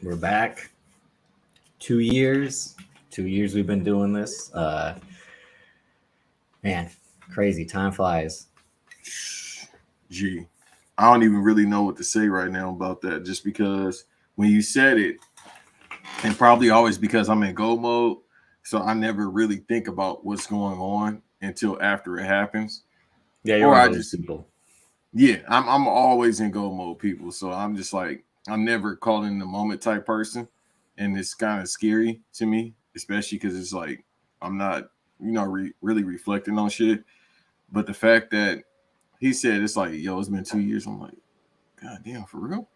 We're back. 2 years. 2 years we've been doing this. Man, crazy. Time flies. Gee, I don't even really know what to say right now about that. Just because when you said it, and probably always because I'm in go mode, so I never really think about what's going on until after it happens. Yeah, you're Or one I of those just, people. yeah, I'm always in go mode, people. So I'm just like I'm never caught in the moment type person, and it's kind of scary to me, especially because it's like I'm not, really reflecting on shit. But the fact that he said it's like, yo, it's been 2 years. I'm like, God damn, for real?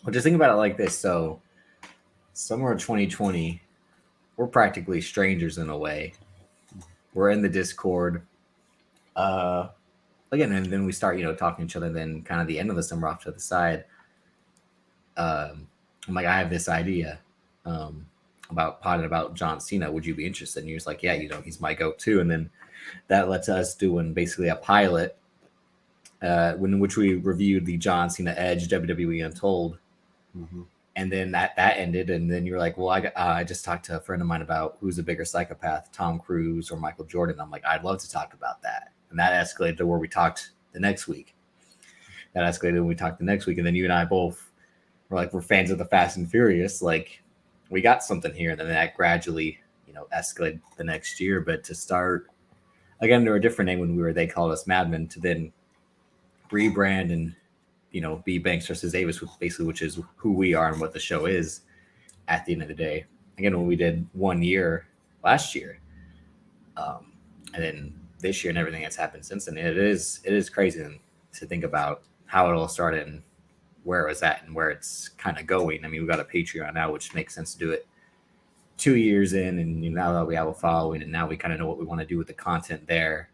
Well, just think about it like this. So, somewhere in 2020, we're practically strangers in a way. We're in the Discord. Uh, Again, and then we start, talking to each other. And then, kind of the end of the summer, off to the side, I'm like, I have this idea about podding about John Cena. Would you be interested? And you're just like, yeah, he's my go-to. And then that lets us doing basically a pilot, in which we reviewed the John Cena Edge WWE Untold. Mm-hmm. And then that ended, and then you're like, well, I just talked to a friend of mine about who's a bigger psychopath, Tom Cruise or Michael Jordan. I'm like, I'd love to talk about that. And that escalated to where we talked the next week. That escalated when we talked the next week. And then you and I both were like, we're fans of the Fast and Furious. Like, we got something here. And then that gradually, escalated the next year. But to start, again, under a different name when they called us Madmen, to then rebrand and be Banks versus Davis, basically, which is who we are and what the show is at the end of the day. Again, when we did 1 year last year, and then this year and everything that's happened since then, it is crazy to think about how it all started and where it was at and where it's kind of going. I mean, we got a Patreon now, which makes sense to do it 2 years in, and now that we have a following, and now we kind of know what we want to do with the content there.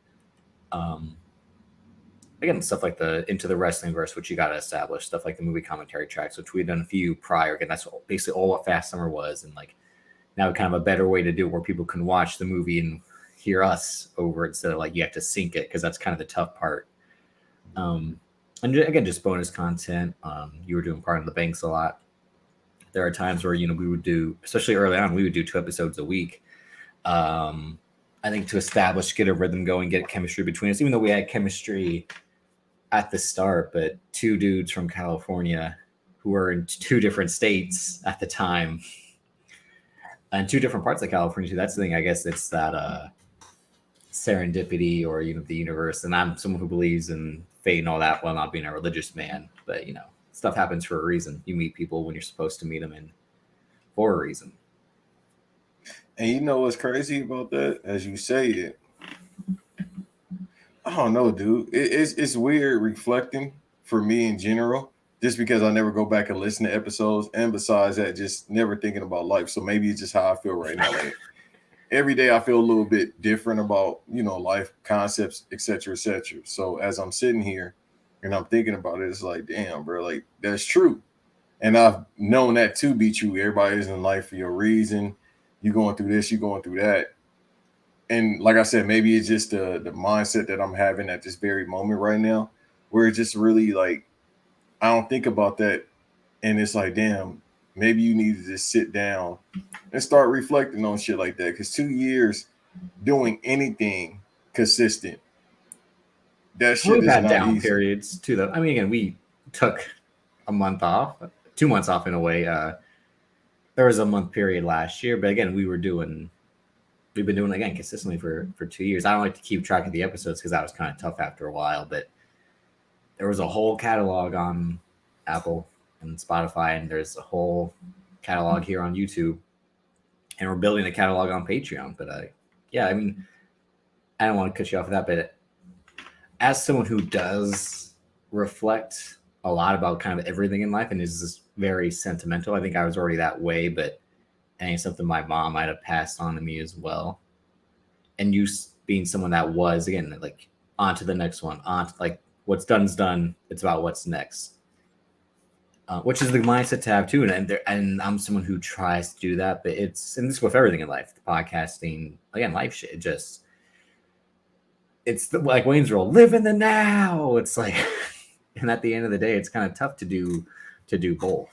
Again, stuff like the Into the Wrestling Verse, which you got to establish, stuff like the movie commentary tracks, which we've done a few prior. Again, that's basically all what Fast Summer was. And like now kind of a better way to do it where people can watch the movie and hear us over it instead of like you have to sync it, because that's kind of the tough part. And again, just bonus content. You were doing part of the banks a lot. There are times where, we would do, especially early on, we would do 2 episodes a week. I think to establish, get a rhythm going, get chemistry between us, even though we had chemistry at the start, but 2 dudes from California who were in 2 different states at the time and 2 different parts of California too. That's the thing, I guess it's that serendipity or the universe. And I'm someone who believes in fate and all that while not being a religious man, but stuff happens for a reason. You meet people when you're supposed to meet them, and for a reason. And you know what's crazy about that? As you say it, I don't know, dude. It's weird reflecting for me in general, just because I never go back and listen to episodes, and besides that, just never thinking about life. So maybe it's just how I feel right now. Like every day, I feel a little bit different about life concepts, etc., etc. So as I'm sitting here and I'm thinking about it, it's like, damn, bro, like that's true. And I've known that to be true. Everybody is in life for your reason. You're going through this, you're going through that. And like I said, maybe it's just the mindset that I'm having at this very moment right now, where it's just really like I don't think about that, and it's like, damn, maybe you need to just sit down and start reflecting on shit like that. Because 2 years doing anything consistent, that shit We've is had not down easy. periods too, though. I mean, again, we took a month off, 2 months off in a way. There was a month period last year, but again, we've been doing again consistently for 2 years. I don't like to keep track of the episodes because that was kind of tough after a while, but there was a whole catalog on Apple and Spotify, and there's a whole catalog here on YouTube, and we're building a catalog on Patreon. But yeah, I mean, I don't want to cut you off of that, but as someone who does reflect a lot about kind of everything in life and is just very sentimental, I think I was already that way, but I think something my mom might have passed on to me as well. And you being someone that was, again, like on to the next one, on to, like what's done's done. It's about what's next, which is the mindset to have too. And I'm someone who tries to do that, but and this is with everything in life, the podcasting, again, life shit. It's like Wayne's rule, live in the now. It's like, and at the end of the day, it's kind of tough to do both.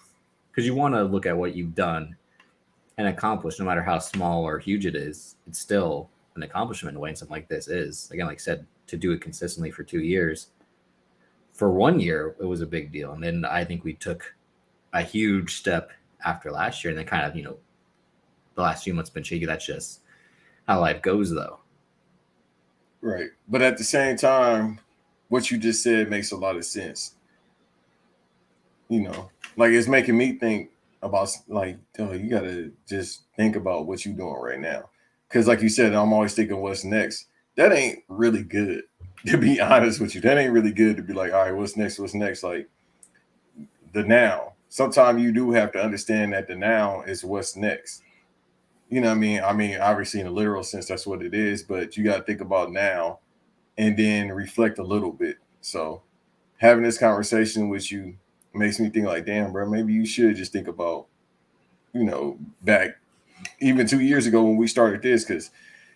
because you want to look at what you've done and accomplished, no matter how small or huge it is. It's still an accomplishment in a way. And something like this is, again, like I said, to do it consistently for 2 years. For 1 year, it was a big deal, and then I think we took a huge step after last year, and then kind of, the last few months been shaky. That's just how life goes, though. Right. But at the same time, what you just said makes a lot of sense. Like it's making me think about like, oh, you gotta just think about what you're doing right now. Cause like you said, I'm always thinking what's next. That ain't really good, to be honest with you. That ain't really good to be like, all right, what's next? What's next? Like the now. Sometimes you do have to understand that the now is what's next. You know what I mean? I mean, obviously in a literal sense, that's what it is, but you got to think about now and then reflect a little bit. So having this conversation with you makes me think like, damn, bro, maybe you should just think about, back even 2 years ago when we started this, because,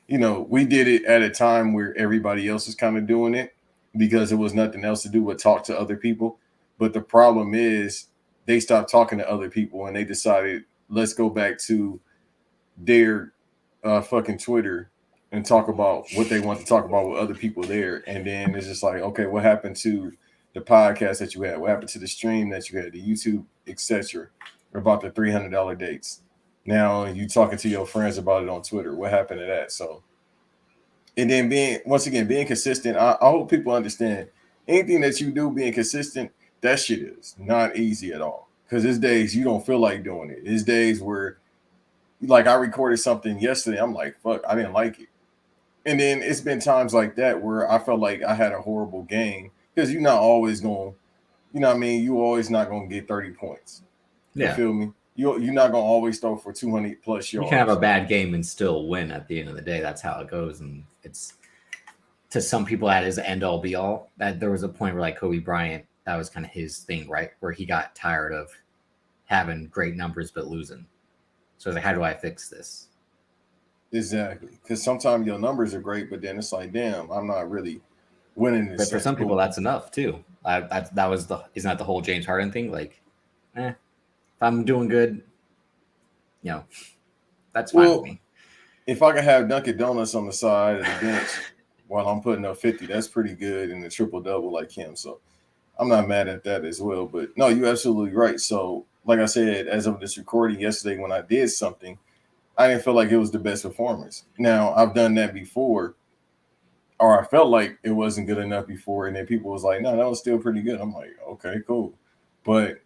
we did it at a time where everybody else is kind of doing it because it was nothing else to do but talk to other people. But the problem is they stopped talking to other people and they decided, let's go back to their fucking Twitter and talk about what they want to talk about with other people there. And then it's just like, okay, what happened to the podcast that you had? What happened to the stream that you had, the YouTube, etc. About the $300 dates? Now you talking to your friends about it on Twitter. What happened to that? So, and then being consistent. I hope people understand anything that you do being consistent. That shit is not easy at all. Because there's days you don't feel like doing it. There's days where, like, I recorded something yesterday. I'm like, fuck, I didn't like it. And then it's been times like that where I felt like I had a horrible game because you're not always going, you always not going to get 30 points. You feel me? You're not going to always throw for 200 plus yards. You can have a bad game and still win at the end of the day. That's how it goes. And it's, to some people, that is the end all be all. That there was a point where, like Kobe Bryant, that was kind of his thing, right? Where he got tired of having great numbers but losing. So it's like, how do I fix this? Exactly. Because sometimes your numbers are great, but then it's like, damn, I'm not really winning this. But for some people, that's enough too. Isn't that the whole James Harden thing? Like, if I'm doing good, that's fine with me. If I can have Dunkin' Donuts on the side of the bench while I'm putting up 50, that's pretty good in the triple double like him. So I'm not mad at that as well. But no, you're absolutely right. So like I said, as of this recording yesterday, when I did something, I didn't feel like it was the best performance. Now, I've done that before, or I felt like it wasn't good enough before, and then people was like, no, that was still pretty good. I'm like, okay, cool. But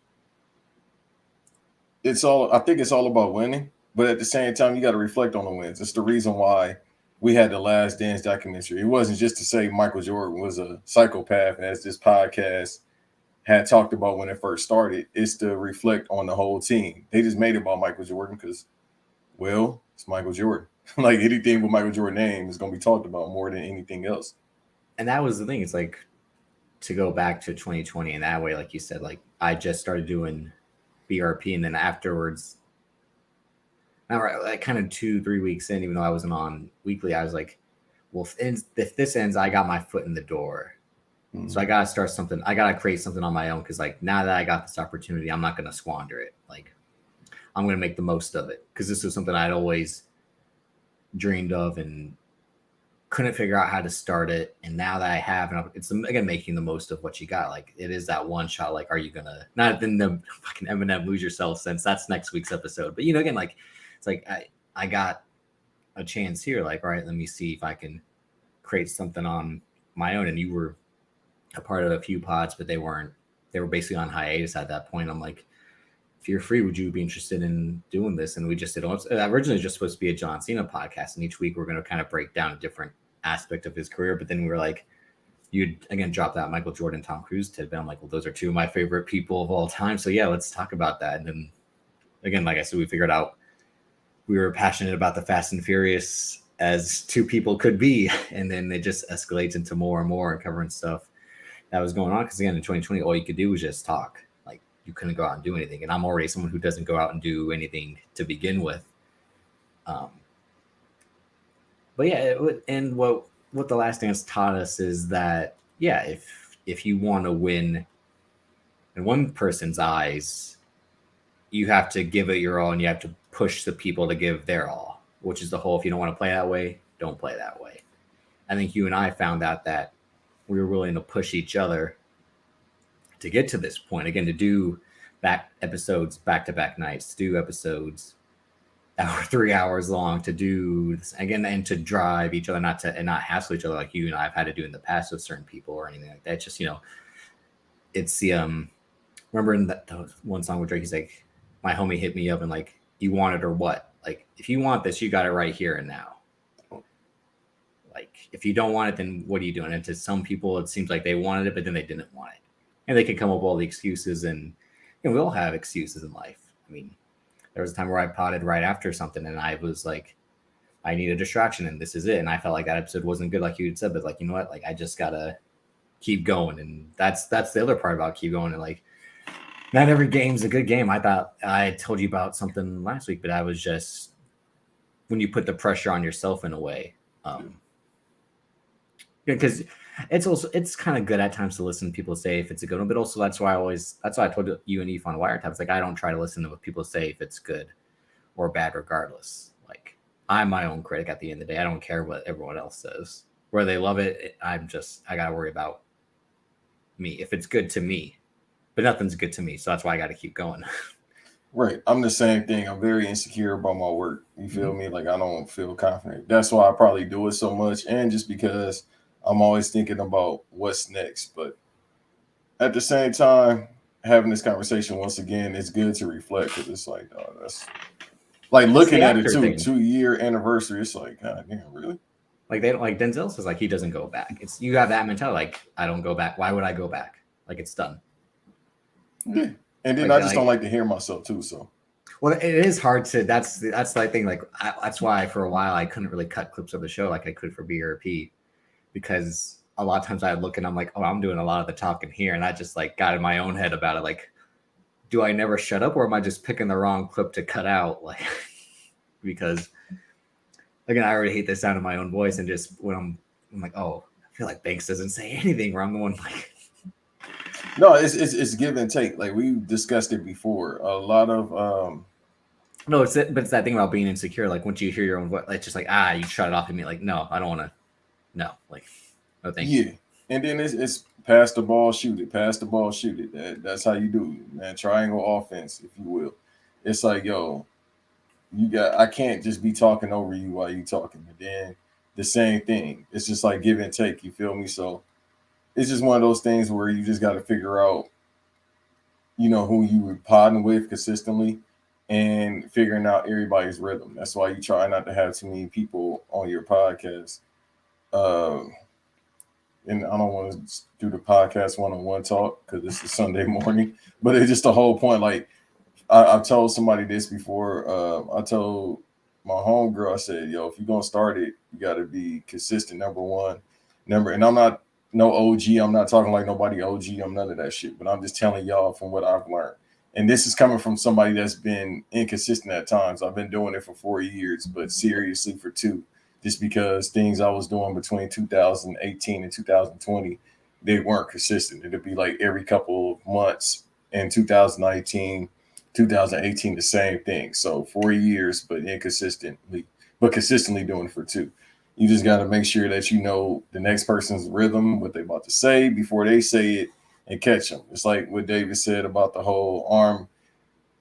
I think it's all about winning. But at the same time, you got to reflect on the wins. It's the reason why we had the Last Dance documentary. It wasn't just to say Michael Jordan was a psychopath, as this podcast had talked about when it first started. It's to reflect on the whole team. They just made it about Michael Jordan because, well, it's Michael Jordan. Like anything with Michael Jordan's name is going to be talked about more than anything else. And that was the thing. It's like, to go back to 2020 in that way, like you said, like I just started doing BRP, and then afterwards, like kind of 2-3 weeks in, even though I wasn't on weekly, I was like, well, if this ends, I got my foot in the door. Mm-hmm. So I got to start something. I got to create something on my own, because like now that I got this opportunity, I'm not going to squander it. Like I'm going to make the most of it, because this was something I'd always dreamed of and couldn't figure out how to start it. And now that I have, it's again making the most of what you got. Like it is that one shot. Like, are you gonna, not in the fucking Eminem lose yourself sense? That's next week's episode. But again, like it's like I got a chance here. Like, all right, let me see if I can create something on my own. And you were a part of a few pods, but they were basically on hiatus at that point. I'm like, if you're free, would you be interested in doing this? And we just did. Originally just supposed to be a John Cena podcast, and each week we're going to kind of break down a different aspect of his career. But then we were like, you'd again drop that Michael Jordan, Tom Cruise tidbit. I'm like, well, those are two of my favorite people of all time. So yeah, let's talk about that. And then again, like I said, we figured out we were passionate about the Fast and Furious as two people could be, and then it just escalates into more and more and covering stuff that was going on. Because again, in 2020, all you could do was just talk. Like you couldn't go out and do anything, and I'm already someone who doesn't go out and do anything to begin with. But yeah, and what the Last Dance taught us is that if you want to win in one person's eyes, you have to give it your all, and you have to push the people to give their all, which is the whole, if you don't want to play that way, don't play that way. I think you and I found out that we were willing to push each other to get to this point again, to do back episodes back-to-back nights, to do episodes that were 3 hours long, to do this again, and to drive each other, not to, and not hassle each other like you and I've had to do in the past with certain people or anything like that. It's just, it's the remember in that one song where Drake is like, my homie hit me up and like, you want it or what? Like, if you want this, you got it right here and now. Like, if you don't want it, then what are you doing? And to some people, it seems like they wanted it, but then they didn't want it, and they can come up with all the excuses. And we all have excuses in life. I mean, there was a time where I potted right after something, and I was like, I need a distraction, and this is it. And I felt like that episode wasn't good, like you had said, but like, you know what? Like, I just gotta keep going, and that's the other part about keep going. And like, not every game's a good game. I thought I told you about something last week, but I was just, when you put the pressure on yourself in a way, because it's kind of good at times to listen to people say if it's a good one, but also that's why I told you and Eve on Wiretap. It's like, I don't try to listen to what people say if it's good or bad, regardless. Like, I'm my own critic at the end of the day. I don't care what everyone else says. Where they love it, I gotta worry about me. If it's good to me, but nothing's good to me, so that's why I got to keep going. Right. I'm the same thing. I'm very insecure about my work. You feel me? Like, I don't feel confident. That's why I probably do it so much. And just because I'm always thinking about what's next. But at the same time, having this conversation once again, it's good to reflect, because it's like, oh, that's like looking at it too, 2-year anniversary. It's like, God damn, really? Like, they don't, like Denzel says, like, he doesn't go back. It's, you have that mentality, like, I don't go back. Why would I go back? Like, it's done. Yeah. And then I just don't like to hear myself too. So, well, it is hard to. That's the thing. Like, that's why for a while I couldn't really cut clips of the show like I could for BRP, because a lot of times I look and I'm like, oh, I'm doing a lot of the talking here, and I just like got in my own head about it. Like, do I never shut up, or am I just picking the wrong clip to cut out? Like, because again, I already hate the sound of my own voice, and just when I'm like, oh, I feel like Banks doesn't say anything, where I'm the one like. No, it's give and take. Like, we discussed it before. A lot of no, it's that thing about being insecure. Like, once you hear your own voice, it's just like, you shut it off and me. Like, no, I don't want to. No, like, no, thank you. Yeah, and then it's pass the ball, shoot it. Pass the ball, shoot it. That's how you do it, man. Triangle offense, if you will. It's like, yo, I can't just be talking over you while you talking. And then the same thing. It's just like give and take. You feel me? So it's just one of those things where you just got to figure out, who you were podding with consistently, and figuring out everybody's rhythm. That's why you try not to have too many people on your podcast. And I don't want to do the podcast one-on-one talk because this is Sunday morning, but it's just the whole point. Like, I've told somebody this before. I told my homegirl, I said, yo, if you're going to start it, you got to be consistent, number one. And I'm not no OG. I'm not talking like nobody OG. I'm none of that shit. But I'm just telling y'all from what I've learned. And this is coming from somebody that's been inconsistent at times. I've been doing it for 4 years, but seriously for 2. Just because things I was doing between 2018 and 2020, they weren't consistent. It'd be like every couple of months. In 2019, 2018, the same thing. So 4 years, but consistently doing it for 2. You just got to make sure that you know the next person's rhythm, what they're about to say before they say it, and catch them. It's like what David said about the whole arm.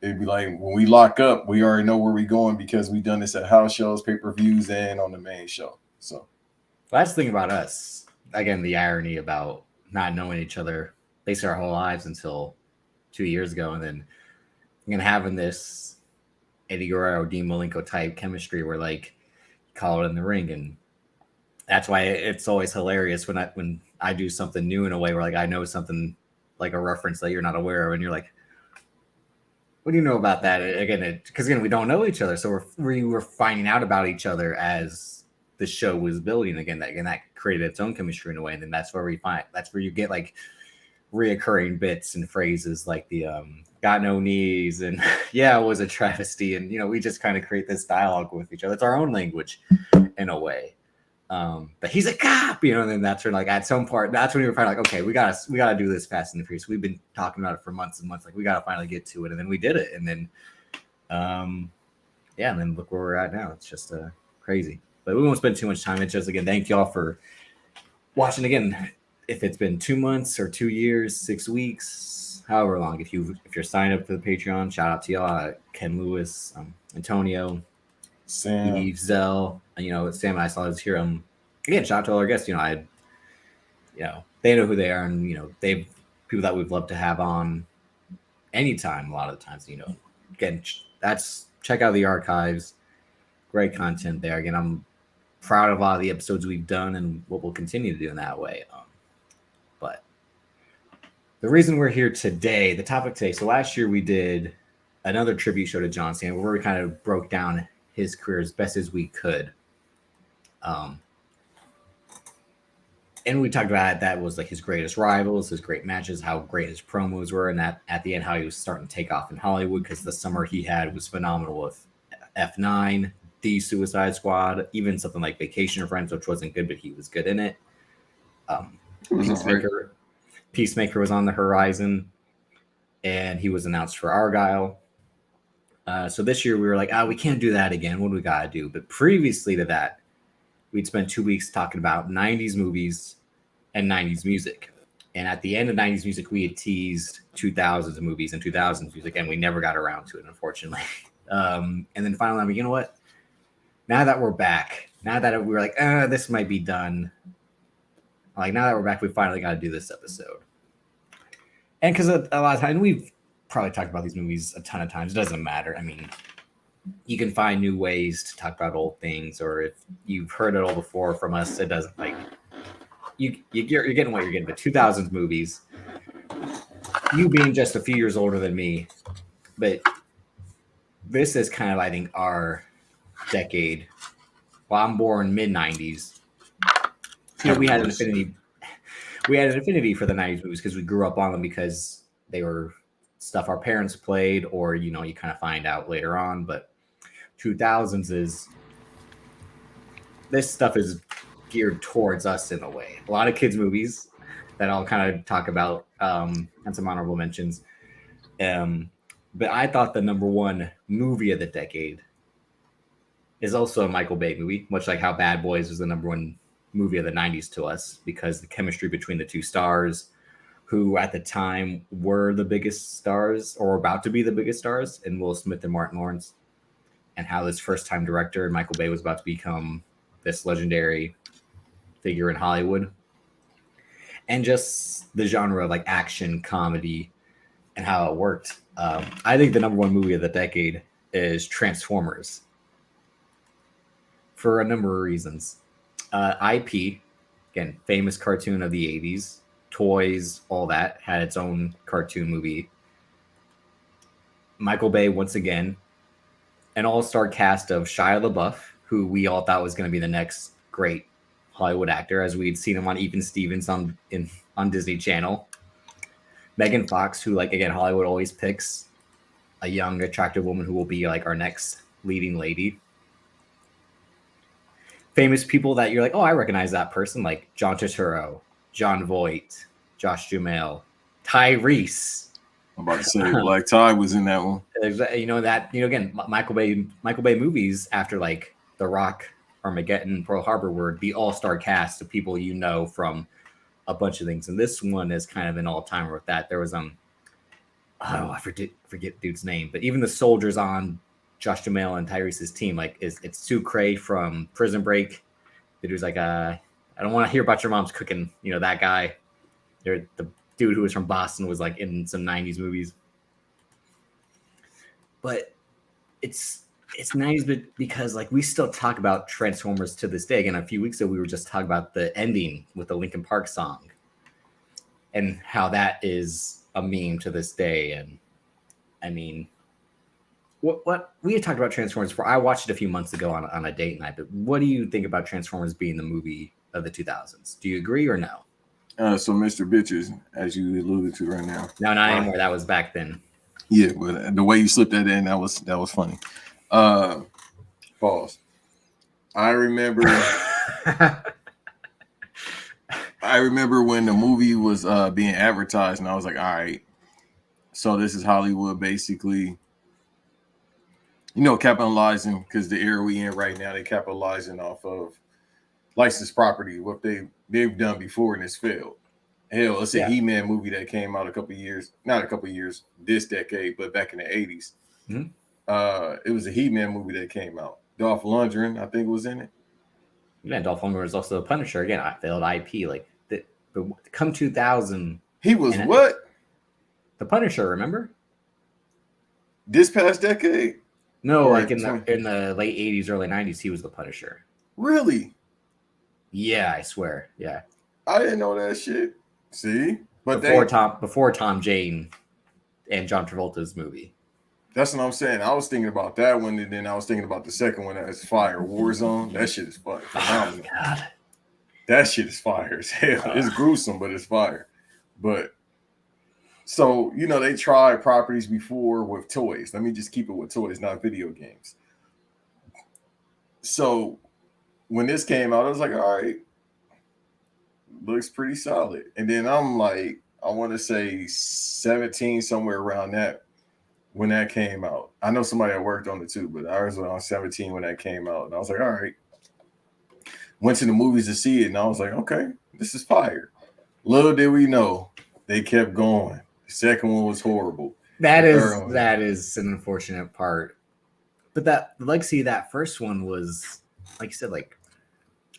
It'd be like, when we lock up, we already know where we're going because we've done this at house shows, pay-per-views, and on the main show. So that's the thing about us. Again, the irony about not knowing each other basically our whole lives until 2 years ago, and then having this Eddie Guerrero, Dean Malenko type chemistry where like you call it in the ring. And that's why it's always hilarious when I do something new in a way where like I know something, like a reference that you're not aware of, and you're like, what do you know about that? Again, because we don't know each other, so we were finding out about each other as the show was building. Again, that created its own chemistry in a way, and then that's where you get like reoccurring bits and phrases like the got no knees and yeah, it was a travesty, and we just kind of create this dialogue with each other. It's our own language in a way. But he's a cop, and then that's when, like, at some part, that's when we were finally like, okay, we gotta do this Fast and the Furious. We've been talking about it for months and months. Like, we gotta finally get to it, and then we did it, and then, and then look where we're at now. It's just crazy. But we won't spend too much time. It's just, again, thank y'all for watching. Again, if it's been 2 months or 2 years, 6 weeks, however long, if you're signed up for the Patreon, shout out to y'all, Ken Lewis, Antonio, Sam, Eve, Zell, Sam and I saw this here. Again, shout out to all our guests. They know who they are, and they've people that we've loved to have on anytime. A lot of the times, again, check out the archives. Great content there. Again, I'm proud of a lot of the episodes we've done and what we'll continue to do in that way. But the reason we're here today, the topic today. So last year we did another tribute show to John Cena, where we kind of broke down his career as best as we could. And we talked about that was like his greatest rivals, his great matches, how great his promos were, and that at the end, how he was starting to take off in Hollywood, because the summer he had was phenomenal with F9, The Suicide Squad, even something like Vacation or Friends, which wasn't good, but he was good in it. Peacemaker was on the horizon, and he was announced for Argyle. So this year we were like, we can't do that again. What do we got to do? But previously to that, we'd spent 2 weeks talking about 90s movies and 90s music. And at the end of 90s music, we had teased 2000s movies and 2000s music, and we never got around to it, unfortunately. And then finally, I'm like, you know what? Now that we're back, now that we were like, this might be done. Like, now that we're back, we finally got to do this episode. And because a lot of times, we've probably talked about these movies a ton of times. It doesn't matter. I mean, you can find new ways to talk about old things, or if you've heard it all before from us, it doesn't, like, you're getting what you're getting. But 2000s movies, you being just a few years older than me, but this is kind of, I think, our decade. Well, I'm born mid-90s. We had an affinity. We had an affinity for the 90s movies because we grew up on them, because they were stuff our parents played, or you kind of find out later on. But 2000s is, this stuff is geared towards us in a way. A lot of kids movies that I'll kind of talk about, and some honorable mentions. But I thought the number one movie of the decade is also a Michael Bay movie, much like how Bad Boys was the number one movie of the 90s to us, because the chemistry between the two stars, who at the time were the biggest stars, or about to be the biggest stars, in Will Smith and Martin Lawrence, and how this first-time director, Michael Bay, was about to become this legendary figure in Hollywood. And just the genre of like action, comedy, and how it worked. I think the number one movie of the decade is Transformers, for a number of reasons. IP, again, famous cartoon of the 80s, toys, all that, had its own cartoon movie. Michael Bay, once again, an all-star cast of Shia LaBeouf, who we all thought was going to be the next great Hollywood actor, as we'd seen him on Even Stevens on Disney Channel. Megan Fox, who, like, again, Hollywood always picks a young, attractive woman who will be like our next leading lady. Famous people that you're like, I recognize that person, like John Turturro, Jon Voight, Josh Duhamel, Tyrese. I'm about to say Black Tie was in that one. Again, Michael Bay movies after like The Rock, Armageddon, Pearl Harbor were the all-star cast of people from a bunch of things. And this one is kind of an all-timer with that. There was I forget dude's name, but even the soldiers on Josh Duhamel and Tyrese's team, like it's Sue Cray from Prison Break. The dude's like, I don't want to hear about your mom's cooking. That guy. The dude who was from Boston was like in some 90s movies. But it's 90s, but because like we still talk about Transformers to this day. Again, a few weeks ago we were just talking about the ending with the Linkin Park song, and how that is a meme to this day. And I mean, what we had talked about Transformers before. I watched it a few months ago on a date night. But what do you think about Transformers being the movie of the 2000s? Do you agree or no? So Mr. Bitches, as you alluded to right now. No, not anymore. That was back then. Yeah, but the way you slipped that in, that was funny. Pause. I remember I remember when the movie was being advertised, and I was like, all right, so this is Hollywood basically, capitalizing, because the era we in right now, they capitalizing off of licensed property, what they've done before, and it's failed. Hell, it's a Yeah. He-Man movie that came out not a couple years, this decade, but back in the 80s. Mhm. It was a He-Man movie that came out. Dolph Lundgren, I think, was in it. Yeah, Dolph Lundgren was also the Punisher. Again, I failed IP. Like, but come 2000, He was and what? the Punisher, remember? This past decade? No, Or like in the late 80s, early 90s, he was the Punisher. Really? Yeah, I swear. Yeah. I didn't know that shit. See? But before Tom Jane and John Travolta's movie. That's what I'm saying. I was thinking about that one, and then I was thinking about the second one that's Fire, Warzone. That shit is fucking phenomenal. Oh, God. That shit is fire as hell. It's gruesome, but it's fire. But so, they tried properties before with toys. Let me just keep it with toys, not video games. So when this came out, I was like, all right, looks pretty solid. And then I'm like, I want to say 17, somewhere around that, when that came out. I know somebody that worked on it too, but I was on 17 when that came out. And I was like, all right. Went to the movies to see it, and I was like, okay, this is fire. Little did we know, they kept going. The second one was horrible. That is an unfortunate part. But that legacy, that first one was, like you said, like,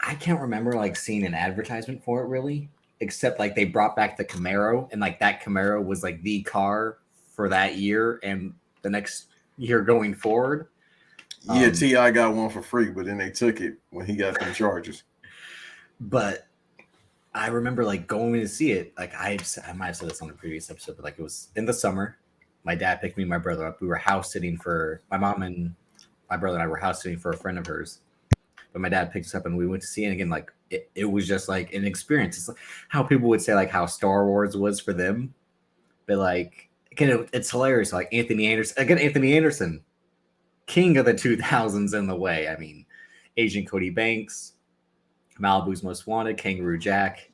I can't remember like seeing an advertisement for it really, except like they brought back the Camaro, and like that Camaro was like the car for that year and the next year going forward. Yeah, T.I. got one for free, but then they took it when he got them charges. But I remember like going to see it. Like I might have said this on the previous episode, but like it was in the summer. My dad picked me and my brother up. We were house sitting for my mom, and my brother and I were house sitting for a friend of hers. But my dad picked us up and we went to see it. And again, like it was just like an experience. It's like how people would say like how Star Wars was for them. But like again, it's hilarious. Like Anthony Anderson, king of the 2000s in the way. I mean, Agent Cody Banks, Malibu's Most Wanted, Kangaroo Jack,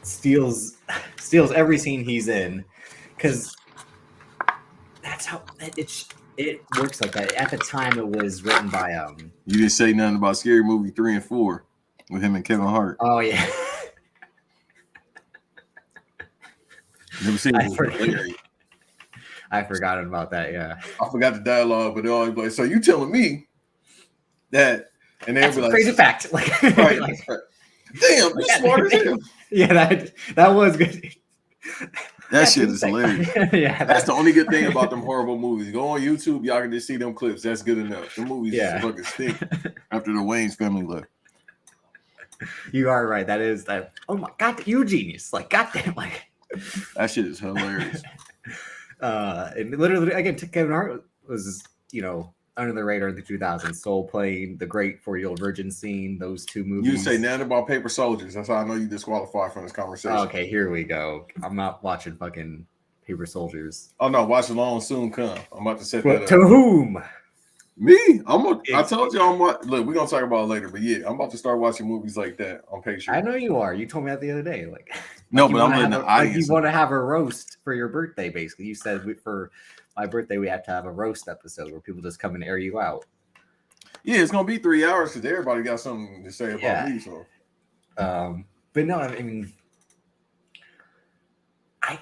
steals every scene he's in, because that's how it works like that. At the time, it was written by You didn't say nothing about Scary Movie 3 and 4 with him and Kevin Hart. Oh yeah. Never seen it. I forgot about that. Yeah, I forgot the dialogue, but they're always like, "So you telling me that?" And they'll be like, "Crazy fact!" Like, right, like, damn, you're smart as hell. Yeah, that was good. That shit is hilarious. Yeah, that's the only good thing about them horrible movies. Go on YouTube, y'all can just see them clips. That's good enough. The movies fucking stink after the Wayne's family left. You are right. That is that. Oh my god, you genius! Like, goddamn, like that shit is hilarious. And literally, again, Kevin Hart was, under the radar in the 2000s. Soul Plane, The Great 4-Year-Old Virgin Scene, those two movies. You say nothing about Paper Soldiers. That's how I know you disqualified from this conversation. Okay, here we go. I'm not watching fucking Paper Soldiers. Oh no, Watch Along Soon Come. I'm about to set that up. To whom? Me? I told you look, we're gonna talk about it later, but yeah, I'm about to start watching movies like that on Patreon. I know you are. You told me that the other day. Like, no, but I'm letting the audience. Like you want to have a roast for your birthday, basically. You said for my birthday we have to have a roast episode where people just come and air you out. Yeah, it's gonna be 3 hours because everybody got something to say about me. So, but no, I mean, I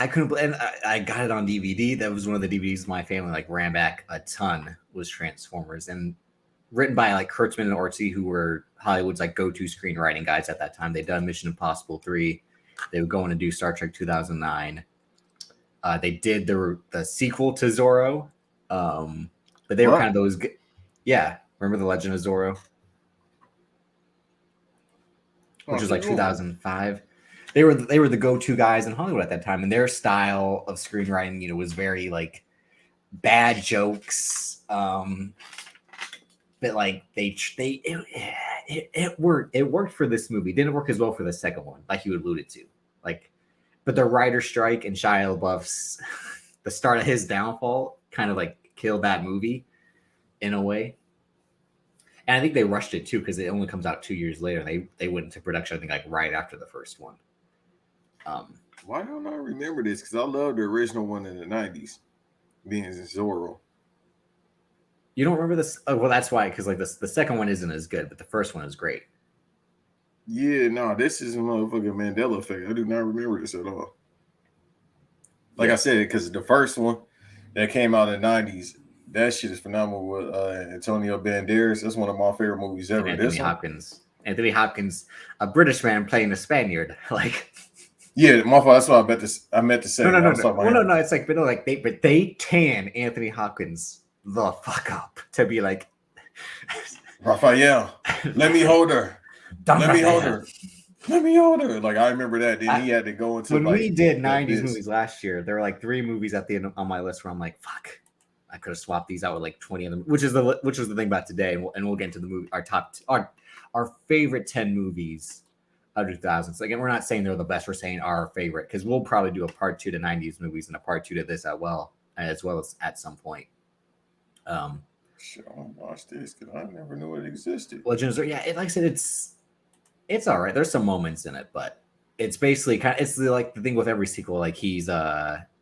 couldn't. And I got it on DVD. That was one of the DVDs my family like ran back a ton. Was Transformers, and written by like Kurtzman and Ortsy, who were Hollywood's like go-to screenwriting guys at that time. They'd done Mission Impossible 3. They would go in and do Star Trek 2009. They did the sequel to Zorro, but they were kind of those. Yeah, remember The Legend of Zorro, which was like 2005. They were the go-to guys in Hollywood at that time, and their style of screenwriting, was very like bad jokes. But like it worked for this movie. Didn't work as well for the second one, like you alluded to. Like, but the writer strike and Shia LaBeouf's the start of his downfall kind of like killed that movie in a way. And I think they rushed it too because it only comes out 2 years later. They went into production, I think, like right after the first one. Why don't I remember this? Because I love the original one in the 90s, being Zorro. You don't remember this? Oh, well, that's why, because like the second one isn't as good, but the first one is great. Yeah, no, this is a motherfucking Mandela effect. I do not remember this at all. Like I said, because the first one that came out in the 90s, that shit is phenomenal with Antonio Banderas. That's one of my favorite movies ever. Anthony Hopkins, a British man playing a Spaniard. Like, yeah, my fault. That's what I meant to say. No. It's like, but they tan Anthony Hopkins the fuck up to be like, Raphael, let me hold her. Let me hold her. Let me hold her. Like, I remember that. Then he had to go into when like, we did 90s movies last year, there were like 3 movies at the end on my list where I'm like, fuck, I could have swapped these out with like 20 of them, which was the thing about today. And we'll get into the movie, our favorite 10 movies of 2000s. Again, we're not saying they're the best. We're saying our favorite, because we'll probably do a part 2 to 90s movies and a part 2 to this as well as at some point. Sure, I'll watch this because I never knew it existed. Legends, like I said, it's all right. There's some moments in it, but it's basically it's the thing with every sequel. Like he's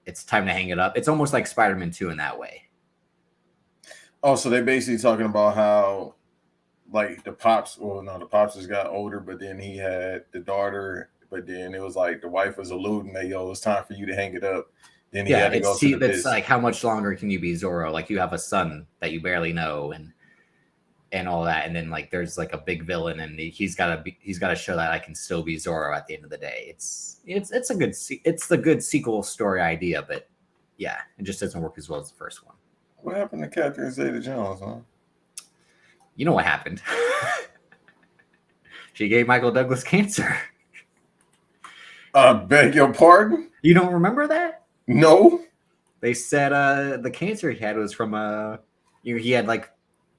it's time to hang it up. It's almost like Spider-Man 2 in that way. Oh, so they basically talking about how like the pops just got older, but then he had the daughter, but then it was like the wife was alluding that it's time for you to hang it up. Then he had to go to the it's like, how much longer can you be Zorro? Like, you have a son that you barely know and all that, and then like there's like a big villain, and he's got to show that I can still be Zorro at the end of the day. It's the good sequel story idea, but yeah, it just doesn't work as well as the first one. What happened to Catherine Zeta-Jones, huh? You know what happened? She gave Michael Douglas cancer. I beg your pardon? You don't remember that? No. They said the cancer he had was from he had like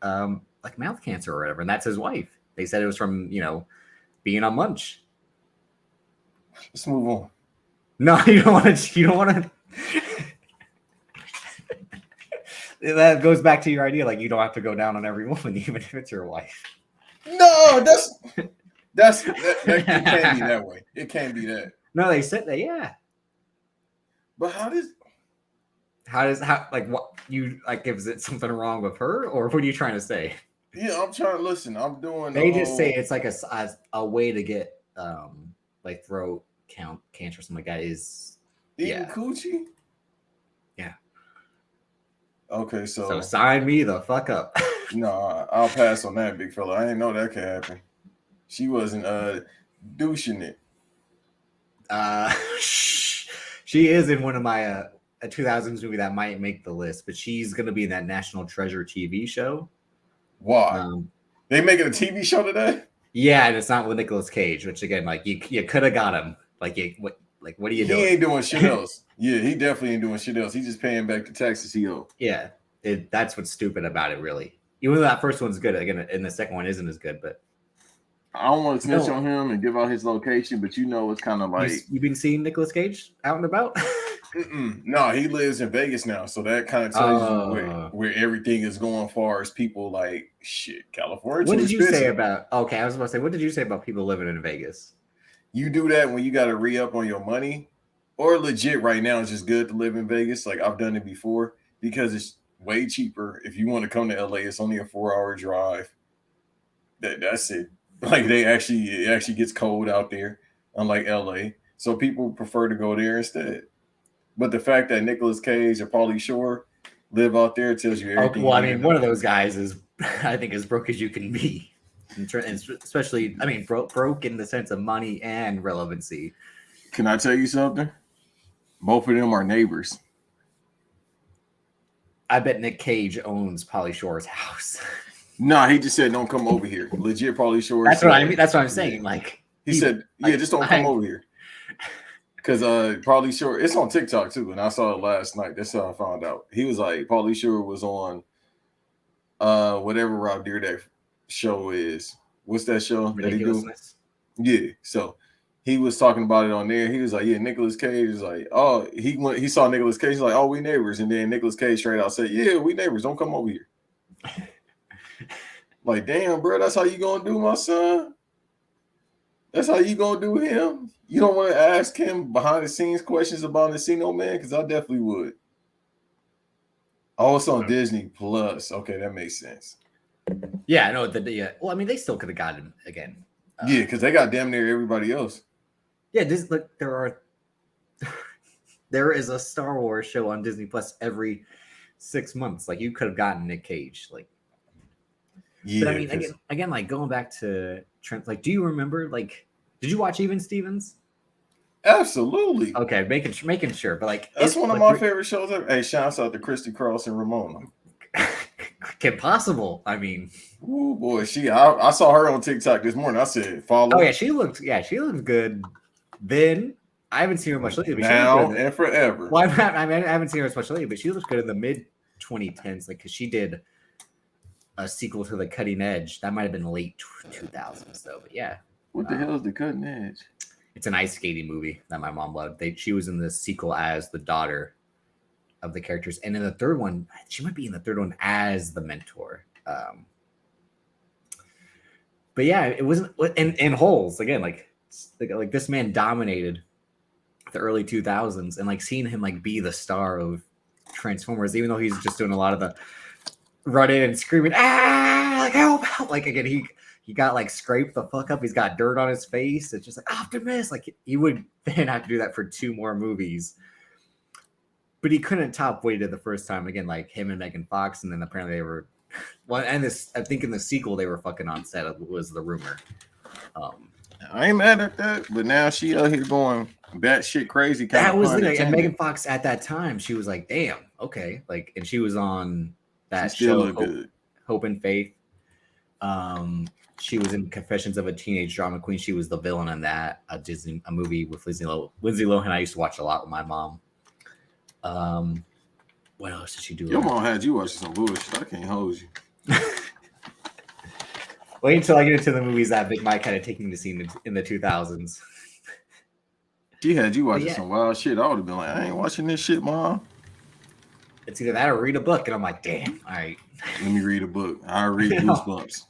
mouth cancer or whatever, and that's his wife. They said it was from being on munch. Let's move on. No, you don't want to. That goes back to your idea, like you don't have to go down on every woman, even if it's your wife. No, that it can't be that way. It can't be that. No, they said that, yeah. But how like what you like? Is it something wrong with her, or what are you trying to say? Yeah, I'm trying to listen. I'm doing. They just say it's like a way to get like throat cancer or something like that is eating coochie. Yeah. Okay, so sign me the fuck up. No, I'll pass on that, big fella. I didn't know that could happen. She wasn't douching it. She is in one of my a 2000s movie that might make the list, but she's gonna be in that National Treasure TV show. Why? They making a TV show today? Yeah, and it's not with Nicolas Cage, which again, like you could have got him. What are you doing? He ain't doing shit else. Yeah, he definitely ain't doing shit else. He's just paying back the taxes he owed. Yeah, that's what's stupid about it, really. Even though that first one's good, again, and the second one isn't as good, but I don't want to snitch on him and give out his location, but it's kind of like you've been seeing Nicolas Cage out and about. No, he lives in Vegas now, so that kind of tells you where everything is going far as people like shit. California. What did you say about? Okay, I was about to say, what did you say about people living in Vegas? You do that when you got to re-up on your money, or legit right now it's just good to live in Vegas. Like I've done it before because it's way cheaper. If you want to come to LA, it's only a 4-hour drive. That's it. Like it actually gets cold out there, unlike LA. So people prefer to go there instead. But the fact that Nicolas Cage or Pauly Shore live out there tells you everything. Well, I mean, one of those guys is, I think, as broke as you can be. And especially, I mean, broke in the sense of money and relevancy. Can I tell you something? Both of them are neighbors. I bet Nick Cage owns Pauly Shore's house. Nah, he just said, "Don't come over here." Legit, Pauly Shore. That's what I mean. That's what I'm saying. Like he said, "Yeah, just don't come over here." Because Pauly Shore, it's on TikTok too, and I saw it last night. That's how I found out. He was like, Pauly Shore was on whatever Rob Dyrdek show is. What's that show that he do? Yeah, so he was talking about it on there. He was like, "Yeah, Nicolas Cage is like, oh, he saw Nicolas Cage, he's like, oh, we neighbors." And then Nicolas Cage straight out said, "Yeah, we neighbors. Don't come over here." Like, damn, bro, that's how you gonna do my son? That's how you gonna do him? You don't want to ask him behind the scenes questions about Encino Man? Because I definitely would. Oh, it's on Disney Plus. Okay, that makes sense. Yeah, no, yeah. Well, I mean, they still could have got him again. Yeah, because they got damn near everybody else. Yeah, this like there is a Star Wars show on Disney Plus every 6 months. Like you could have gotten Nick Cage. Like, Yeah, but I mean, again, like going back to Trent. Like, do you remember? Like, did you watch Even Stevens? absolutely. Okay, making sure. But like, that's one of my favorite shows ever. Hey, shouts out to Christy Cross and Ramona. Can possible. I mean, oh boy, I saw her on TikTok this morning. I said follow. Oh yeah, she looked good. Then I haven't seen her much lately. But now and forever. Well, I haven't seen her as much lately, but she looked good in the mid 2010s, like because she did a sequel to The Cutting Edge. That might have been late 2000s though. But yeah, what the hell is The Cutting Edge? It's an ice skating movie that my mom loved. She was in the sequel as the daughter of the characters, and in the third one, she might be in the third one as the mentor. But yeah, it wasn't in Holes again. Like this man dominated the early 2000s, and like seeing him like be the star of Transformers, even though he's just doing a lot of the running and screaming, like help! Like again, he got like scraped the fuck up. He's got dirt on his face. It's just like Optimus. Like he would then have to do that for 2 more movies. But he couldn't top what he did the first time. Again, like him and Megan Fox, and then apparently they were and I think in the sequel they were fucking on set. Was the rumor. I ain't mad at that, but now she out here going batshit crazy. That was like, and Megan Fox at that time, she was like, "Damn, okay," like, and she was on that show, Hope and Faith. She was in Confessions of a Teenage Drama Queen. She was the villain in that a movie with Lindsay Lohan. I used to watch a lot with my mom. What else did she do? Your mom had you watching some bullshit. I can't hold you. Wait until I get into the movies that Big Mike kind of taking to see in the 2000s. She had you watching some wild shit. I would have been like, I ain't watching this shit, Mom. It's either that or read a book. And I'm like, damn, all right. Let me read a book. I read Goosebumps.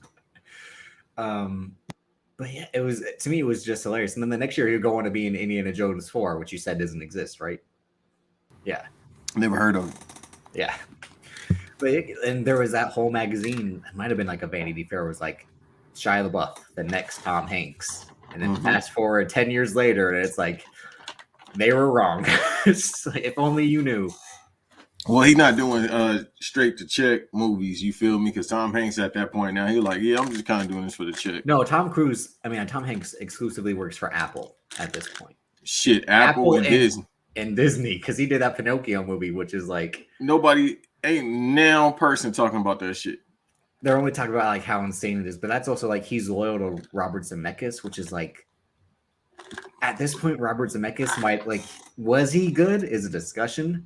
But yeah, to me, it was just hilarious. And then the next year, he'll go on to be in Indiana Jones 4, which you said doesn't exist, right? Yeah. Never heard of it. Yeah. And there was that whole magazine. It might have been like a Vanity Fair. It was like Shia LaBeouf, the next Tom Hanks. And then fast forward 10 years later, and it's like, they were wrong. If only you knew. Well, he's not doing straight to check movies, you feel me? Because Tom Hanks at that point now, he's like, yeah, I'm just kind of doing this for the check. No, Tom Hanks exclusively works for Apple at this point. Shit, Apple and Disney. And Disney, because he did that Pinocchio movie, which is like... Nobody, ain't now person talking about that shit. They're only talking about like how insane it is, but that's also like he's loyal to Robert Zemeckis, which is like... At this point, Robert Zemeckis might like... Was he good? Is a discussion.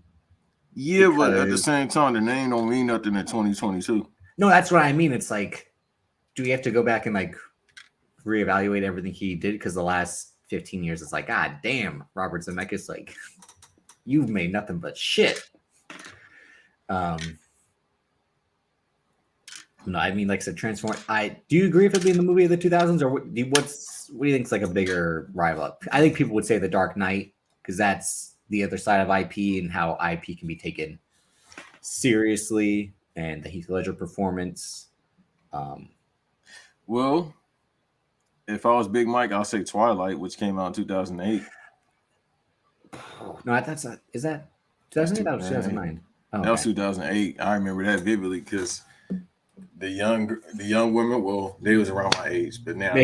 Yeah, but at the same time, the name don't mean nothing in 2022. No, that's what I mean. It's like, do we have to go back and like reevaluate everything he did? Because the last 15 years, it's like, God damn, Robert Zemeckis, like, you've made nothing but shit. No, I mean, like I said, Transform. Do you agree if it'd be in the movie of the 2000s, or what do you think is like a bigger rival? I think people would say The Dark Knight, because that's the other side of IP and how IP can be taken seriously, and the Heath Ledger performance. Well, if I was Big Mike, I'll say Twilight, which came out in 2008. No, that's not. Is that 2008? That was 2009. Oh, okay. That was 2008. I remember that vividly because the young women, well, they was around my age, but now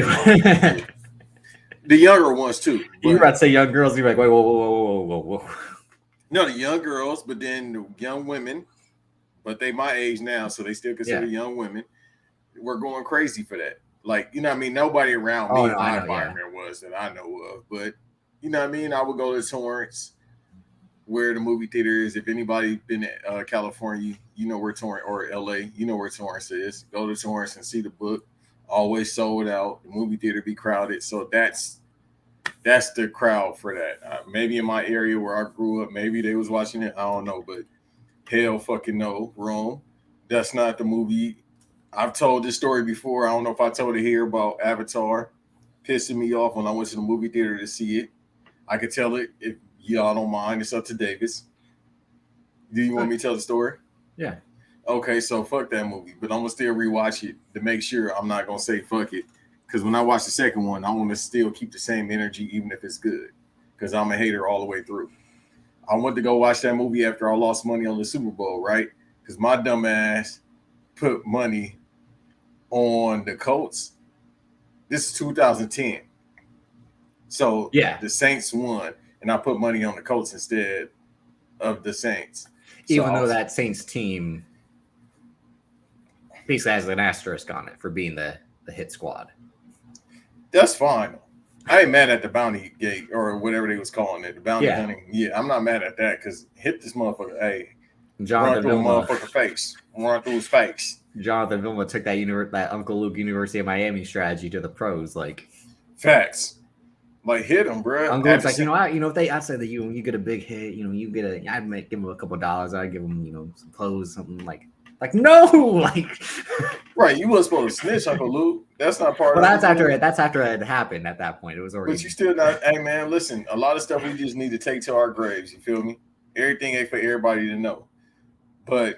the younger ones too. You were about to say young girls. You're like, wait, whoa. No, the young girls, but then the young women, but they my age now, so they still consider young women. We're going crazy for that. Like, you know what I mean? Nobody around me in my environment was that I know of. But, you know what I mean? I would go to Torrance, where the movie theater is. If anybody been to California, you know where Torrance, or LA, you know where Torrance is. Go to Torrance and see the book. Always sold out. The movie theater be crowded. So that's the crowd for that. Maybe in my area where I grew up, maybe they was watching it. I don't know, but hell fucking no, Rome. That's not the movie I've told this story before. I don't know if I told it here about Avatar pissing me off when I went to the movie theater to see it. I could tell it if y'all don't mind. It's up to Davis. Do you want me to tell the story? Yeah. Okay, so fuck that movie, but I'm gonna still rewatch it to make sure I'm not gonna say fuck it. Because when I watch the second one, I want to still keep the same energy, even if it's good. Because I'm a hater all the way through. I went to go watch that movie after I lost money on the Super Bowl, right? Because my dumb ass put money on the Colts. This is 2010. So Yeah. the Saints won, and I put money on the Colts instead of the Saints. Even though that Saints team basically has an asterisk on it for being the hit squad. That's fine. I ain't mad at the bounty gate or whatever they was calling it. The bounty hunting. Yeah, I'm not mad at that because hit this motherfucker. Hey, run through a motherfucker face. Run through his face. Jonathan Vilma took that Uncle Luke University of Miami strategy to the pros. Like facts. Like hit him, bro. Uncle Luke's like, if they outside that you get a big hit, you get I'd give him a couple $. I'd give him, some clothes, something like no, like right. You wasn't supposed to snitch, Uncle Luke. That's not part of it. Well, that's after it happened at that point. It was already. But you still not. Hey man, listen. A lot of stuff we just need to take to our graves. You feel me? Everything ain't for everybody to know. But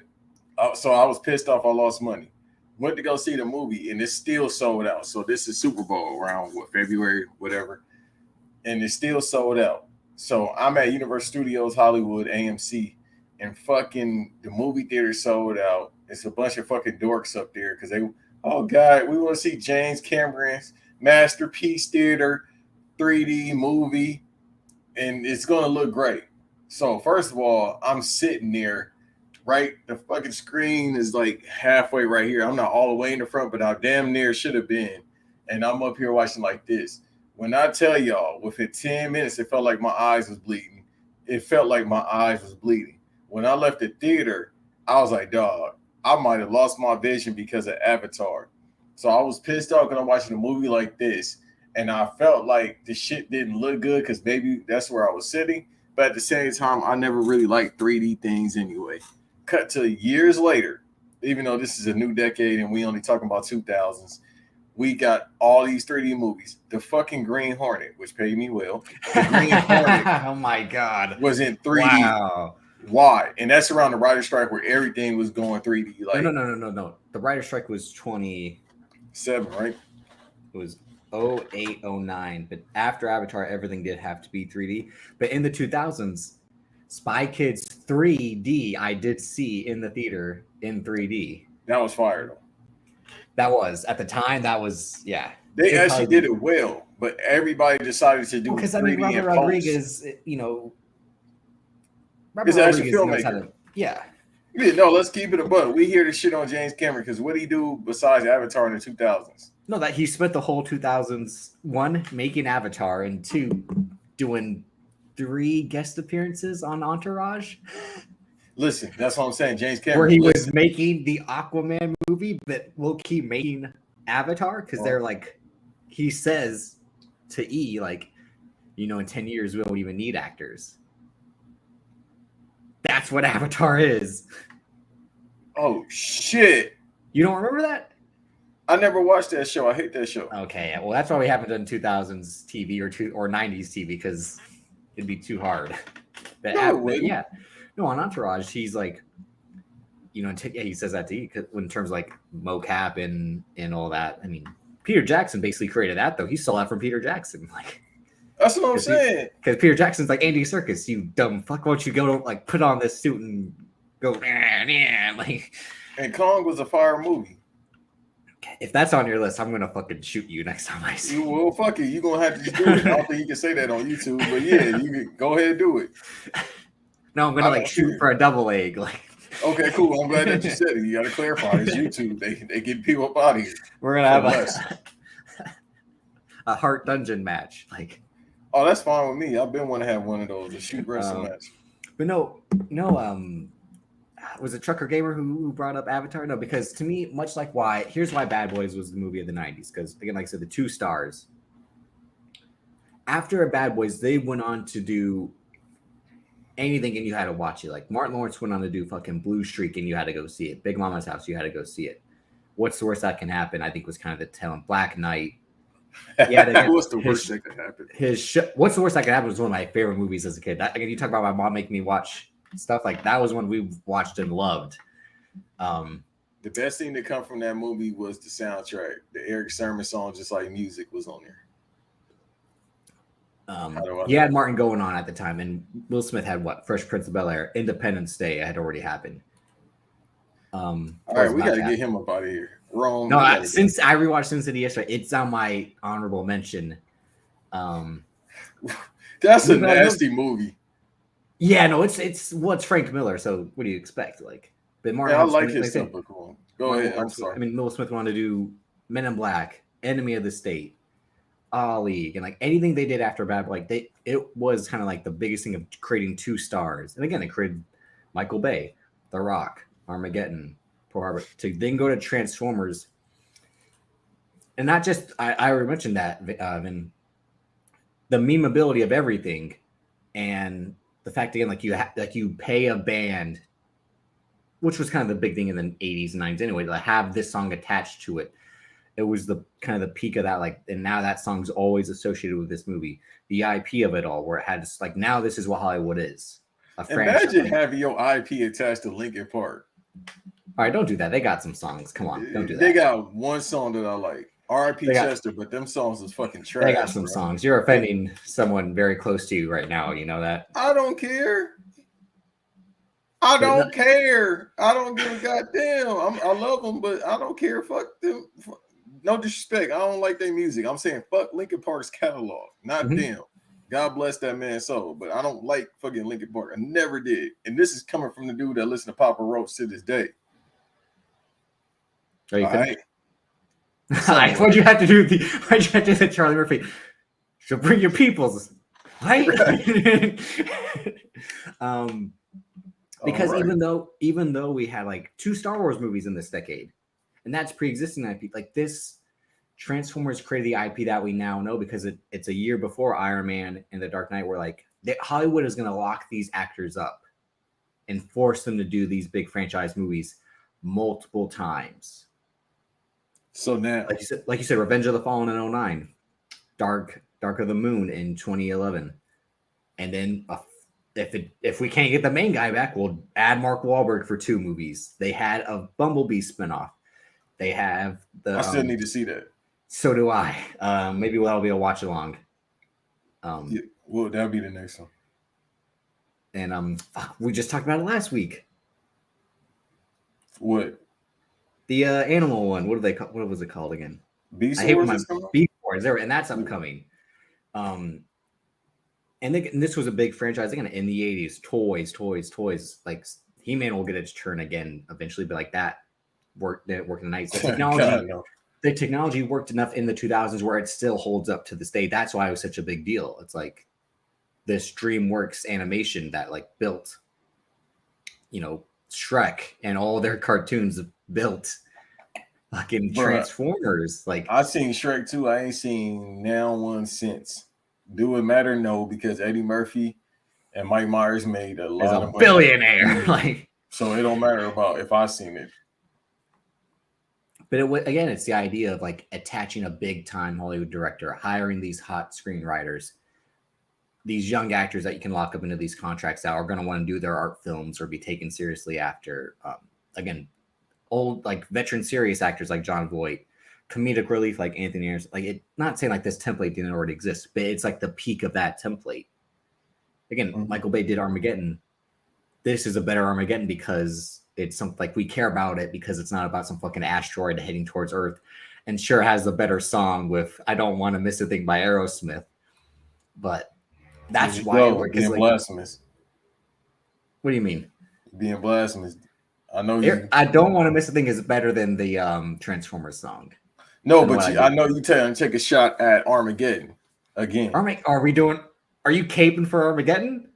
so I was pissed off. I lost money. Went to go see the movie, and it's still sold out. So this is Super Bowl around February, whatever, and it's still sold out. So I'm at Universal Studios Hollywood AMC, and fucking the movie theater sold out. It's a bunch of fucking dorks up there because oh God, we want to see James Cameron's masterpiece theater 3D movie, and it's gonna look great. So first of all, I'm sitting there. Right, the fucking screen is like halfway right here. I'm not all the way in the front, but I damn near should have been. And I'm up here watching like this. When I tell y'all, within 10 minutes, it felt like my eyes was bleeding. It felt like my eyes was bleeding. When I left the theater, I was like, dog, I might have lost my vision because of Avatar. So I was pissed off because I'm watching a movie like this. And I felt like the shit didn't look good because maybe that's where I was sitting. But at the same time, I never really liked 3D things anyway. Cut to years later, even though this is a new decade and we only talking about 2000s, we got all these 3D movies. The fucking Green Hornet, which paid me well. The Green Hornet oh my God. Was in 3D. Wow. Why? And that's around the writer's strike where everything was going 3D. Like No. The writer's strike was 27, right? It was 08, 09. But after Avatar, everything did have to be 3D. But in the 2000s, Spy Kids 3D, I did see in the theater in 3D. That was fire, though. That was at the time. That was They actually did it well, but everybody decided to do because 3D Robert Rodriguez, Robert it's actually filmmaker. Yeah. No, let's keep it a buck. We hear the shit on James Cameron because what did he do besides Avatar in the 2000s? No, that he spent the whole 2000s, one, making Avatar, and two, doing 3 guest appearances on Entourage. Listen, that's what I'm saying. James Cameron. Where he was making the Aquaman movie, but will keep making Avatar because they're like, he says to E, like, in 10 years, we won't even need actors. That's what Avatar is. Oh, shit. You don't remember that? I never watched that show. I hate that show. Okay, well, that's why we haven't done 2000s TV or 90s TV because it'd be too hard. But on Entourage, he's like, he says that to E in terms of like mocap and all that. I mean, Peter Jackson basically created that, though. He stole that from Peter Jackson. Like, that's what I'm saying. Because Peter Jackson's like Andy Serkis, you dumb fuck. Why don't you go like put on this suit and go like? And Kong was a fire movie. If that's on your list, I'm gonna fucking shoot you next time I see you. Well, fuck it. You're gonna have to just do it. I don't think you can say that on YouTube, but yeah, you can go ahead and do it. No, I'm gonna shoot for a double leg. Like, okay, cool. I'm glad that you said it. You gotta clarify. It's YouTube. They get people up out of here. We're gonna have a Heart Dungeon match. Like, oh, that's fine with me. I've been wanting to have one of those, a shoot wrestling match. But no, was it Trucker Gamer who brought up Avatar? No, because to me, much like here's why Bad Boys was the movie of the 90s. Because again, like I said, the 2 stars. After Bad Boys, they went on to do anything and you had to watch it. Like Martin Lawrence went on to do fucking Blue Streak and you had to go see it. Big Mama's House, you had to go see it. What's the Worst That Can Happen, I think, was kind of the talent. Black Knight. Yeah, again, what's the worst that could happen? What's the Worst That Can Happen was one of my favorite movies as a kid. Again, you talk about my mom making me watch stuff, like that was one we watched and loved. The best thing that come from that movie was the soundtrack. The Eric Sermon song, Just Like Music, was on there. He had Martin going on at the time, and Will Smith had what? Fresh Prince of Bel-Air, Independence Day had already happened. All right, we got to get him up out of here. Rome. No, since I rewatched Sin City yesterday, it's on my honorable mention. That's a nasty movie. Yeah, no, it's Frank Miller. So what do you expect? Like, but Martin, I like his stuff. But cool. Go ahead. I'm sorry. I mean, Will Smith wanted to do Men in Black, Enemy of the State, Ali, and like anything they did after Bad, like it was kind of like the biggest thing of creating 2 stars. And again, they created Michael Bay, The Rock, Armageddon, Pearl Harbor, to then go to Transformers. And not just I already mentioned that, Vin, the memeability of everything, and the fact again, like you pay a band, which was kind of the big thing in the 80s and 90s anyway, to have this song attached to it. It was the kind of the peak of that, like, and now that song's always associated with this movie. The IP of it all, where it had just like, now this is what Hollywood is. Imagine having your IP attached to Linkin Park. All right, don't do that. They got some songs. Come on, don't do that. They got one song that I like. R.I.P. Chester, but them songs is fucking trash. They got some songs. You're offending someone very close to you right now. You know that? I don't care. I don't care. I don't give a goddamn. I love them, but I don't care. Fuck them. No disrespect. I don't like their music. I'm saying fuck Linkin Park's catalog, not them. God bless that man's soul, but I don't like fucking Linkin Park. I never did. And this is coming from the dude that listens to Papa Roach to this day. Are you finished? Why'd you have to do the Charlie Murphy? So bring your peoples, right? Because even though we had like 2 Star Wars movies in this decade, and that's pre-existing IP, like this Transformers created the IP that we now know, because it's a year before Iron Man and The Dark Knight, where like Hollywood is going to lock these actors up and force them to do these big franchise movies multiple times. So now, like you said, Revenge of the Fallen in 2009, Dark of the Moon in 2011, and then if we can't get the main guy back, we'll add Mark Wahlberg for 2 movies. They had a Bumblebee spinoff. They have I still need to see that. So do I. Maybe that'll be a watch along. Yeah, well, that'll be the next one. And we just talked about it last week. What? The animal one. What was it called again? Beast Wars. And that's upcoming. And this was a big franchise again in the 80s. Toys. Like He-Man will get its turn again eventually, but like that worked in the night. So the technology worked enough in the 2000s where it still holds up to this day. That's why it was such a big deal. It's like this DreamWorks animation that like built, Shrek and all their cartoons built fucking Transformers. Like I seen Shrek 2. I ain't seen now one since. Do it matter? No, because Eddie Murphy and Mike Myers made a lot of money. Billionaire. Like, so it don't matter about if I seen it. But again, it's the idea of like attaching a big time Hollywood director, hiring these hot screenwriters, these young actors that you can lock up into these contracts that are going to want to do their art films or be taken seriously after. Again, old like veteran serious actors like Jon Voight, comedic relief like Anthony Anderson. Like not saying like this template didn't already exist, but it's like the peak of that template. Again, Michael Bay did Armageddon. This is a better Armageddon because it's something like we care about it because it's not about some fucking asteroid heading towards Earth, and sure has a better song with "I Don't Want to Miss a Thing" by Aerosmith. But that's why being blasphemous. What do you mean? Being blasphemous. I know you. I Don't Want to Miss a Thing is better than the Transformers song. No, but I know you take a shot at Armageddon again. Are you caping for Armageddon?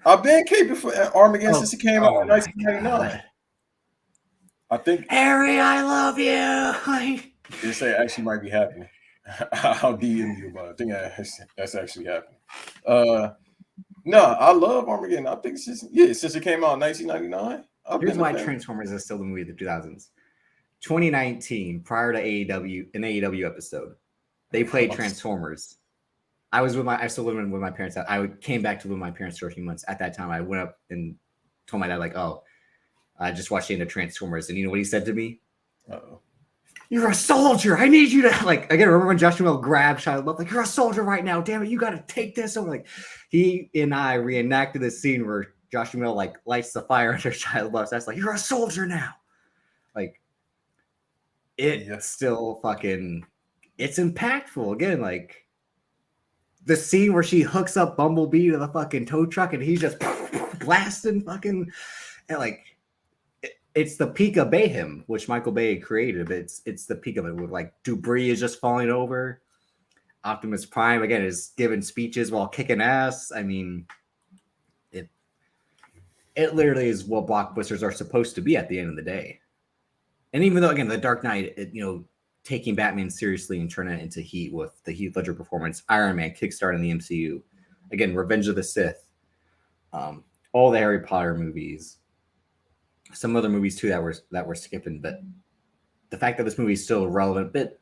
I've been caping for Armageddon since it came out in 1999. I think Harry, I love you. They say actually might be happening. I'll DM you about it. I think that's actually happening. No, I love Armageddon. I think since it came out in 1999. Here's why Transformers is still the movie of the 2000s. 2019, prior to AEW, an AEW episode, they played Transformers. I still living with my parents. I came back to live with my parents for a few months. At that time, I went up and told my dad, like, oh, I just watched the end of Transformers. And you know what he said to me? Uh-oh. You're a soldier. I need you to, like, again, remember when Josh Duhamel grabbed Shia LaBeouf? Like, you're a soldier right now. Damn it, you got to take this. I'm like, he and I reenacted this scene where Josh Duhamel, like, lights the fire under Shia LaBeouf's ass. Like, you're a soldier now. Like, it's still fucking, it's impactful. Again, like, the scene where she hooks up Bumblebee to the fucking tow truck and he's just blasting fucking, and like, it's the peak of Bayhem, which Michael Bay created. But it's the peak of it, with like debris is just falling over. Optimus Prime again is giving speeches while kicking ass. I mean, it literally is what blockbusters are supposed to be at the end of the day. And even though again, The Dark Knight, taking Batman seriously and turning it into heat with the Heath Ledger performance, Iron Man kickstarting the MCU, again, Revenge of the Sith, all the Harry Potter movies. Some other movies too that we're skipping, but the fact that this movie is still relevant, but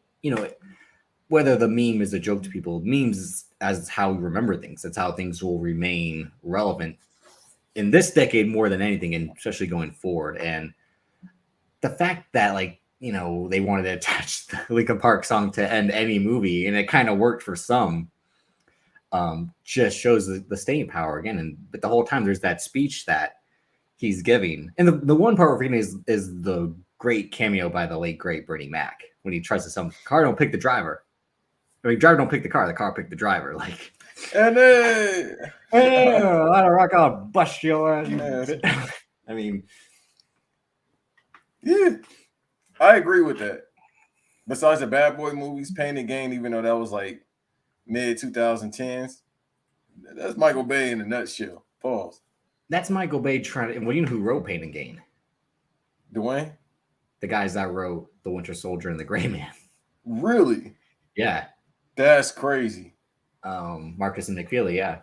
whether the meme is a joke to people, memes as how we remember things. That's how things will remain relevant in this decade more than anything, and especially going forward. And the fact that they wanted to attach the Linkin Park song to end any movie, and it kind of worked for some, just shows the staying power again. But the whole time there's that speech that he's giving, and the one part we're forgetting is the great cameo by the late great Bernie Mac when he tries to sell the car. Don't pick the driver. I mean, driver don't pick the car picked the driver. Like, and then I don't rock out, bust your ass. I mean, yeah, I agree with that. Besides the Bad Boy movies, Pain and Gain, even though that was like mid 2010s, that's Michael Bay in a nutshell. Pause. That's Michael Bay trying to. And what do you know who wrote Pain and Gain? Dwayne? The guys that wrote The Winter Soldier and The Gray Man. Really? Yeah. That's crazy. Marcus and McFeely, yeah.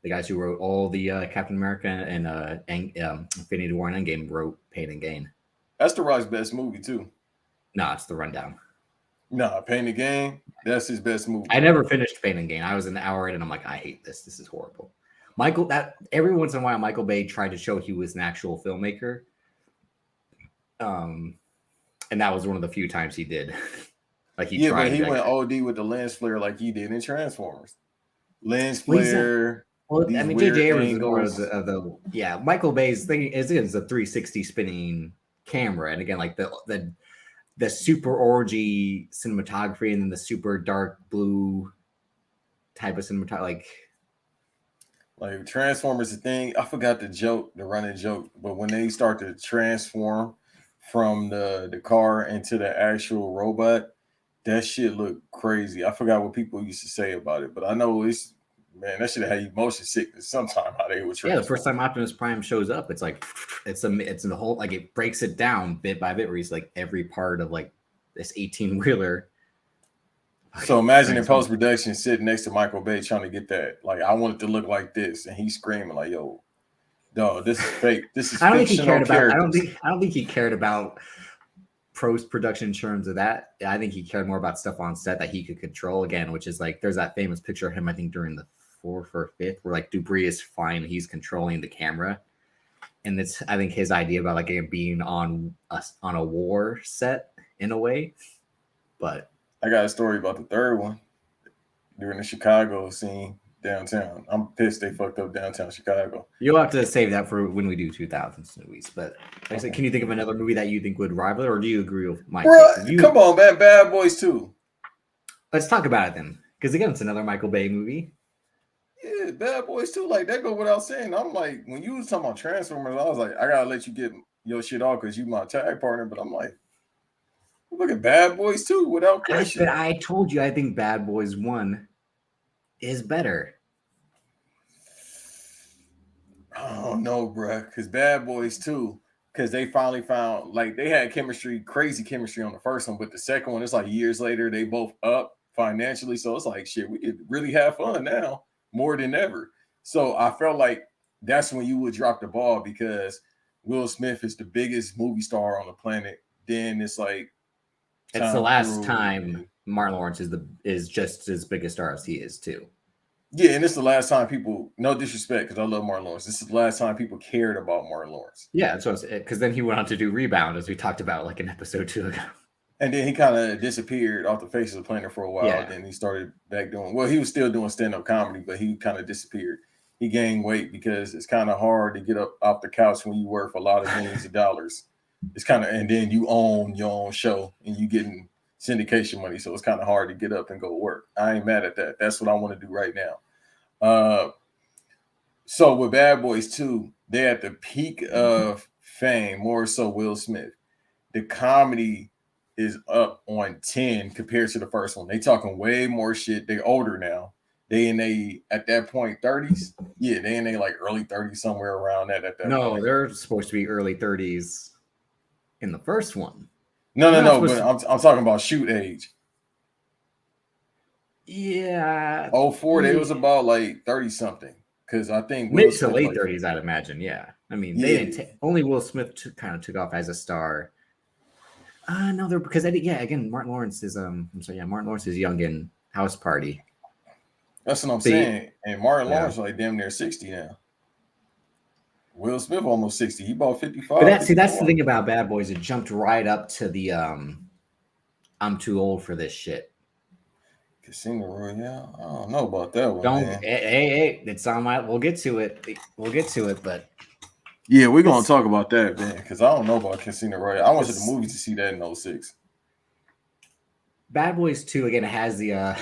The guys who wrote all the Captain America and Infinity War and Endgame wrote Pain and Gain. That's The Rock's best movie, too. No, it's The Rundown. Nah, Pain and Gain, that's his best movie. I never finished Pain and Gain. I was an hour in and I'm like, I hate this. This is horrible. Every once in a while, Michael Bay tried to show he was an actual filmmaker. And that was one of the few times he did. Like he tried. But he went OD with the lens flare like he did in Transformers. Lens flare. Well, I mean, J.J. Abrams is more of the Michael Bay's thing is a 360 spinning camera, and again, like the super orgy cinematography, and then the super dark blue type of cinematography, like Transformers. The thing I forgot the running joke, but when they start to transform from the car into the actual robot, that shit looked crazy. I forgot what people used to say about it, but I know that should have had you motion sickness sometime how they would transform. Yeah, the first time Optimus Prime shows up, it's like it's in the whole, like it breaks it down bit by bit where he's like every part of like this 18-wheeler. So imagine in post-production sitting next to Michael Bay trying to get that. Like, I want it to look like this, and he's screaming like, "Yo, dog, this is fake. This is fictional characters." I don't think he cared about post-production in terms of that. I think he cared more about stuff on set that he could control again, which is like there's that famous picture of him, I think during the 4th or 5th, where like debris is flying, he's controlling the camera, and it's I think his idea about like it being on a war set in a way. But I got a story about the third one during the Chicago scene downtown. I'm pissed they fucked up downtown Chicago. You'll have to save that for when we do 2000s movies. But like I said, can you think of another movie that you think would rival it, or do you agree with Mike? Come on, man, Bad Boys 2. Let's talk about it then, because again, it's another Michael Bay movie. Yeah, Bad Boys 2, like that go without saying. I'm like, when you was talking about Transformers, I was like, I gotta let you get your shit off because you my tag partner. But I'm like, look at Bad Boys 2 without question. But I told you I think Bad Boys 1 is better. Oh no, bro, because Bad Boys 2, because they finally found, like, they had crazy chemistry on the first one, but the second one, it's like years later, they both up financially, so it's like, shit, we could really have fun now more than ever. So I felt like that's when you would drop the ball, because Will Smith is the biggest movie star on the planet. Then it's like It's the last time Martin Lawrence is just as big a star as he is too. Yeah, and it's the last time people, no disrespect, because I love Martin Lawrence. This is the last time people cared about Martin Lawrence. Yeah, that's what because then he went on to do Rebound, as we talked about like in episode 2 ago. And then he kind of disappeared off the face of the planet for a while. Yeah. Then he started back doing, well, he was still doing stand-up comedy, but he kind of disappeared. He gained weight because it's kind of hard to get up off the couch when you worth a lot of millions of dollars. It's kind of, and then you own your own show and you getting syndication money, so it's kind of hard to get up and go to work. I ain't mad at that. That's what I want to do right now. So with Bad Boys 2, they're at the peak of fame, more so Will Smith. The comedy is up on 10 compared to the first one. They talking way more shit. They're older now. They in they at that point 30s. Yeah, they in they like early 30s, somewhere around that at that point. They're supposed to be early 30s in the first one. No, but I'm talking about shoot age. Yeah. 04, they was about like 30 something. Because I think mid to late 30s, I'd imagine. Yeah. I mean, they didn't only Will Smith kind of took off as a star. No, they're because again, Martin Lawrence is Martin Lawrence is young in House Party. That's what I'm saying. And Martin Lawrence like damn near 60 now. Will Smith almost 60. He about 55. But that's the thing about Bad Boys. It jumped right up to the I'm too old for this shit. Casino Royale. I don't know about that one. Hey, it's on my. We'll get to it. But yeah, we're gonna talk about that, man. Because I don't know about Casino Royale. I went to the movies to see that in 06. Bad Boys 2 again has the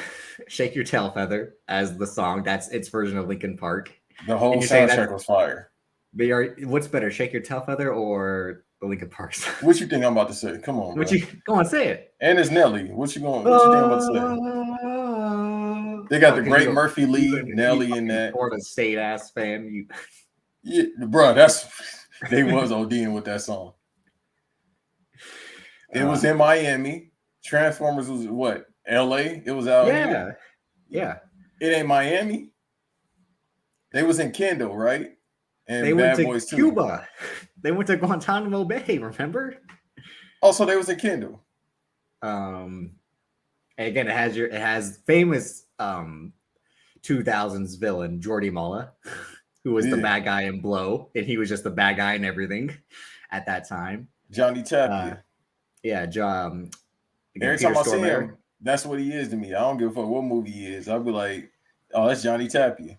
"Shake Your Tail Feather" as the song. That's its version of Linkin Park. The whole soundtrack was fire. What's better, "Shake Your Tail Feather" or the Linkin Park song? What you think I'm about to say? Come on, go on, say it. And it's Nelly. What you think I'm about to say? They got the great Murphy Lee, Nelly in that. Or the state ass fan. Yeah, bro, they was ODing with that song. It was in Miami. Transformers was what? LA? It was out here. Yeah. It ain't Miami. They was in Kendall, right? And they went to Cuba. They went to Guantanamo Bay, remember? Also, they was in Kendall. And again, it has famous 2000s villain Jordy Mullah, who was the bad guy in Blow, and he was just the bad guy in everything at that time. Johnny Tapia. Every time I see him, that's what he is to me. I don't give a fuck what movie he is. I'll be like, oh, that's Johnny Tapia.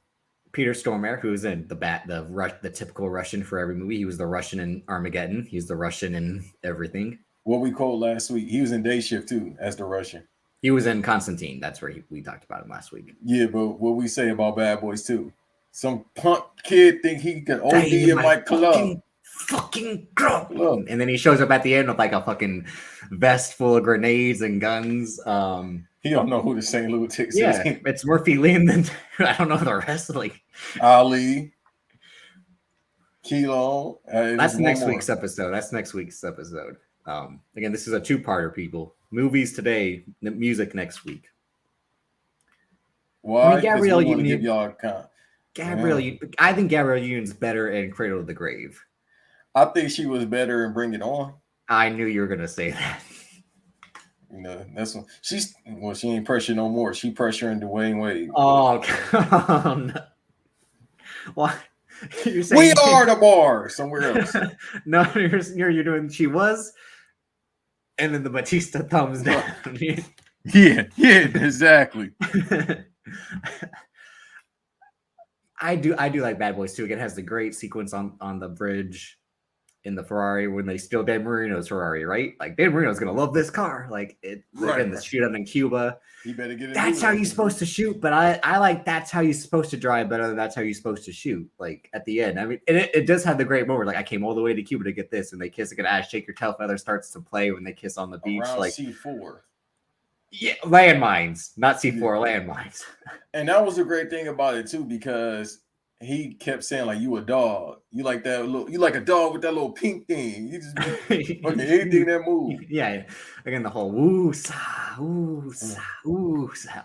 Peter Stormare, who's in the typical Russian for every movie. He was the Russian in Armageddon. He's the Russian in everything. What we called last week. He was in Day Shift too, as the Russian. He was in Constantine. That's where we talked about him last week. Yeah, but what we say about Bad Boys 2? Some punk kid think he can OD in my club. Fucking club. And then he shows up at the end with like a fucking vest full of grenades and guns. He don't know who the St. Lunatics is. Yeah, it's Murphy Lee, and then I don't know the rest. Like Ali, Kilo. That's next week's episode. Again, this is a two-parter, people. Movies today, music next week. Why? I mean, Gabrielle Union. I think Gabrielle Union's better in Cradle of the Grave. I think she was better in Bring It On. I knew you were gonna say that. You know, that's what she ain't pressure no more. She pressuring Dwayne Wade. Oh, no. What? You're saying we are the bar somewhere else. No, you're doing she was, and then the Batista thumbs down. yeah, exactly. I do like Bad Boys 2. Again, it has the great sequence on the bridge in the Ferrari when they steal Dan Marino's Ferrari, right? Like Dan Marino's gonna love this car. Like the shootout in Cuba. You better get it. That's how you're supposed to shoot, but I like that's how you're supposed to drive better than that's how you're supposed to shoot. Like at the end, I mean, it does have the great moment. Like I came all the way to Cuba to get this, and they kiss again. Shake Your Tail Feather starts to play when they kiss on the beach. Around like C4. Yeah, landmines, not C4 landmines. And that was a great thing about it too, because he kept saying like, "You a dog. You like that little. You like a dog with that little pink thing. You just fucking anything that move." Yeah. Again, the whole woo sa woo sa woo sa.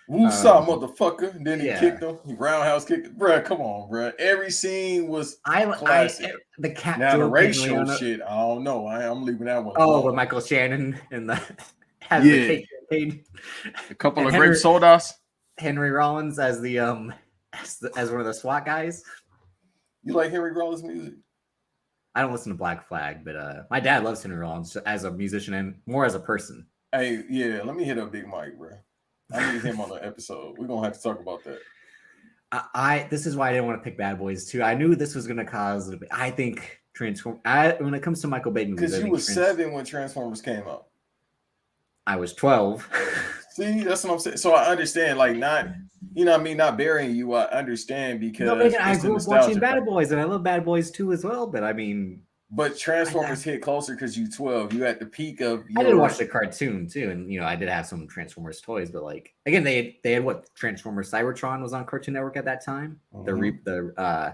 Woosah, motherfucker. And then he Yeah. kicked him. He roundhouse kicked. Bruh, come on, bruh. Every scene was classic. The cat Now the joke racial shit, I don't know. I'm leaving that one alone. with Michael Shannon and the has Yeah. the cake campaign. A couple And of grape sodas. Henry Rollins as the as one of the SWAT guys. You like Henry Rollins music? I don't listen to Black Flag, but my dad loves Henry Rollins as a musician and more as a person. Hey, yeah, let me hit up Big Mike, bro. I need him on the episode. We're gonna have to talk about that. This is why I didn't want to pick Bad Boys 2. I knew this was gonna cause I think when it comes to Michael Bay movies. Because you was 7 when Transformers came out. I was 12. See, that's what I'm saying. So I understand, like, not, you know what I mean, not burying you. I understand because I grew up watching Bad Boys, and I love Bad Boys 2 as well. But I mean, but Transformers hit closer because you 12. You at the peak of. I did watch the cartoon too, and I did have some Transformers toys. But like again, they had what Transformers Cybertron was on Cartoon Network at that time. Mm-hmm.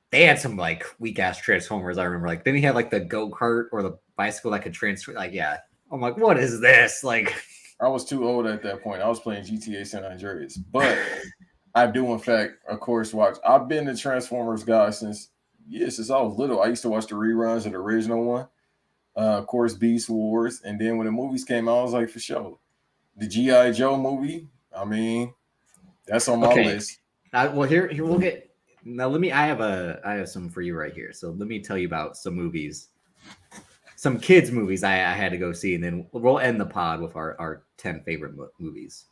They had some like weak ass Transformers. I remember like then he had like the go-kart or the bicycle that could transfer. Like yeah, I'm like, what is this? Like. I was too old at that point. I was playing GTA San Andreas, but I do, in fact, of course, watch. I've been a Transformers guy since I was little. I used to watch the reruns of the original one, of course, Beast Wars, and then when the movies came out, I was like, for sure, the G.I. Joe movie. I mean, that's on my list. Well, here we'll get. Now, I have some for you right here. So let me tell you about some movies. Some kids' movies I had to go see, and then we'll end the pod with our 10 favorite movies.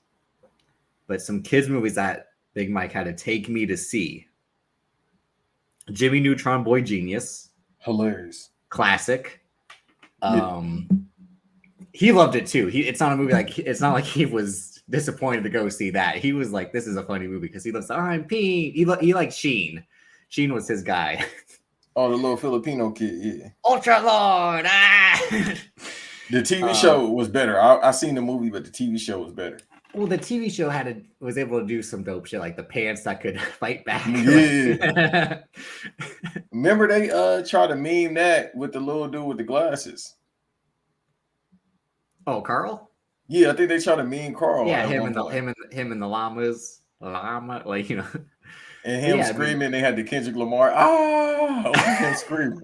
But some kids' movies that Big Mike had to take me to see. Jimmy Neutron Boy Genius. Hilarious. Classic. He loved it too. It's not a movie it's not like he was disappointed to go see that. He was like, this is a funny movie because he loves R.I.P. He liked Sheen. Sheen was his guy. Oh, the little Filipino kid, yeah. Ultra Lord. The TV show was better. I seen the movie, but the TV show was better. Well, the TV show was able to do some dope shit, like the pants that could fight back. Yeah. Remember they tried to meme that with the little dude with the glasses. Oh, Carl? Yeah, I think they tried to meme Carl. Yeah, him and the llamas. Like And him screaming, they had the Kendrick Lamar. Him screaming.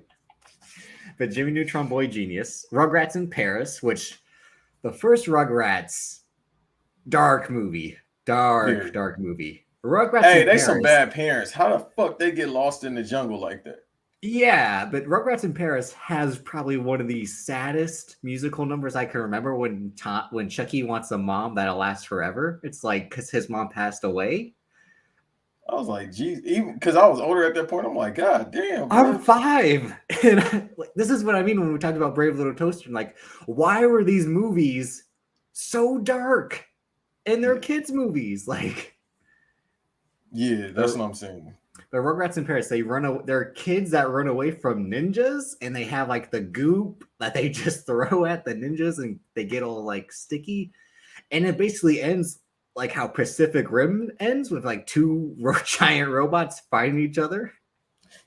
But Jimmy Neutron Boy Genius, Rugrats in Paris, which the first Rugrats, dark movie. Rugrats. Hey, they some bad parents. How the fuck they get lost in the jungle like that? Yeah, but Rugrats in Paris has probably one of the saddest musical numbers I can remember. When Chucky wants a mom that'll last forever. It's like because his mom passed away. I was like, geez, even because I was older at that point, I'm like, God damn, bro. I'm 5. And this is what I mean when we talked about Brave Little Toaster. Like, why were these movies so dark? And they're kids' movies. Like, yeah, that's what I'm saying. The Rugrats in Paris, they're kids that run away from ninjas, and they have like the goop that they just throw at the ninjas, and they get all like sticky. And it basically ends like how Pacific Rim ends with like 2 giant robots fighting each other.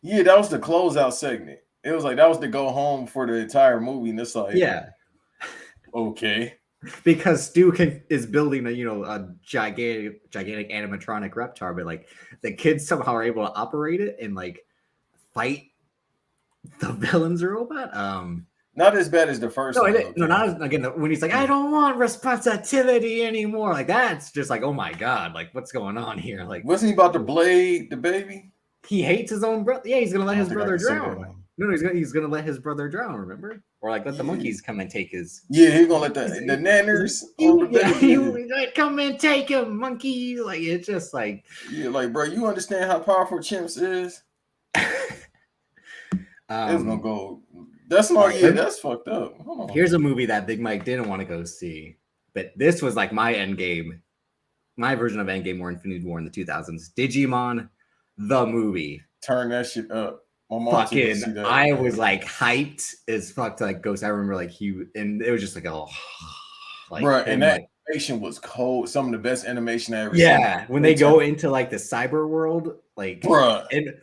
Yeah, that was the closeout segment. It was like that was the go home for the entire movie, and it's like, yeah, okay, because Stu is building a gigantic animatronic Reptar, but like the kids somehow are able to operate it and like fight the villain's robot. Not as bad as the first one. When he's like, I don't want responsibility anymore. Like, that's just like, oh my God, like, what's going on here? Like, wasn't he about to blade the baby? He hates his own brother. Yeah, he's going to let his brother drown. No, he's going to let his brother drown, remember? Or like, let the monkeys come and take his. Yeah, he's going to let the nanners on the baby. Like, come and take him, monkey. Like, it's just like. Yeah, like, bro, you understand how powerful chimps is? It's going to go. That's not, that's fucked up. Hold on. Here's a movie that Big Mike didn't want to go see, but this was like my Endgame, my version of Endgame or Infinity War in the 2000s. Digimon, the movie. Turn that shit up. Fucking, I was like hyped as fuck to like Ghost. I remember like and it was just like, oh, like, bro, and that animation was cold. Some of the best animation I ever seen. Yeah, when they go into like the cyber world, like, bro, and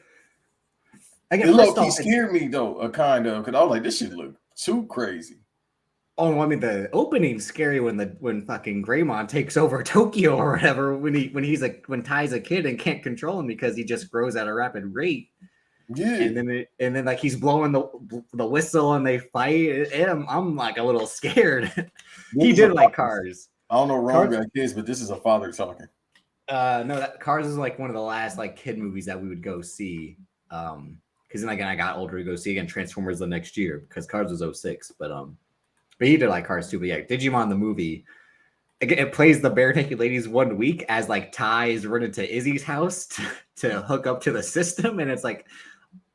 it low-key scared me though, kind of, because I was like, this shit look too crazy. Oh, I mean the opening's scary when fucking Greymon takes over Tokyo or whatever. When Ty's a kid and can't control him because he just grows at a rapid rate. Yeah. And then like he's blowing the whistle and they fight. And I'm like a little scared. He did like Cars. I don't know wrong Cars, about kids, but this is a father talking. no, that Cars is like one of the last like kid movies that we would go see. Because then again, I got older to go see again Transformers the next year because Cars was 06. But he did like Cars too. But yeah, Digimon the movie. It plays the bare naked ladies 1 week as like Ty is running to Izzy's house to hook up to the system, and it's like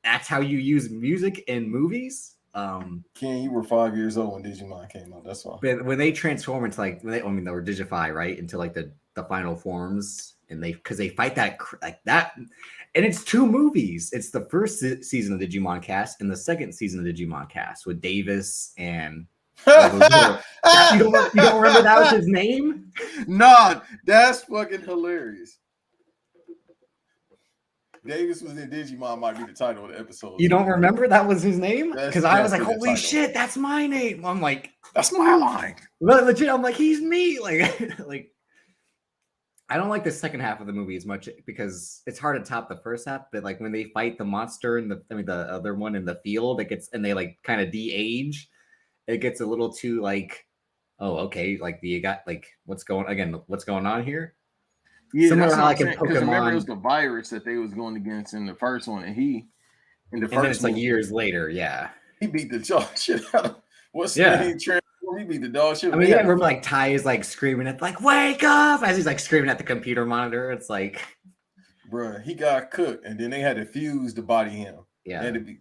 that's how you use music in movies. Ken, you were 5 years old when Digimon came out. That's why. But when they transform into like, they were Digify, right, into like the final forms, and because they fight that like that, and it's 2 movies. It's the first season of Digimon Cast and the second season of Digimon Cast with Davis and. You don't remember that was his name? Nah, that's fucking hilarious. Davis was in Digimon might be the title of the episode. You don't remember that was his name? Because I was like, holy shit, that's my name. I'm like, that's my line. Legit, I'm like, he's me. Like I don't like the second half of the movie as much because it's hard to top the first half. But like when they fight the monster and the other one in the field, it gets and they like kind of de-age. It gets a little too like, oh, okay, like you got like what's going on here? Yeah, similar to like in Pokemon. Because remember it was the virus that they was going against in the first one, and it's like years later, yeah. He beat the dog shit out of what's the name? He beat the dog shit. I mean, yeah, I remember like Ty is like screaming at like wake up as he's like screaming at the computer monitor. It's like, bruh, he got cooked, and then they had to fuse to body him. Yeah. Had to be.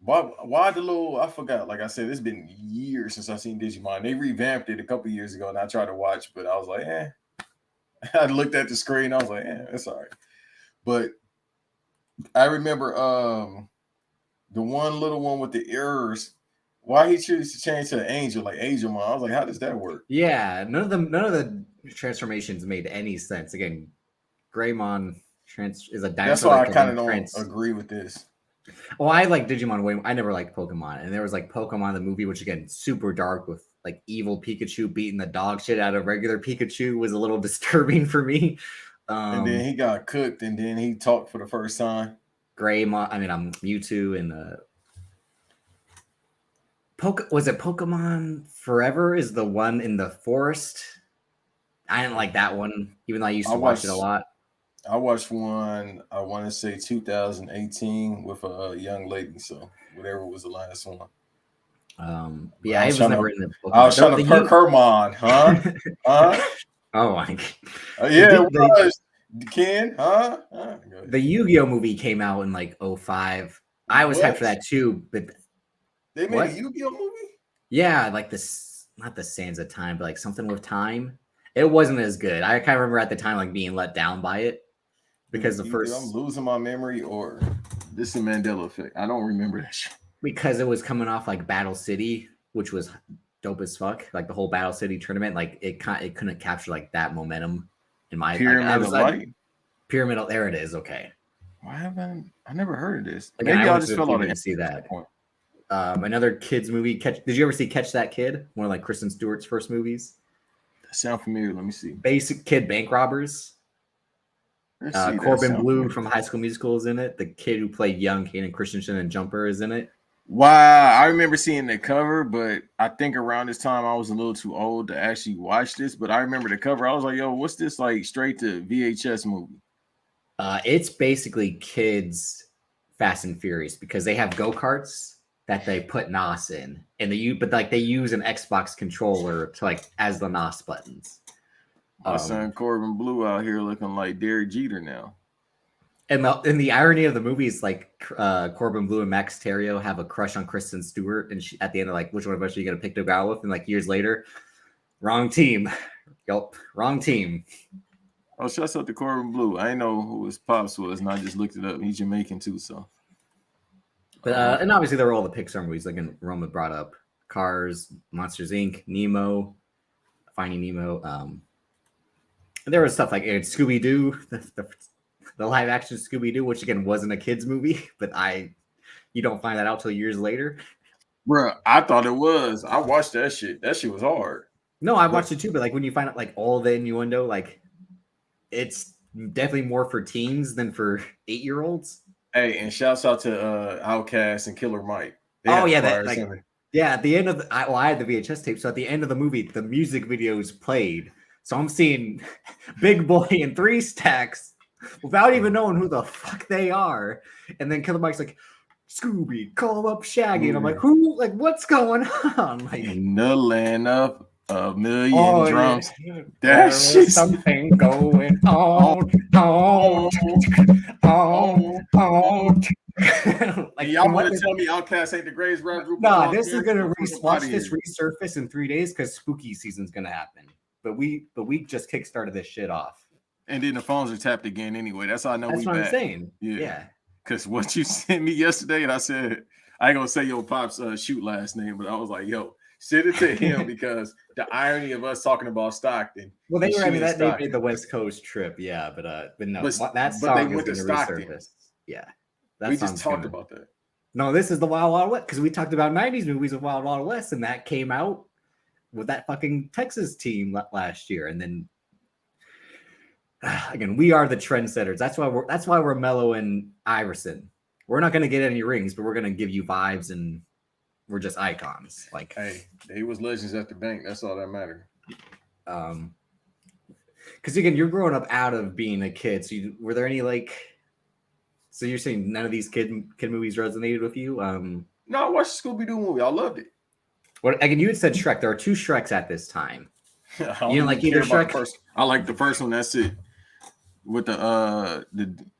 Why the little? I forgot. Like I said, it's been years since I've seen Digimon. They revamped it a couple years ago, and I tried to watch, but I was like, eh. I looked at the screen. I was like, eh, it's all right. But I remember the one little one with the ears. Why he chose to change to an angel, like Angelmon. I was like, how does that work? Yeah, none of the transformations made any sense. Again, Greymon is a dinosaur. That's why I kind of don't agree with this. Well, I like Digimon way. I never liked Pokemon, and there was like Pokemon the movie, which again super dark with like evil Pikachu beating the dog shit out of regular Pikachu was a little disturbing for me. And then he got cooked, and then he talked for the first time. Greymon, Mewtwo and was it Pokemon Forever is the one in the forest? I didn't like that one, even though I used to watch it a lot. I watched one, I want to say 2018 with a young lady. So whatever was the last one. Yeah, I was never in the Pokemon. I was trying to perk her on, huh? Oh my God. Yeah, it was. Ken, huh? The Yu-Gi-Oh movie came out in like 05. I was hyped for that too, but they made a Yu-Gi-Oh movie? Yeah, like this, not the Sands of Time, but like something with time. It wasn't as good. I kind of remember at the time like being let down by it because I'm losing my memory or this is Mandela effect. I don't remember that shit. Because it was coming off like Battle City, which was dope as fuck. Like the whole Battle City tournament, like it couldn't capture like that momentum in my Pyramid of Light. Pyramid. There it is. Okay. Why haven't I never heard of this? Again, maybe I just fell out to see that. Another kids movie. Did you ever see Catch That Kid? One of like Kristen Stewart's first movies. That sound familiar. Let me see. Basic Kid Bank Robbers. Corbin Blue from High School Musical is in it. The kid who played young Hayden Christensen and Jumper is in it. Wow, I remember seeing the cover, but I think around this time I was a little too old to actually watch this. But I remember the cover. I was like, yo, what's this like straight to VHS movie? It's basically kids Fast and Furious because they have go-karts that they put NOS in. And they use an Xbox controller to like as the NOS buttons. My son Corbin Blue out here looking like Derek Jeter now. And the irony of the movie is like Corbin Blue and Max Terrio have a crush on Kristen Stewart, and at the end of like, which one of us are you gonna pick to go out with? And like years later, wrong team. Yup, wrong team. Oh, shouts out to Corbin Blue. I didn't know who his pops was, and I just looked it up. He's Jamaican too, so. But and obviously there were all the Pixar movies, like Roma brought up Cars, Monsters Inc., Nemo, Finding Nemo. And there was stuff like Scooby Doo, the live action Scooby Doo, which again wasn't a kids movie, but you don't find that out till years later. Bro, I thought it was. I watched that shit. That shit was hard. No, I watched it too, but like when you find out like all the innuendo, like it's definitely more for teens than for 8-year-olds. Hey, and shouts out to Outkast and Killer Mike. They Oh had yeah, fire that like center. yeah. At the end of I had the VHS tape, so at the end of the movie, the music videos played. So I'm seeing Big Boy and Three Stacks without even knowing who the fuck they are, and then Killer Mike's like, Scooby, call up Shaggy, and I'm like, who? Like, what's going on? Like, in the land of a million drums. Yeah. That shit. Something going on. Like, y'all want to tell me Outkast ain't the greatest rap group? Nah, this is gonna watch this resurface in 3 days because spooky season's gonna happen. But we just kickstarted this shit off. And then the phones are tapped again anyway. That's how I know That's we what back. I'm saying. Yeah. Because what you sent me yesterday, and I said, I ain't gonna say your pop's shoot last name, but I was like, yo, send it to him because the irony of us talking about Stockton. Well, they made the West Coast trip, yeah, but no, that song is going to resurface. Yeah, we just talked about that. No, this is the Wild Wild West because we talked about 90s movies of Wild Wild West, and that came out with that fucking Texas team last year, and then again, we are the trendsetters. That's why we're Mello and Iverson. We're not going to get any rings, but we're going to give you vibes, and we're just icons. Like, hey, they was legends at the bank. That's all that mattered. Because again, you're growing up out of being a kid. So were there any like? So you're saying none of these kid movies resonated with you? No, I watched the Scooby-Doo movie. I loved it. What again? You had said Shrek. There are 2 Shreks at this time. You don't like either Shrek? I like the first one. That's it. With the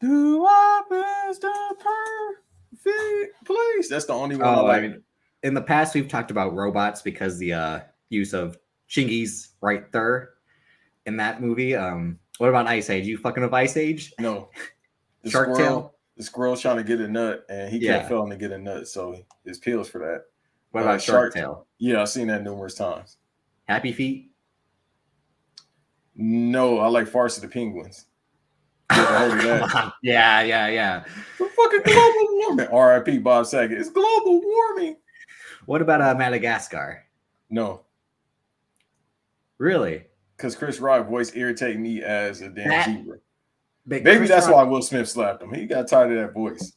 do I miss the perfect place? That's the only one I like. I mean, in the past, we've talked about robots because the use of Chingy's right there in that movie. What about Ice Age? You fucking with Ice Age? No. Shark Tale? The squirrel's trying to get a nut, and he kept failing to get a nut, so his pills for that. What about Shark Tale? Yeah, I've seen that numerous times. Happy Feet? No, I like Farce of the Penguins. Yeah. The fucking global warming. R.I.P. Bob Saget. It's global warming. What about Madagascar? No. Really? Because Chris Rock voice irritated me as a damn zebra. Maybe that's why Will Smith slapped him. He got tired of that voice.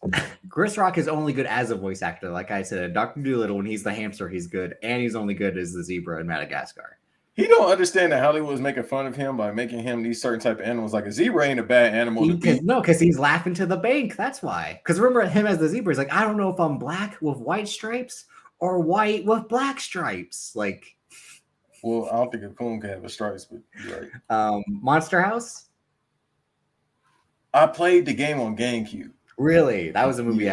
Chris Rock is only good as a voice actor. Like I said, Dr. Dolittle, when he's the hamster, he's good. And he's only good as the zebra in Madagascar. He don't understand that Hollywood was making fun of him by making him these certain type of animals. Like a zebra ain't a bad animal to be. No, because he's laughing to the bank. That's why. Because remember him as the zebra. He's like, I don't know if I'm black with white stripes or white with black stripes. Like, well, I don't think a coon can have a stripes, but you're right. Monster House? I played the game on GameCube. Really? That was a movie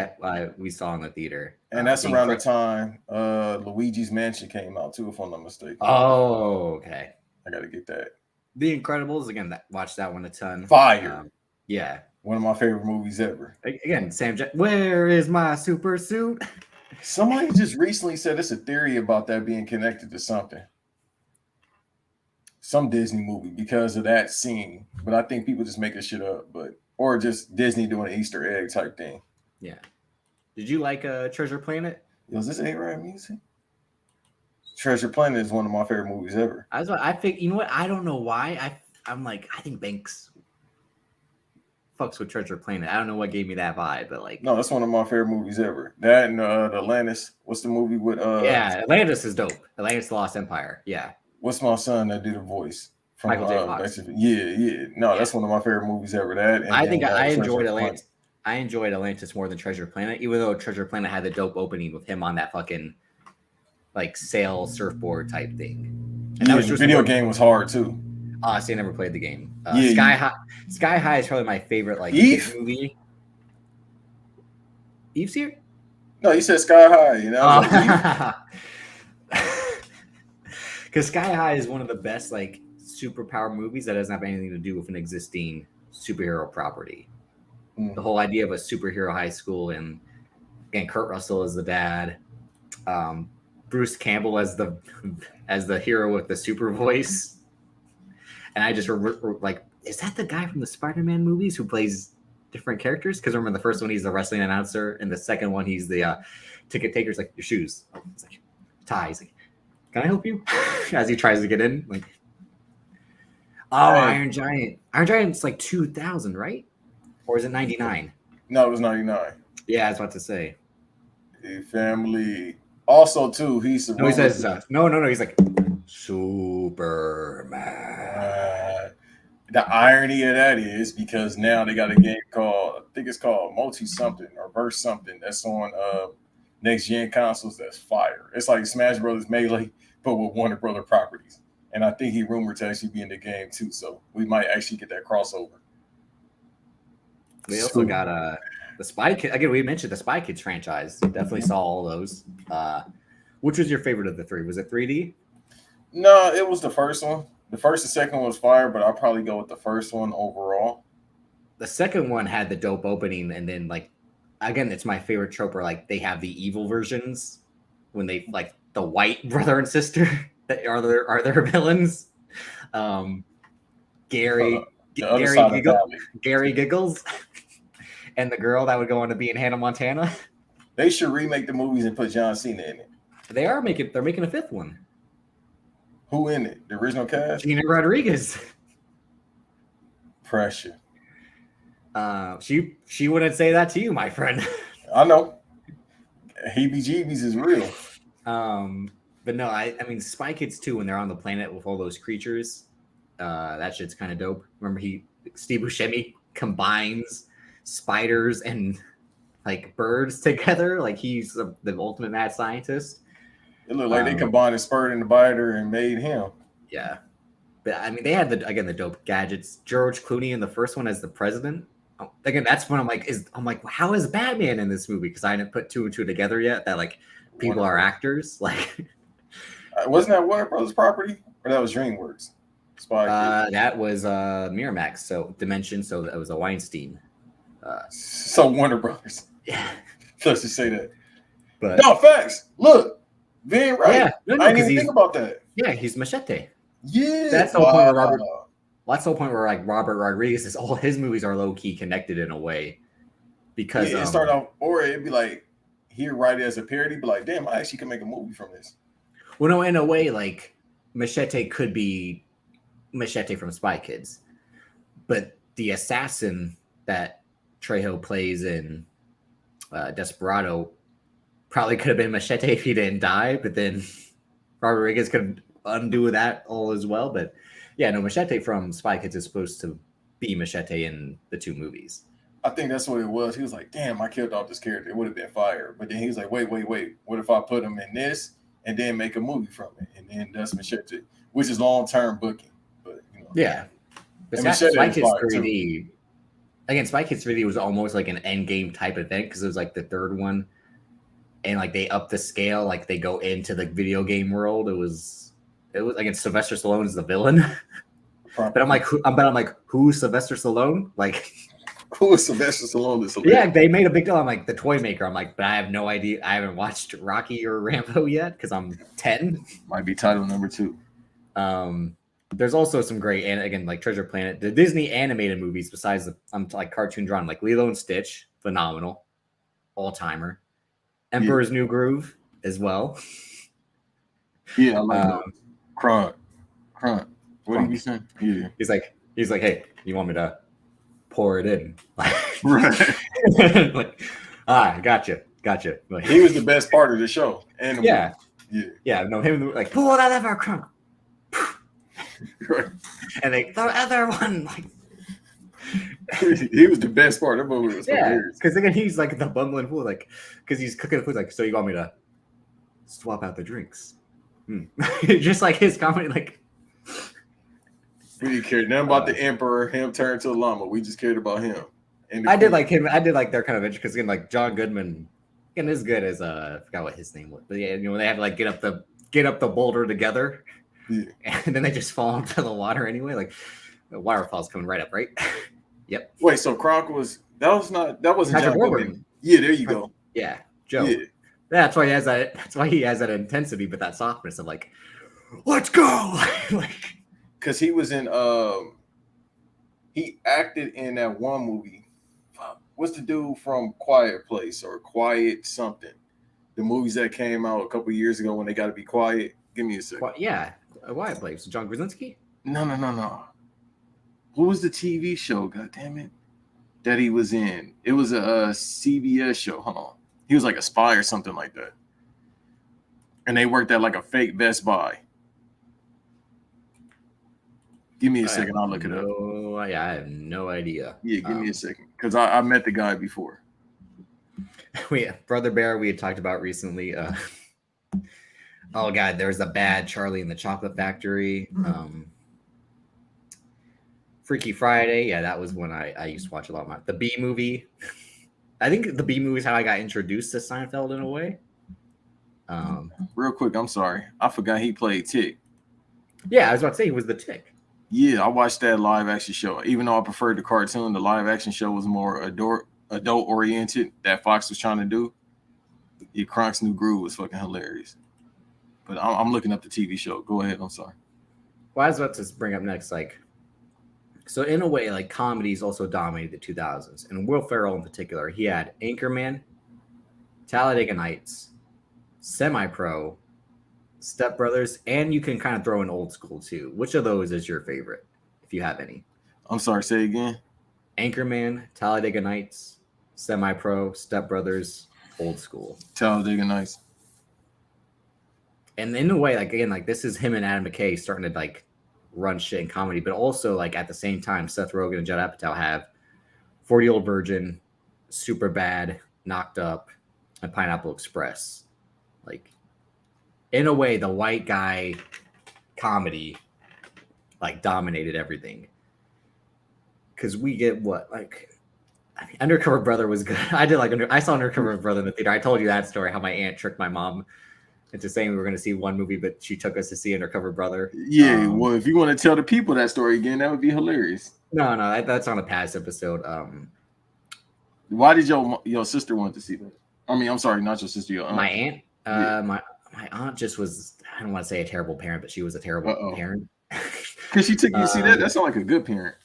we saw in the theater. And that's around the time Luigi's Mansion came out, too, if I'm not mistaken. Oh, okay. I got to get that. The Incredibles, again, watched that one a ton. Fire. Yeah. One of my favorite movies ever. Again, where is my super suit? Somebody just recently said it's a theory about that being connected to something. Some Disney movie because of that scene. But I think people just making shit up. Or just Disney doing an Easter egg type thing. Yeah. Did you like Treasure Planet? Yo, is this A-Rap music? Treasure Planet is one of my favorite movies ever. I think, you know what? I don't know why. I think Banks fucks with Treasure Planet. I don't know what gave me that vibe, but like. No, that's one of my favorite movies ever. That and Atlantis. What's the movie with? Yeah, Atlantis is dope. Atlantis: The Lost Empire. Yeah. What's my son that did the voice? From, Michael J. Fox. Yeah. No, that's one of my favorite movies ever. That. And I think I enjoyed Atlantis. I enjoyed Atlantis more than Treasure Planet, even though Treasure Planet had the dope opening with him on that fucking like sail surfboard type thing. And that was the video game was hard too. See, I never played the game. Sky High is probably my favorite like movie. Eve's here? No, you said Sky High. You know, because Sky High is one of the best like superpower movies that doesn't have anything to do with an existing superhero property. The whole idea of a superhero high school, and again, Kurt Russell as the dad, Bruce Campbell as the hero with the super voice, and I just like, is that the guy from the Spider-Man movies who plays different characters? Because remember, the first one he's the wrestling announcer, and the second one he's the ticket taker's like, your shoes. Oh, it's like, tie. He's like, can I help you? As he tries to get in, like, oh, Hey. Iron Giant. Iron Giant's like 2,000, right? Or is it 99? No, it was 99. Yeah, I was about to say. A family. Also, too, he's No, he says no. He's like Superman. The irony of that is because now they got a game called, I think it's called Multi something or Verse something that's on next gen consoles. That's fire. It's like Smash Brothers Melee, but with Warner Brother properties. And I think he rumored to actually be in the game too, so we might actually get that crossover. We also got the Spy Kids. Again, we mentioned the Spy Kids franchise. Definitely saw all those. Which was your favorite of the three? Was it 3D? No, it was the first one. The first and second one was fire, but I'll probably go with the first one overall. The second one had the dope opening, and then like again, it's my favorite trope where like they have the evil versions when they like the white brother and sister that are their villains. Gary Giggles and the girl that would go on to be in Hannah Montana. They should remake the movies and put John Cena in it. They're making a fifth one. Who in it? The original cast? Gina Rodriguez. Pressure. She wouldn't say that to you, my friend. I know. Heebie-jeebies is real. But no, I mean Spy Kids 2 when they're on the planet with all those creatures, that shit's kind of dope. Remember Steve Buscemi combines spiders and like birds together, like he's the ultimate mad scientist. It looked like they combined a Spurt and the Biter and made him. Yeah, but I mean they had the dope gadgets. George Clooney in the first one as the president. Again, that's when I'm like, how is Batman in this movie? Because I didn't put two and two together yet. That like people are actors. Like, wasn't that Warner Brothers property or that was DreamWorks? That was Miramax, so Dimension. So that was a Weinstein. So Warner Brothers. Yeah, let's just say that. But no facts. Look, being right. Yeah, I didn't even think about that. Yeah, he's Machete. Yeah, that's the whole point where that's the whole point where like Robert Rodriguez is all his movies are low key connected in a way because it start off, or it'd be like he write it as a parody, but like, damn, I actually can make a movie from this. Well, no, in a way, like Machete could be Machete from Spy Kids, but the assassin that Trejo plays in Desperado probably could have been Machete if he didn't die, but then Rodriguez could undo that all as well. But yeah, no, Machete from Spy Kids is supposed to be Machete in the two movies. I think that's what it was. He was like, damn, I killed off this character. It would have been fire. But then he was like, wait. What if I put him in this and then make a movie from it? And then that's Machete, which is long-term booking. But you know. Yeah. But Spy Kids 3D, again, Spy Kids 3D was almost like an end game type event because it was like the third one. And like they up the scale, like they go into the video game world. It was again Sylvester Stallone is the villain. But I'm like, who's Sylvester Stallone? Like, who is Sylvester Stallone? Yeah, they made a big deal. I'm like, the toy maker. I'm like, but I have no idea. I haven't watched Rocky or Rambo yet because I'm 10. Might be title number 2. There's also some great, and again, like Treasure Planet, the Disney animated movies besides the like cartoon drawn, like Lilo and Stitch, phenomenal, all timer. Emperor's New Groove as well. Yeah, I like that. Crunk. What did you say? Yeah. He's like, hey, you want me to pour it in? Right. Like, gotcha. Like, he was the best part of the show. And yeah. No, him like pull that ever crunk. Right. And they the other one like. He was the best part of the movie. Because again, he's like the bumbling fool, like because he's cooking the food. Like, so you want me to swap out the drinks? Just like his comment, like we didn't care nothing about the emperor. Him turned to a llama. We just cared about him. And I did like him. I did like their kind of because again, like John Goodman, again, as good as I forgot what his name was, but yeah, you know, they have to like get up the boulder together, and then they just fall into the water anyway. Like the waterfall's coming right up, right? Yep. Wait, so Kronk wasn't John Goodman. Yeah, there you go. Yeah, Joe. Yeah. That's why he has that. That's why he has that intensity, but that softness of like, let's go. Like, because he was in he acted in that one movie. What's the dude from Quiet Place or Quiet something? The movies that came out a couple years ago when they got to be quiet. Give me a second. Well, yeah, why place? John Krasinski? No. What was the TV show? God damn it, that he was in? It was a CBS show. Hold on, he was like a spy or something like that, and they worked at like a fake Best Buy. Give me a second. I'll look it up. Yeah, I have no idea. Yeah, give me a second because I met the guy before. Brother Bear, we had talked about recently. Oh God, there was a bad Charlie and the Chocolate Factory. Freaky Friday, yeah, that was when I used to watch a lot of the B Movie. I think the B Movie is how I got introduced to Seinfeld in a way. Real quick, I'm sorry, I forgot he played Tick. Yeah, I was about to say he was the Tick. Yeah, I watched that live action show. Even though I preferred the cartoon, the live action show was more adult oriented. That Fox was trying to do. Yeah, Kronk's New Groove was fucking hilarious. But I'm looking up the TV show. Go ahead. I'm sorry. Well, I was about to bring up next, like, so in a way, like comedies also dominated the 2000s, and Will Ferrell in particular. He had Anchorman, Talladega Nights, Semi Pro, Step Brothers, and you can kind of throw in Old School too. Which of those is your favorite, if you have any? I'm sorry, say again. Anchorman, Talladega Nights, Semi Pro, Step Brothers, Old School. Talladega Nights. And in a way, like again, like this is him and Adam McKay starting to like run shit in comedy, but also like at the same time, Seth Rogen and Judd Apatow have 40-Year-Old Virgin, Super Bad, Knocked Up, and Pineapple Express. Like in a way, the white guy comedy like dominated everything. Because we get what, like, I mean, Undercover Brother was good. I saw Undercover Brother in the theater. I told you that story, how my aunt tricked my mom into saying we were going to see one movie, but she took us to see Undercover Brother. Yeah, well, if you want to tell the people that story again, that would be hilarious. No, that's on a past episode. Why did your sister want to see that? I mean, I'm sorry, not your sister, your aunt. My aunt? Yeah. My aunt just was, I don't want to say a terrible parent, but she was a terrible parent. Because she took you to see that? That sounds like a good parent.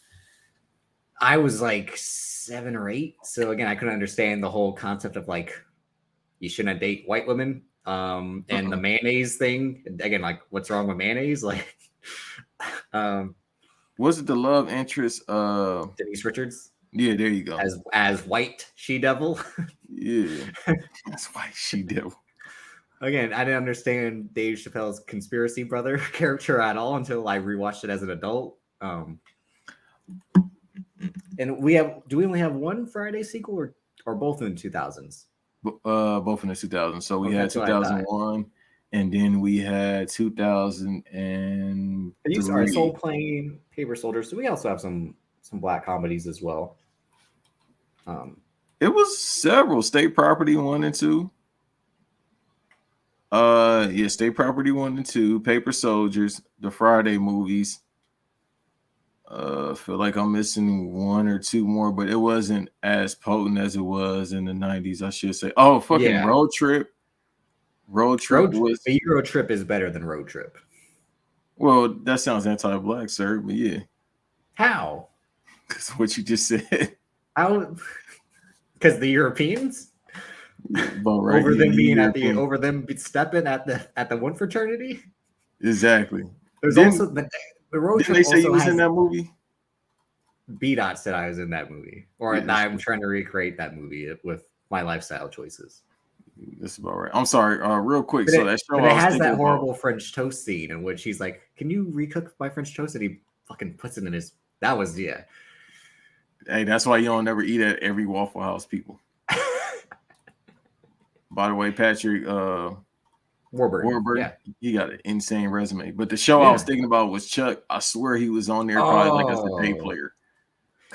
I was like 7 or 8. So again, I couldn't understand the whole concept of like, you shouldn't date white women. And the mayonnaise thing. Again, like what's wrong with mayonnaise? Like, was it the love interest? Denise Richards? Yeah, there you go. As white she-devil. Yeah, that's white she-devil. Again, I didn't understand Dave Chappelle's conspiracy brother character at all until I rewatched it as an adult. And do we only have one Friday sequel or both in the 2000s? Both in the 2000s. So we had 2001, and then we had 2003. These are Soul Plane, Paper Soldier. So we also have some black comedies as well. It was several. State Property 1 and 2. Yeah, State Property 1 and 2, Paper Soldiers, the Friday movies. Feel like I'm missing 1 or 2 more, but it wasn't as potent as it was in the 90s, I should say. Oh, fucking Road Trip. Road Trip is better than Road Trip. Well, that sounds anti-black, sir, but yeah. How? Because what you just said. How? Because the Europeans? Right, over them stepping at the one fraternity? Exactly. There's also the Road Trip. Didn't they say you was in that movie? B-Dot said I was in that movie. Or I'm trying to recreate that movie with my lifestyle choices. That's about right. I'm sorry, real quick. But it has that horrible French toast scene in which he's like, "Can you recook my French toast?" And he fucking puts it in his. That was Hey, that's why you don't never eat at every Waffle House, people. By the way, Patrick Warburton, he got an insane resume. But the show I was thinking about was Chuck. I swear he was on there probably like as a day player.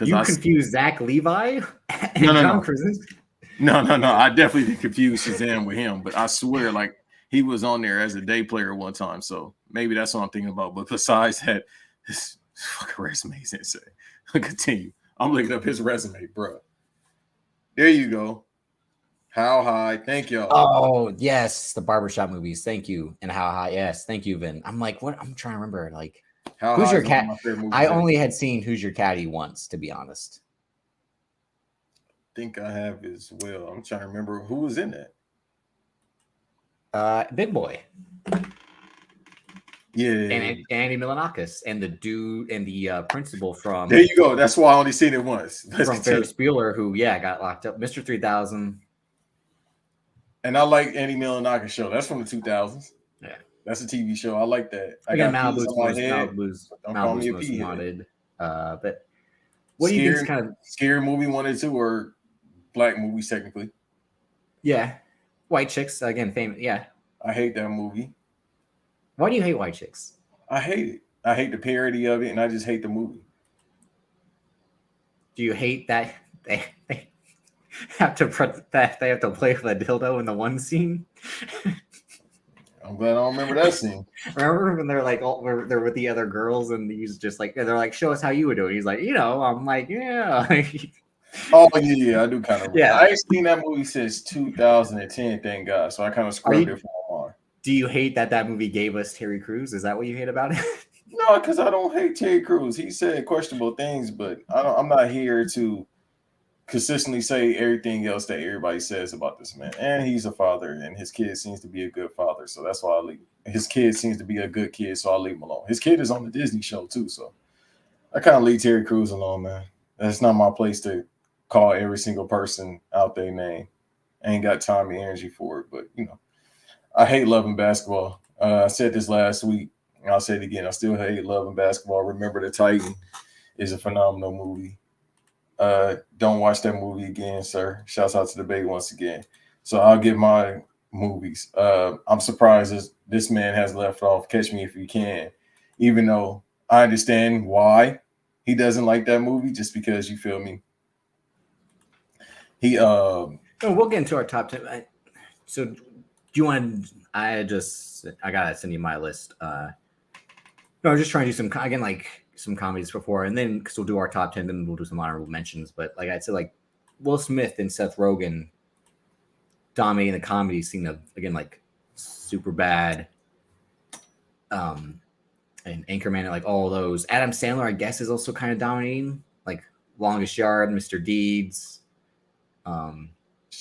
You confused Zach Levi and John Krasinski? No. I definitely did confuse Shazam with him, but I swear like he was on there as a day player one time. So maybe that's what I'm thinking about. But besides that, his fucking resume is insane. Continue. I'm looking up his resume, bro. There you go. How High. Thank y'all. Oh, yes. The barbershop movies. Thank you. And How High. Yes. Thank you, Vin. I'm like, what? I'm trying to remember. Like, Who's Your Cat? I only had seen Who's Your Caddy once, to be honest. I think I have as well. I'm trying to remember who was in that. Big Boy. Yeah. And Andy Milonakis and the dude and the principal from There you go. That's why I only seen it once. from Ferris Bueller, who got locked up. Mr. 3000. And I like Andy Milonakis show. That's from the 2000s. Yeah, that's a TV show. I like that. I again, got peas on my head. Don't call me a Most pea wanted. But what do you think is kind of scary movie 1 and 2 or black movies technically? Yeah, White Chicks again. Famous. Yeah, I hate that movie. Why do you hate White Chicks? I hate it. I hate the parody of it, and I just hate the movie. Do you hate that they have to play with a dildo in the one scene? I'm glad I don't remember that scene. Remember when they're like, they're with the other girls, and he's just like, they're like, show us how you would do it. He's like, I'm like, yeah. Oh yeah, I do kind of. Yeah, I ain't seen that movie since 2010. Thank God. So I kind of scrubbed it from my mind. Do you hate that movie gave us Terry Crews? Is that what you hate about it? No, because I don't hate Terry Crews. He said questionable things, but I'm not here to consistently say everything else that everybody says about this man. And he's a father, and his kid seems to be a good father, so that's why I leave. His kid seems to be a good kid, so I leave him alone. His kid is on the Disney show too, so I kind of leave Terry Crews alone, man. That's not my place to call every single person out their name. I ain't got time and energy for it, but I hate loving basketball. I said this last week, and I'll say it again. I still hate loving basketball. Remember the Titan is a phenomenal movie. Don't watch that movie again, sir. Shouts out to the Bay once again. So I'll give my movies. I'm surprised this man has left off Catch Me If You Can, even though I understand why he doesn't like that movie, just because, you feel me. We'll get into our top 10. So do you want? I gotta send you my list. I'm just trying to do some comedies before, and then because we'll do our top 10, then we'll do some honorable mentions. But like I said, like Will Smith and Seth Rogen dominating the comedy scene of, again, like Superbad, and Anchorman, and like all those. Adam Sandler, I guess, is also kind of dominating, like Longest Yard, Mr. Deeds.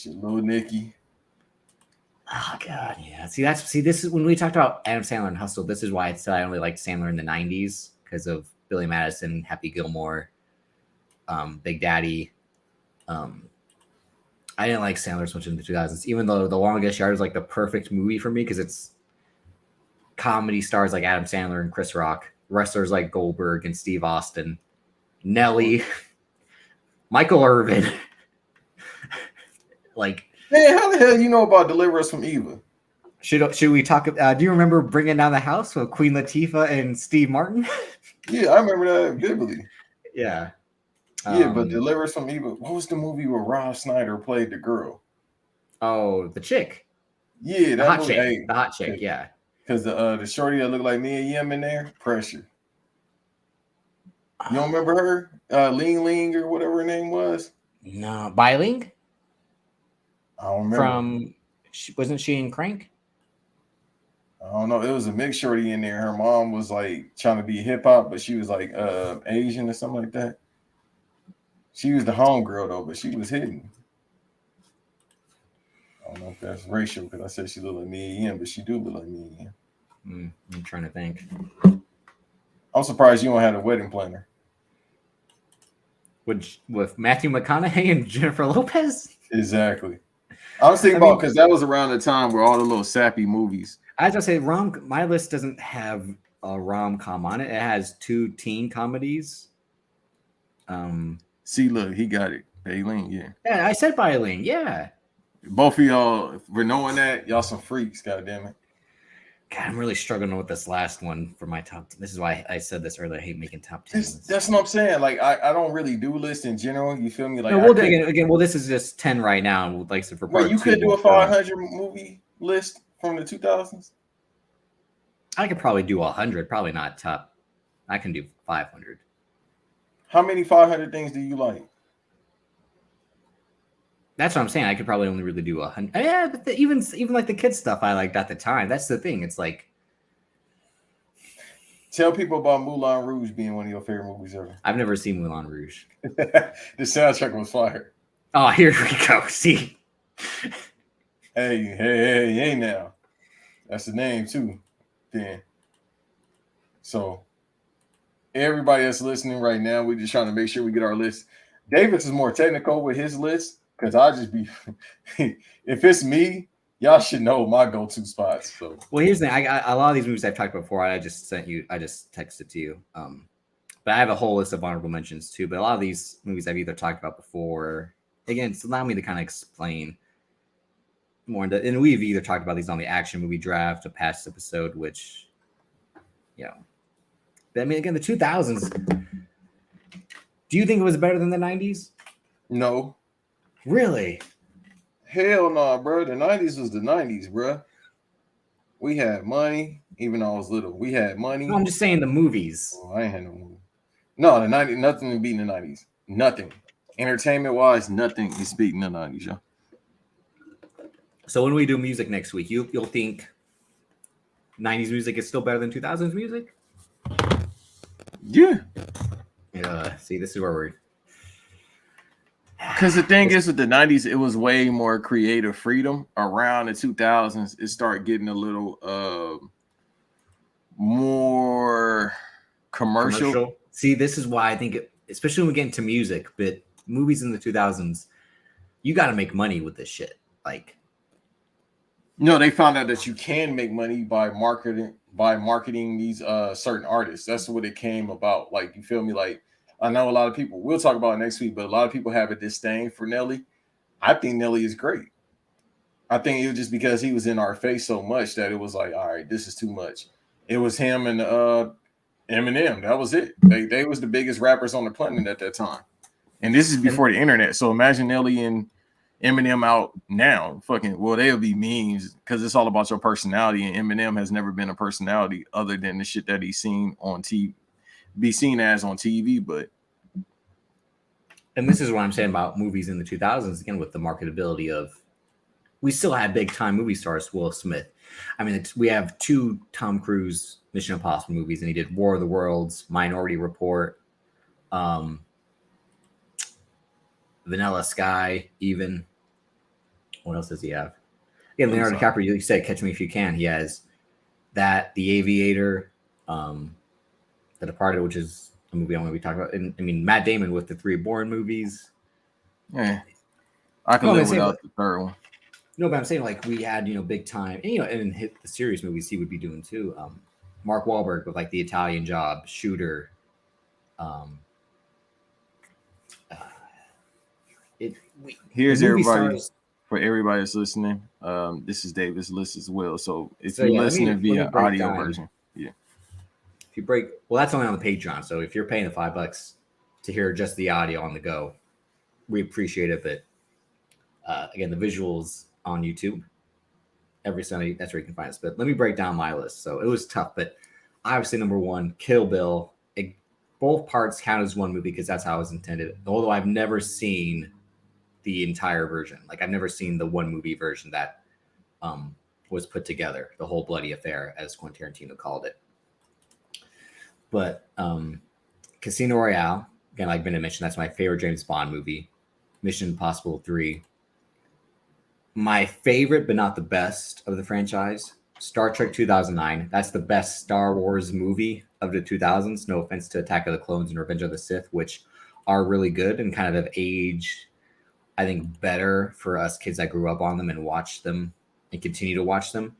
Little Nicky. Oh God, yeah. This is when we talked about Adam Sandler and Hustle. This is why I said I only liked Sandler in the '90s, because of Billy Madison, Happy Gilmore, Big Daddy. I didn't like Sandler so much in the 2000s, even though The Longest Yard is like the perfect movie for me, because it's comedy stars like Adam Sandler and Chris Rock, wrestlers like Goldberg and Steve Austin, Nelly, Michael Irvin. Like, man, how the hell you know about Deliver Us from Evil? Should we talk? Do you remember Bringing Down the House with Queen Latifah and Steve Martin? Yeah, I remember that vividly. Yeah. Yeah, but Deliver Us from Evil. What was the movie where Rob Schneider played the girl? Oh, the chick. Yeah, the hot chick. Hey, the hot chick. Yeah. Because the shorty that looked like me and Yim in there, pressure. You don't remember her? Ling Ling or whatever her name was? No, Biling? I don't remember. Wasn't she in Crank? I don't know. It was a mixed shorty in there. Her mom was like trying to be hip hop, but she was like Asian or something like that. She was the homegirl though, but she was hidden. I don't know if that's racial because I said she looked like me and Ian, but she do look like me and Ian. I'm trying to think. I'm surprised you don't have a wedding planner. With Matthew McConaughey and Jennifer Lopez? Exactly. I was thinking about, because that was around the time where all the little sappy movies. I was gonna say my list doesn't have a rom-com on it. It has 2 teen comedies. See, look, he got it. Baleen, yeah. Yeah, I said Baleen, yeah. Both of y'all, for knowing that, y'all some freaks, goddammit. God, I'm really struggling with this last one for my top 10. This is why I said this earlier. I hate making top 10. That's what I'm saying. Like, I don't really do lists in general. You feel me? Like, no, well, this is just 10 right now. And like, so for part you could do a 500 movie list from the 2000s. I could probably do 100. Probably not top. I can do 500. How many 500 things do you like? That's what I'm saying. I could probably only really do 100. Yeah, but even like the kids stuff I liked at the time. That's the thing. It's like, tell people about Moulin Rouge being one of your favorite movies ever. I've never seen Moulin Rouge. The soundtrack was fire. Oh, here we go. See. Hey now. That's the name too. Then. So everybody that's listening right now, we're just trying to make sure we get our list. Davis is more technical with his list because I just be if it's me, y'all should know my go-to spots. So Well, here's the thing. I got a lot of these movies I've talked about before. I just sent you. I just texted to you. But I have a whole list of honorable mentions too. But a lot of these movies I've either talked about before. Again, it's allowing me to kind of explain more. And we've either talked about these on the action movie draft, a past episode, which, you know. But I mean, again, the 2000s. Do you think it was better than the 90s? no. Really? Hell no, bro. The 90s was the 90s, bro. We had money, even though I was little. We had money. No, I'm just saying the movies. Oh, I ain't had no movie. No, the 90s, nothing to beat in the 90s. Nothing. Entertainment wise, nothing is beating the 90s, yo. So when we do music next week, you'll think 90s music is still better than 2000s music? Yeah. See, this is where we're. Because the thing is, with the 90s, it was way more creative freedom. Around the 2000s, it started getting a little more commercial. See, this is why I think, especially when we get into music, but movies in the 2000s, you got to make money with this shit. Like, no, they found out that you can make money by marketing these certain artists. That's what it came about. Like, you feel me? Like, I know a lot of people, we'll talk about it next week, but a lot of people have a disdain for Nelly. I think Nelly is great. I think it was just because he was in our face so much that it was like, all right, this is too much. It was him and Eminem. That was it. They was the biggest rappers on the planet at that time. And this is before the internet. So imagine Nelly and Eminem out now. Fucking, well, they'll be memes because it's all about your personality. And Eminem has never been a personality other than the shit that he's seen on TV. Be seen as on TV, but and this is what I'm saying about movies in the 2000s again with the marketability of we still had big time movie stars. Will Smith, I mean, we have 2 Tom Cruise Mission Impossible movies, and he did War of the Worlds, Minority Report, Vanilla Sky. Even what else does he have? Yeah, Leonardo DiCaprio. You said Catch Me If You Can. He has that, The Aviator. The Departed, which is a movie I'm going to be talking about. And I mean, Matt Damon with the 3 Bourne movies. Yeah, I can live without the third one. No, but I'm saying like we had, big time, and, and hit the serious movies he would be doing too. Mark Wahlberg with like The Italian Job, Shooter. Here's everybody for everybody that's listening. This is Davis' list as well. So if you're listening via audio version, yeah. If you break, well, that's only on the Patreon. So if you're paying the $5 to hear just the audio on the go, we appreciate it. But again, the visuals on YouTube every Sunday, that's where you can find us. But let me break down my list. So it was tough, but obviously number 1, Kill Bill. Both parts count as one movie because that's how it was intended. Although I've never seen the entire version. Like I've never seen the one movie version that was put together, the whole bloody affair, as Quentin Tarantino called it. But Casino Royale, again, like Bennett mentioned, that's my favorite James Bond movie. Mission Impossible 3. My favorite, but not the best of the franchise, Star Trek 2009. That's the best Star Wars movie of the 2000s. No offense to Attack of the Clones and Revenge of the Sith, which are really good and kind of have aged, I think, better for us kids that grew up on them and watched them and continue to watch them.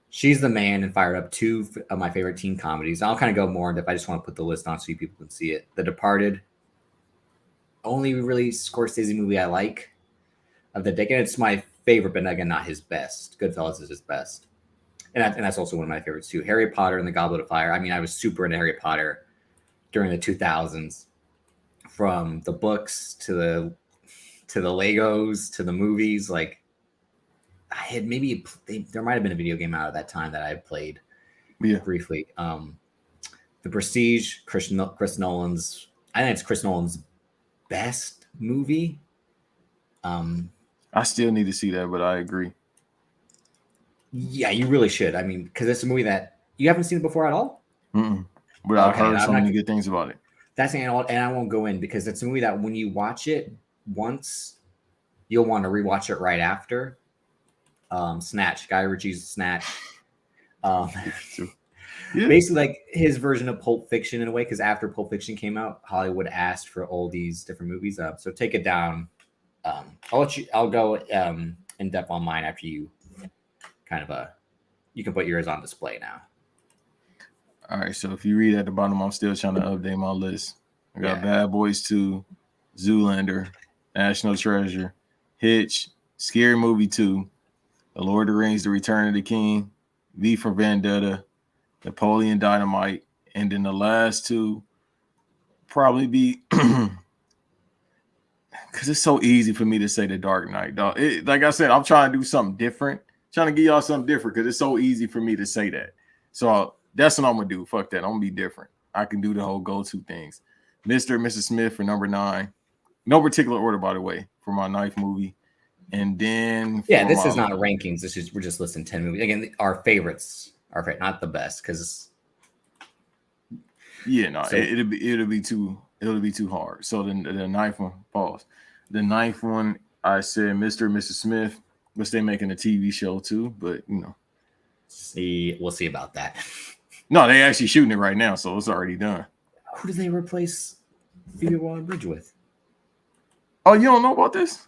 She's the Man and Fired Up, 2 of my favorite teen comedies. I'll kind of go more in depth. I just want to put the list on so you people can see it. The Departed, only really Scorsese movie I like of the decade. It's my favorite, but again, not his best. Goodfellas is his best. And that's also one of my favorites too. Harry Potter and the Goblet of Fire. I mean, I was super into Harry Potter during the 2000s. From the books to the Legos to the movies, like I had there might have been a video game out at that time that I had played briefly. The Prestige, Chris Nolan's. I think it's Chris Nolan's best movie. I still need to see that, but I agree. Yeah, you really should. I mean, because it's a movie that you haven't seen it before at all. But I've heard so many good things about it. That's and I won't go in because it's a movie that when you watch it once, you'll want to rewatch it right after. Snatch, Guy Ritchie's Snatch. Um, Yeah. basically like his version of Pulp Fiction in a way, because after Pulp Fiction came out, Hollywood asked for all these different movies. So take it down. I'll go in depth on mine after you kind of you can put yours on display now. All right. So if you read at the bottom, I'm still trying to update my list. I got Yeah. Bad Boys 2, Zoolander, National Treasure, Hitch, Scary Movie 2, The Lord of the Rings, The Return of the King, V for Vendetta, Napoleon Dynamite, and then the last two probably be because it's so easy for me to say The Dark Knight, dog. Like I said, I'm trying to do something different, trying to give y'all something different because it's so easy for me to say that. So that's what I'm gonna do. Fuck that. I'm gonna be different. I can do the whole go-to things. Mr. and Mrs. Smith for number 9. No particular order, by the way, for my 9th movie. And then This is not rankings. We're just listing 10 movies. Again, our favorites, not the best, because it'll be too hard. So the 9th one, pause. The 9th one, I said Mr. and Mrs. Smith, which they making a TV show too, but we'll see about that. No, they actually shooting it right now, so it's already done. Who did they replace Phoebe Waller-Bridge with? Oh, you don't know about this?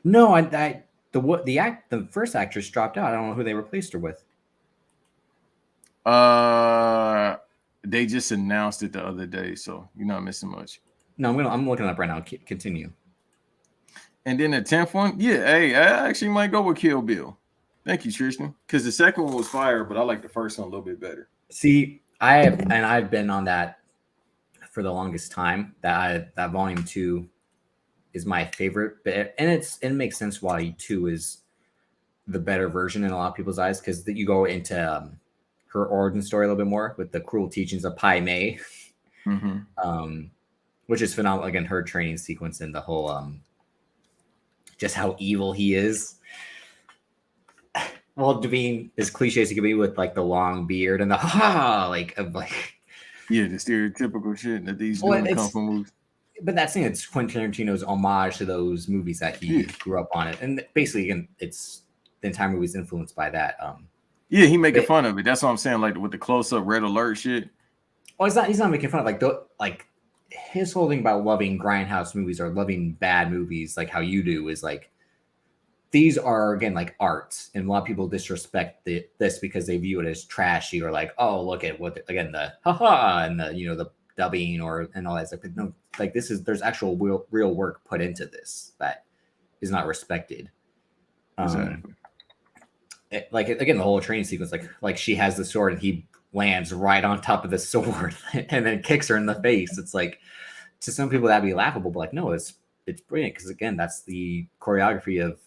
No, the first actress dropped out. I don't know who they replaced her with. They just announced it the other day, so you're not missing much. No, I'm looking up right now. Continue. And then the 10th one, I actually might go with Kill Bill. Thank you, Tristan. Because the second one was fire, but I like the first one a little bit better. See, I've been on that for the longest time. That volume 2 is my favorite, and it makes sense why 2 is the better version in a lot of people's eyes, because you go into her origin story a little bit more with the cruel teachings of Pai Mei, which is phenomenal. Again, her training sequence and the whole just how evil he is. Well, being as cliche as he could be with like the long beard and the the stereotypical shit that these do in kung fu movies. But that's thing, it's Quentin Tarantino's homage to those movies that he grew up on it, and basically, again, it's the entire movie's influenced by that. He making fun of it. That's what I'm saying. Like with the close-up red alert shit. Well, he's not making fun of like his whole thing about loving grindhouse movies or loving bad movies, like how you do, is like these are again like arts, and a lot of people disrespect this because they view it as trashy or like, oh, look at what again the haha and the the dubbing and all that stuff. But no, like there's actual real work put into this that is not respected. Exactly. Again, the whole training sequence, like she has the sword and he lands right on top of the sword and then kicks her in the face. It's like, to some people that'd be laughable, but like, no, it's brilliant, because again, that's the choreography of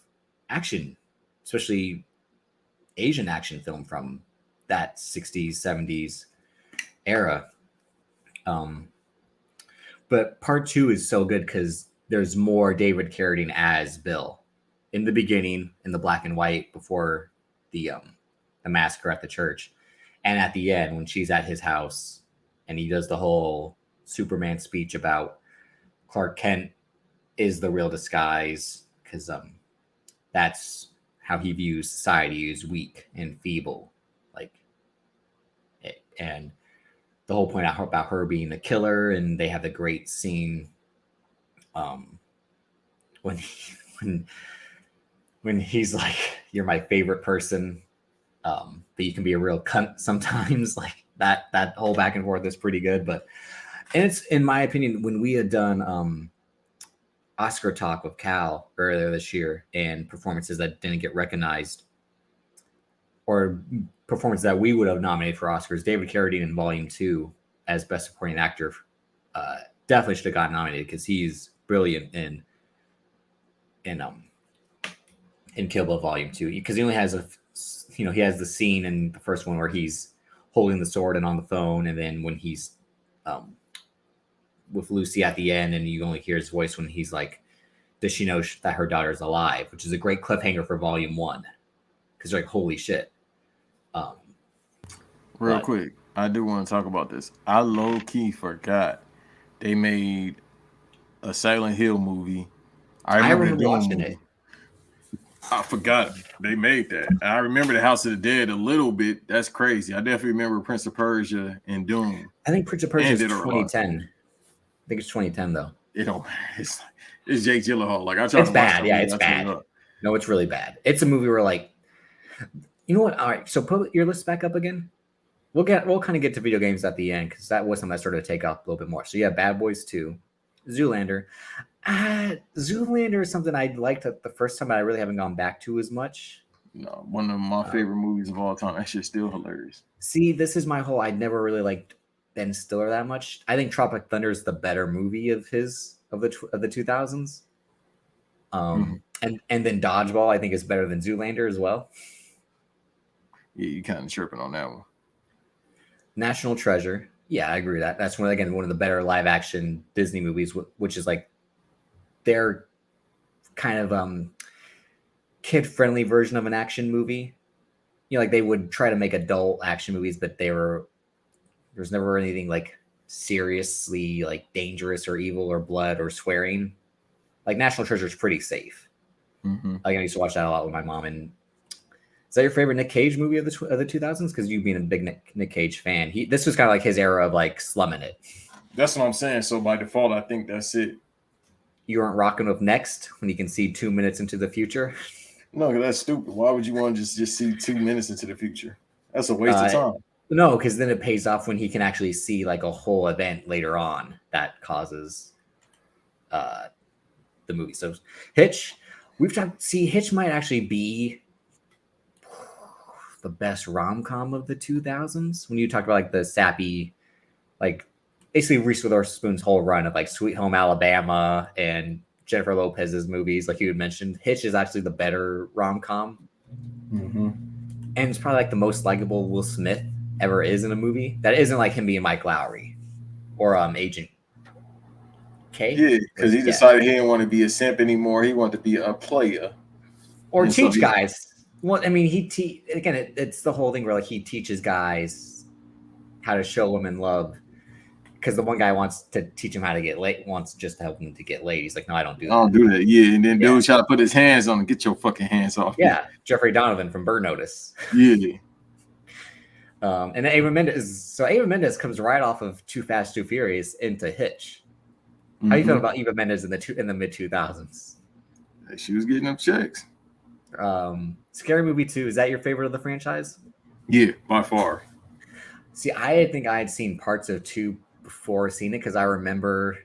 action, especially Asian action film from that 60s 70s era. But part 2 is so good because there's more David Carradine as Bill in the beginning, in the black and white before the massacre at the church, and at the end when she's at his house and he does the whole Superman speech about Clark Kent is the real disguise, because that's how he views society as weak and feeble, and the whole point about her being the killer. And they have the great scene when he's like, you're my favorite person, but you can be a real cunt sometimes. Like that whole back and forth is pretty good. And it's, in my opinion, when we had done Oscar talk with Cal earlier this year, and performances that didn't get recognized, or performances that we would have nominated for Oscars, David Carradine in Volume 2 as Best Supporting Actor definitely should have gotten nominated, because he's brilliant in Kill Bill Volume 2, because he only has he has the scene in the first one where he's holding the sword and on the phone, and then when he's with Lucy at the end, and you only hear his voice when he's like, does she know that her daughter's alive, which is a great cliffhanger for Volume 1, because you're like, holy shit. Real quick, I do want to talk about this. I low-key forgot they made a Silent Hill movie. I remember watching it. I forgot they made that. I remember the House of the Dead a little bit. That's crazy. I definitely remember Prince of Persia and Doom. I think Prince of Persia And is did a lot. 2010. I think it's 2010 though. It don't matter. It's Jake Gyllenhaal. Like I tried It's to watch bad. that Yeah, movie. it's I turned it bad. up. No, it's really bad. It's a movie where like, you know what? All right, so put your list back up again. We'll kind of get to video games at the end because that was something that started to take off a little bit more. So yeah, Bad Boys 2, Zoolander. Zoolander is something I liked the first time, but I really haven't gone back to as much. No, one of my favorite movies of all time. That shit's still hilarious. See, this is my whole. I never really liked Ben Stiller that much. I think Tropic Thunder is the better movie of his of the 2000s. And then Dodgeball I think is better than Zoolander as well. Yeah, you kind of tripping on that one. National Treasure. Yeah, I agree with that. That's one of the better live action Disney movies, which is like their kind of kid friendly version of an action movie. You know, like they would try to make adult action movies, but there's never anything like seriously like dangerous or evil or blood or swearing. Like National Treasure is pretty safe. Like I used to watch that a lot with my mom. And is that your favorite Nick Cage movie of the 2000s? Because you being a big Nick Cage fan, this was kind of like his era of like slumming it. That's what I'm saying. So by default, I think that's it. You aren't rocking with Next when you can see 2 minutes into the future. No, that's stupid. Why would you want to just see 2 minutes into the future? That's a waste of time. No, because then it pays off when he can actually see like a whole event later on that causes the movie. So Hitch, Hitch might actually be the best rom-com of the 2000s. When you talk about like the sappy, like basically Reese Witherspoon's whole run of like Sweet Home Alabama and Jennifer Lopez's movies, like you had mentioned, Hitch is actually the better rom-com. And it's probably like the most likable Will Smith ever is in a movie that isn't like him being Mike Lowry or Agent K. Yeah, because he decided he didn't want to be a simp anymore. He wanted to be a player or teach guys. Well, I mean, it's the whole thing where like he teaches guys how to show women love. Because the one guy wants to teach him how to get laid, wants just to help him to get laid. He's like, no, I don't do that. I don't do that. Yeah, and then dude try to put his hands on him. Get your fucking hands off. Yeah, Jeffrey Donovan from Burn Notice. Yeah. And then Ava Mendes comes right off of Too Fast, Too Furious into Hitch. How do you feel about Eva Mendes in the mid 2000s? She was getting them checks. Scary Movie 2, is that your favorite of the franchise? Yeah, by far. See, I think I had seen parts of 2 before seeing it because I remember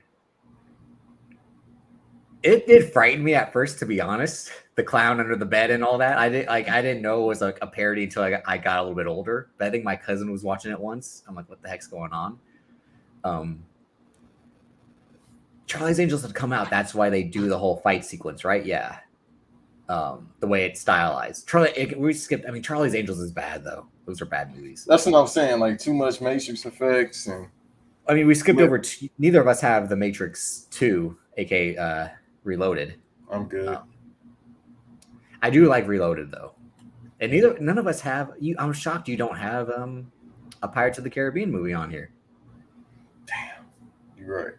it did frighten me at first, to be honest. The clown under the bed and all that. I didn't know it was like a parody until I got a little bit older. But I think my cousin was watching it once. I'm like, what the heck's going on? Charlie's Angels had come out. That's why they do the whole fight sequence, right? Yeah. The way it's stylized. Charlie's Angels is bad though. Those are bad movies. That's what I'm saying. Like too much Matrix effects and. I mean, we skipped over. Neither of us have the Matrix 2, aka Reloaded. I'm good. I do like Reloaded though, and none of us have. I'm shocked you don't have a Pirates of the Caribbean movie on here. Damn, you're right.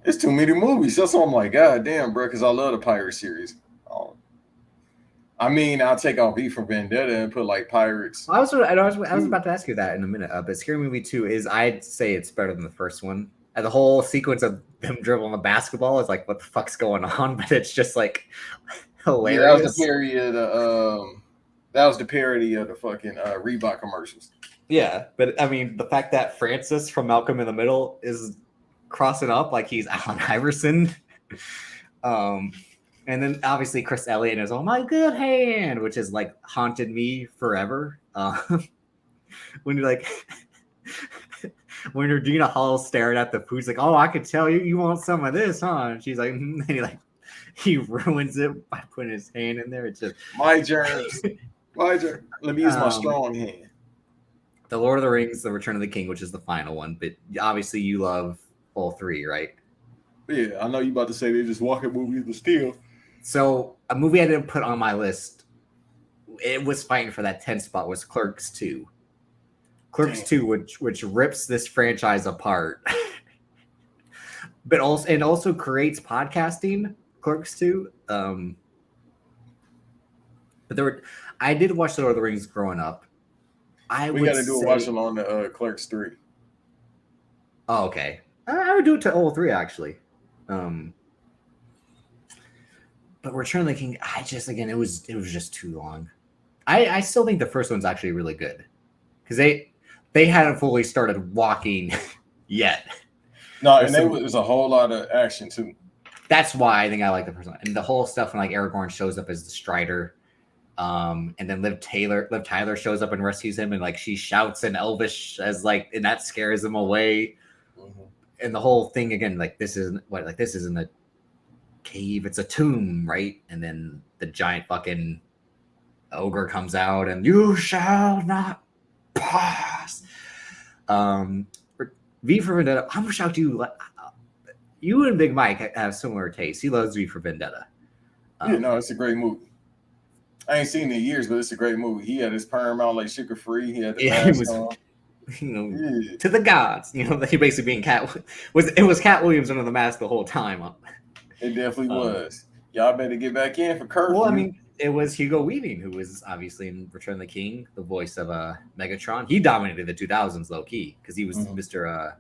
It's too many movies. That's why I'm like, God damn, bro, because I love the Pirate series. I mean, I'll take off V from Vendetta and put like Pirates. I was about to ask you that in a minute. But Scary Movie 2 I'd say it's better than the first one. And the whole sequence of them dribbling the basketball is like, what the fuck's going on? But it's just like hilarious. Yeah, that was the parody of the fucking Reebok commercials. Yeah, but I mean, the fact that Francis from Malcolm in the Middle is crossing up like he's Allen Iverson. And then obviously Chris Elliott is, oh my good hand, which has like haunted me forever. When you're like, when Regina Hall's staring at the food, she's like, oh, I could tell you want some of this, huh? And she's like, and he ruins it by putting his hand in there. It's just my germs. Let me use my strong hand. The Lord of the Rings, The Return of the King, which is the final one, but obviously you love all 3, right? Yeah, I know you about to say they're just walking movies, but still. So a movie I didn't put on my list, it was fighting for that 10th spot, was Clerks 2. Clerks 2, which rips this franchise apart, but also creates podcasting. Clerks 2. But I did watch the Lord of the Rings growing up. We got to do a watch along the Clerks 3. Oh, okay. I would do it to all three actually. But Return of the King, it was just too long. I still think the first one's actually really good because they hadn't fully started walking yet. No, and there was a whole lot of action too. That's why I think I like the first one, and the whole stuff when like Aragorn shows up as the Strider, and then Liv Tyler shows up and rescues him, and like she shouts in Elvish as like, and that scares him away. Mm-hmm. And the whole thing again, like this isn't a cave, it's a tomb, right? And then the giant fucking ogre comes out and you shall not pass. V for Vendetta, I'm gonna shout you. You and Big Mike have similar tastes. He loves V for Vendetta. Yeah, no, it's a great movie. I ain't seen it in years, but it's a great movie. He had his perm out like sugar free. He had the mask on. To the gods. He basically being Cat was Cat Williams under the mask the whole time. It definitely was. Y'all better get back in for curfew. Well, I mean, it was Hugo Weaving who was obviously in Return of the King, the voice of Megatron. He dominated the 2000s low key because he was Mr.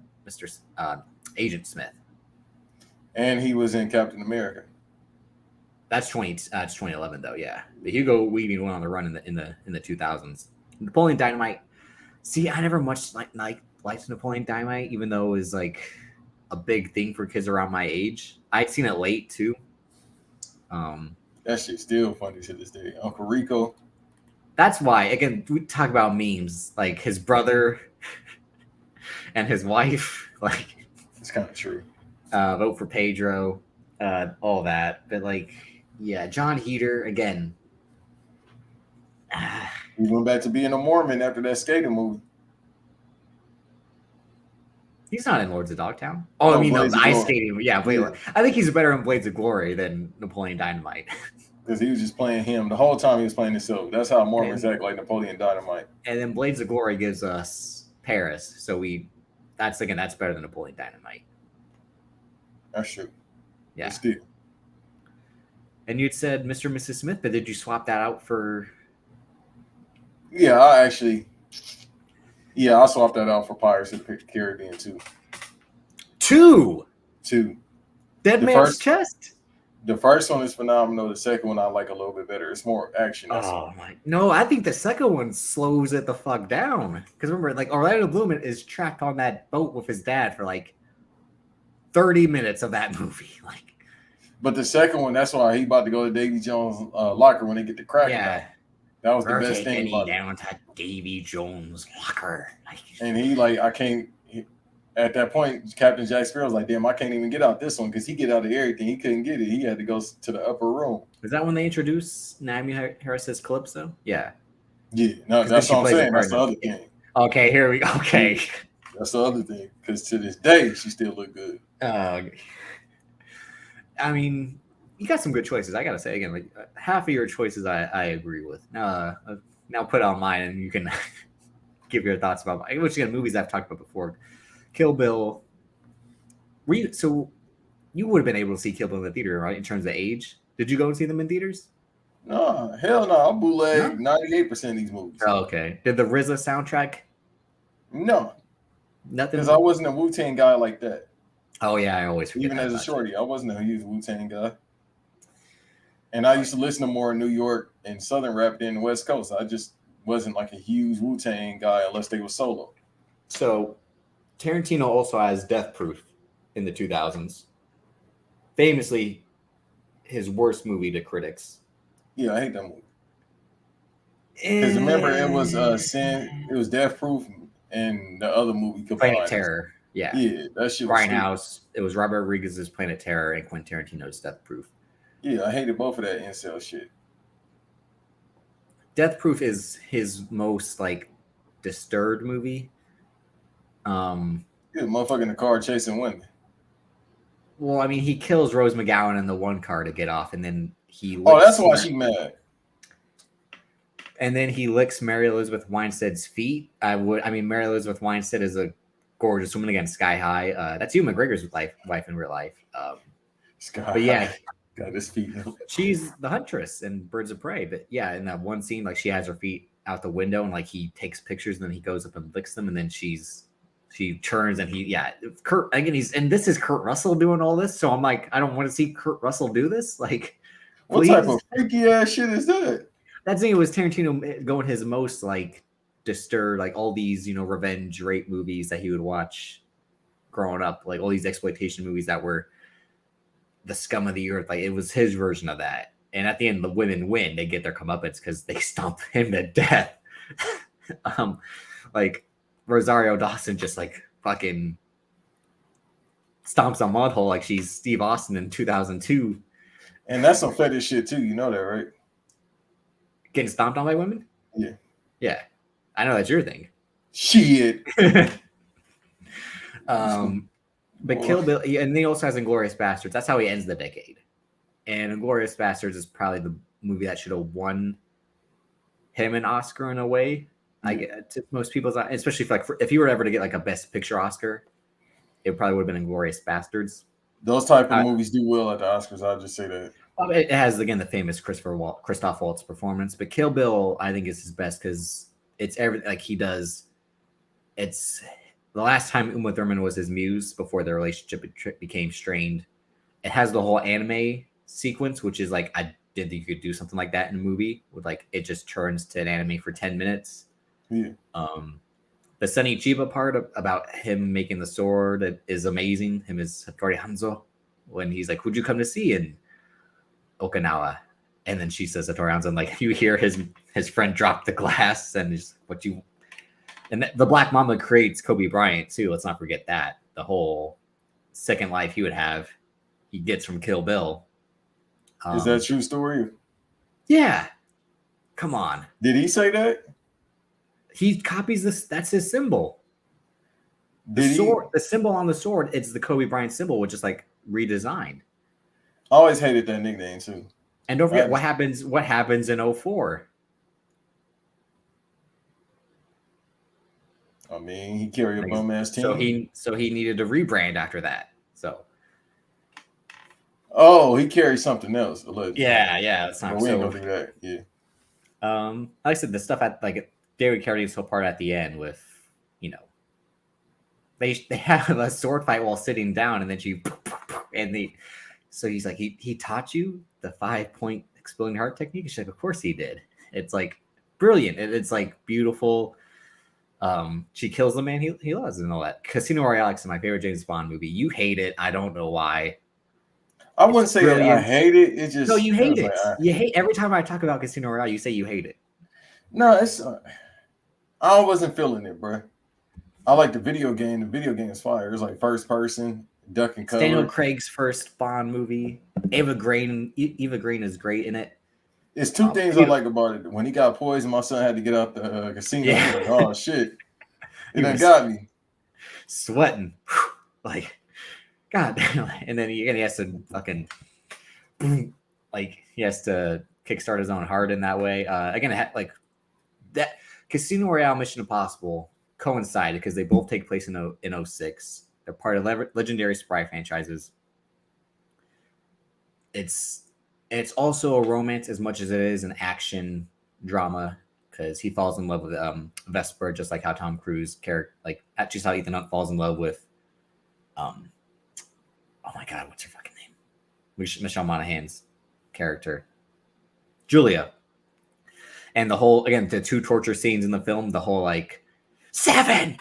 Agent Smith. And he was in Captain America. That's 2011 though, yeah. The Hugo Weaving went on the run in the 2000s. Napoleon Dynamite. See, I never much liked Napoleon Dynamite, even though it was like a big thing for kids around my age. I'd seen it late too. That shit's still funny to this day. Uncle Rico. That's why, again, we talk about memes, like his brother and his wife. Like, it's kind of true. Vote for Pedro, all that. But like, yeah, John Heater again. He went back to being a Mormon after that skating movie. He's not in Lords of Dogtown. Oh, no, I mean, the ice skating. Yeah, I think he's better in Blades of Glory than Napoleon Dynamite. Because he was just playing him. The whole time he was playing himself. That's how Mormons act like Napoleon Dynamite. And then Blades of Glory gives us Paris. So that's better than Napoleon Dynamite. That's true. Yeah. Still. And you'd said Mr. and Mrs. Smith, but did you swap that out for... Yeah, I swapped that out for Pirates of the Caribbean too. Two. Dead Man's Chest. The first one is phenomenal. The second one I like a little bit better. It's more action. No, I think the second one slows it the fuck down. Because remember, like Orlando Bloom is trapped on that boat with his dad for like 30 minutes of that movie. Like, but the second one, that's why he about to go to Davy Jones' locker when they get the crack. Yeah. That was the best thing about it. Down to Davy Jones' locker. And he at that point, Captain Jack Sparrow was like, damn, I can't even get out this one because he get out of everything. He couldn't get it. He had to go to the upper room. Is that when they introduced Naomi Harris's Calypso? Yeah. Yeah, no, that's what I'm saying. That's the other thing. Okay, here we go. Okay. That's the other thing. Because to this day, she still look good. I mean, you got some good choices. I gotta say again, like half of your choices I agree with. Now put on mine and you can give your thoughts about which again movies I've talked about before. Kill Bill. So you would have been able to see Kill Bill in the theater, right? In terms of age, did you go and see them in theaters? No, hell no. I bootleg 98% of these movies. Oh, okay. Did the RZA soundtrack? No, nothing. Because I wasn't a Wu-Tang guy like that. Oh yeah, I always forget. Even as a shorty, I wasn't a huge Wu-Tang guy. And I used to listen to more New York and Southern rap than the West Coast. I just wasn't like a huge Wu-Tang guy unless they were solo. So Tarantino also has Death Proof in the 2000s. Famously, his worst movie to critics. Yeah, I hate that movie. Because remember, it was Sin, it was Death Proof, and the other movie Planet Terror. Yeah, that shit. Grindhouse. It was Robert Rodriguez's Planet Terror and Quentin Tarantino's Death Proof. Yeah, I hated both of that incel shit. Death Proof is his most like disturbed movie. Motherfucker in the car chasing women. Well, I mean, he kills Rose McGowan in the one car to get off, and then he. That's why she mad. And then he licks Mary Elizabeth Winstead's feet. Mary Elizabeth Winstead is a gorgeous woman, again, sky high. That's Hugh McGregor's wife in real life. But yeah, Got his feet. She's the huntress in Birds of Prey. But yeah, in that one scene, like she has her feet out the window and like he takes pictures and then he goes up and licks them and then she turns and Kurt again this is Kurt Russell doing all this. So I'm like, I don't want to see Kurt Russell do this. Like, what please. type of freaky ass shit is that? That thing was Tarantino going his most like disturbed, like all these, revenge rape movies that he would watch growing up, like all these exploitation movies that were the scum of the earth. Like it was his version of that. And at the end, the women win. They get their comeuppance because they stomp him to death. Like Rosario Dawson just like fucking stomps a mud hole like she's Steve Austin in 2002. And that's some fetish shit too. You know that, right? Getting stomped on by women? Yeah. Yeah. I know that's your thing. Shit. But Kill Bill, and he also has Inglourious Bastards. That's how he ends the decade. And Inglourious Bastards is probably the movie that should have won him an Oscar in a way. To most people's, especially if you were ever to get like a Best Picture Oscar, it probably would have been Inglourious Bastards. Those type of movies do well at the Oscars. I'll just say that. It has again the famous Christoph Waltz performance, but Kill Bill I think is his best because it's everything like he does. It's the last time Uma Thurman was his muse before their relationship became strained. It has the whole anime sequence, which is like I didn't think you could do something like that in a movie with like it just turns to an anime for 10 minutes. Yeah. The Sunny Chiba part about him making the sword is amazing. Him as Hattori Hanzo when he's like, "Who'd you come to see in Okinawa?" And then she says Hattori Hanzo, and like you hear his friend drop the glass, and he's what you. And the Black Mamba creates Kobe Bryant too. Let's not forget that the whole second life he would have, he gets from Kill Bill. Is that a true story? Yeah. Come on. Did he say that? He copies this. That's his symbol. The symbol on the sword, it's the Kobe Bryant symbol, which is like redesigned. I always hated that nickname too. And don't forget what happens in 04. I mean, he carried a bum ass team. So he needed to rebrand after that. So he carried something else. Allegedly. Yeah, that's not. We ain't gonna do that. Yeah. Like I said, the stuff at like David Carradine's whole part at the end with, they have a sword fight while sitting down, and then so he's like, he taught you the 5-point exploding heart technique. She's like, of course he did. It's like brilliant. It's like beautiful. She kills the man he loves and all that. Casino Royale is my favorite James Bond movie. You hate it. I don't know why. I wouldn't say that I hate it. It just you hate it. You hate every time I talk about Casino Royale. You say you hate it. No, it's I wasn't feeling it, bro. I like the video game. The video game is fire. It's like first person, duck and cover. Daniel Craig's first Bond movie. Eva Green is great in it. It's two things I like about it. When he got poisoned, my son had to get out the casino. Yeah. Like, oh shit! It done got me sweating, like God. And then he has to fucking like he has to kickstart his own heart in that way. Again, it had, like that Casino Royale, Mission Impossible coincided because they both take place in 06. They're part of legendary spy franchises. It's also a romance as much as it is an action drama because he falls in love with Vesper, just like how Tom Cruise just how Ethan Hunt falls in love with oh my God, what's her fucking name? Michelle Monaghan's character, Julia. And the whole, again, the two torture scenes in the film, the whole like 7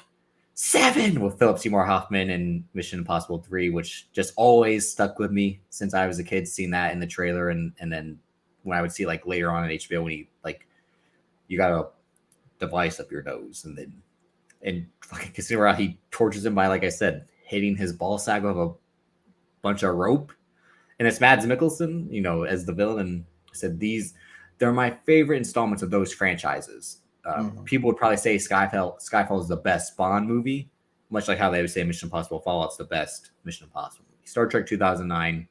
with Philip Seymour Hoffman and Mission Impossible 3, which just always stuck with me since I was a kid, seeing that in the trailer. And then when I would see like later on in HBO, when he like, you got a device up your nose and fucking Casino Royale, he tortures him by, like I said, hitting his ball sack with a bunch of rope. And it's Mads Mikkelsen, as the villain. And I said, they're my favorite installments of those franchises. People would probably say Skyfall is the best Bond movie, much like how they would say Mission Impossible Fallout's the best Mission Impossible movie. Star Trek 2009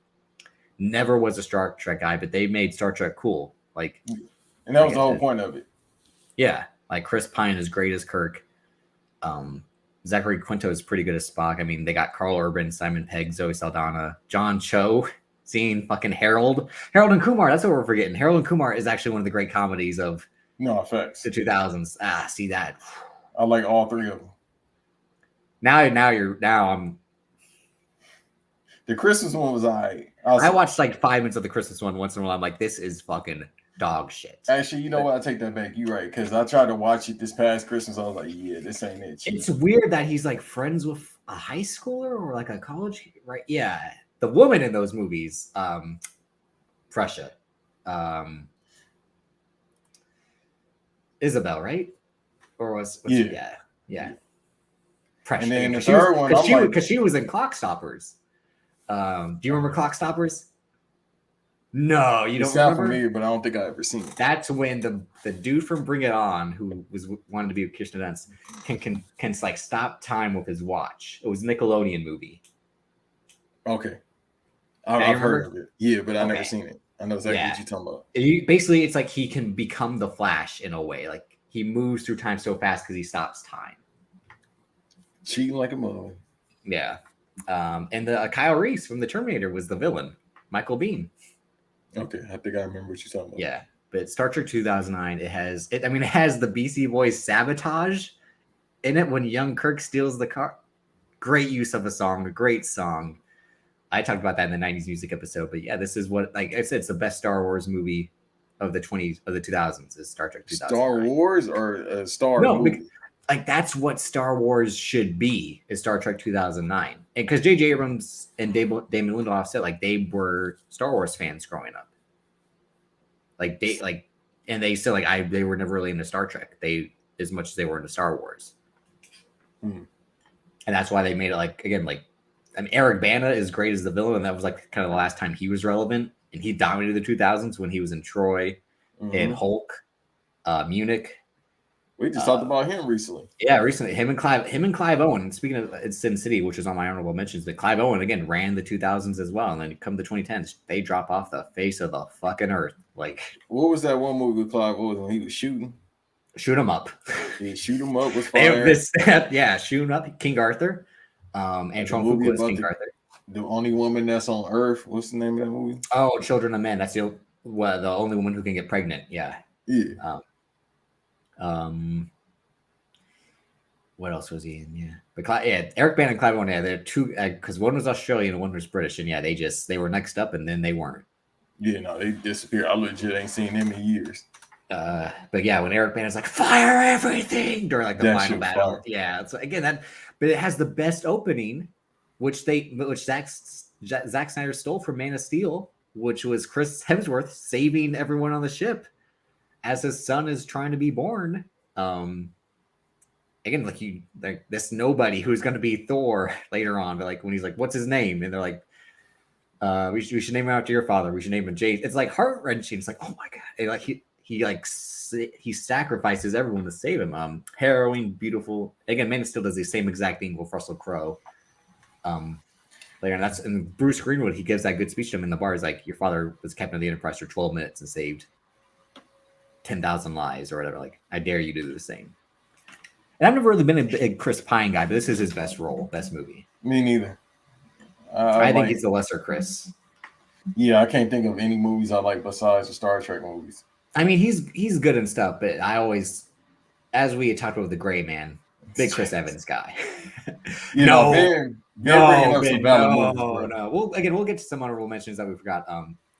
never was a Star Trek guy, but they made Star Trek cool. Like, and that was the whole point of it. Yeah, like Chris Pine is great as Kirk. Zachary Quinto is pretty good as Spock. I mean, they got Carl Urban, Simon Pegg, Zoe Saldana, John Cho Seeing fucking Harold and Kumar. That's what we're forgetting. Harold and Kumar is actually one of the great comedies of No effects. the 2000s. See that. I like all three of them. Now I'm. The Christmas one was alright. I watched like 5 minutes of the Christmas one once in a while. I'm like, this is fucking dog shit. Actually, you know what? I take that back. You're right, because I tried to watch it this past Christmas. I was like, yeah, this ain't it. It's weird that he's like friends with a high schooler or like a college, right? Yeah, the woman in those movies, Prussia, Isabel, right? Or was yeah. Prussia. And then the third one, because she was in Clock Stoppers. Do you remember Clock Stoppers? No, you don't sound remember? familiar, but I don't think I ever seen it. That's when the dude from Bring It On, who wanted to be with Kirsten Dunst, can like stop time with his watch. It was a Nickelodeon movie. Okay, I've heard of it. Yeah, but I never seen it. I know exactly what you're talking about. Basically, it's like he can become the Flash in a way. Like he moves through time so fast because he stops time. Cheating like a mother. Yeah, and the Kyle Reese from the Terminator was the villain, Michael Biehn. Okay, I think I remember what you're talking about. Yeah, but Star Trek 2009, it has the BC Boys Sabotage in it when young Kirk steals the car. Great use of a song, a great song. I talked about that in the 90s music episode, but yeah, this is what, like I said, it's the best Star Wars movie of the 2000s is Star Trek 2009. Star Wars or a Star movie? Like that's what Star Wars should be, is Star Trek 2009. And because J.J. Abrams and Damon Lindelof said like they were Star Wars fans growing up. And they said like they were never really into Star Trek. As much as they were into Star Wars. Mm. And that's why they made it like, again, like, I mean, Eric Bana is great as the villain, and that was like kind of the last time he was relevant. And he dominated the 2000s when he was in Troy and Hulk, Munich. We just talked about him recently. Yeah, recently. Him and Clive Owen. Speaking of Sin City, which is on my honorable mentions, but Clive Owen again ran the 2000s as well, and then come the 2010s, they drop off the face of the fucking earth. Like, what was that one movie with Clive Owen when he was shooting? Shoot 'em up. Yeah, Shoot 'em up was fire. Shoot 'em up. King Arthur. Antoine Fuqua is King Arthur. The only woman that's on Earth. What's the name of that movie? Oh, Children of Men. That's the only woman who can get pregnant. Yeah. Yeah. What else was he in? Yeah, but Eric Bana and Clive Owen. Yeah, they're two, because one was Australian and one was British, and yeah, they were next up, and then they weren't. Yeah, no, they disappeared. I legit ain't seen them in years. But yeah, when Eric Bana's like fire everything during like the final battle, fire. Yeah. So again, but it has the best opening, which Zack Snyder stole from Man of Steel, which was Chris Hemsworth saving everyone on the ship as his son is trying to be born. Again, like this nobody who's going to be Thor later on, but like when he's like, "What's his name?" and they're like, "We should name him after your father. We should name him Jay." It's like heart wrenching. It's like, oh my god! And like he sacrifices everyone to save him. Harrowing, beautiful. Again, Man of Steel does the same exact thing with Russell Crowe. Later, and Bruce Greenwood, he gives that good speech to him in the bar. He's like, "Your father was captain of the Enterprise for 12 minutes and saved 10,000 lives or whatever. Like, I dare you to do the same." And I've never really been a big Chris Pine guy, but this is his best movie. Me neither. I think he's the lesser Chris. Yeah, I can't think of any movies I like besides the Star Trek movies. I mean, he's good and stuff, but I always, as we had talked about with the Gray Man, big Chris Evans guy. No. We'll get to some honorable mentions that we forgot.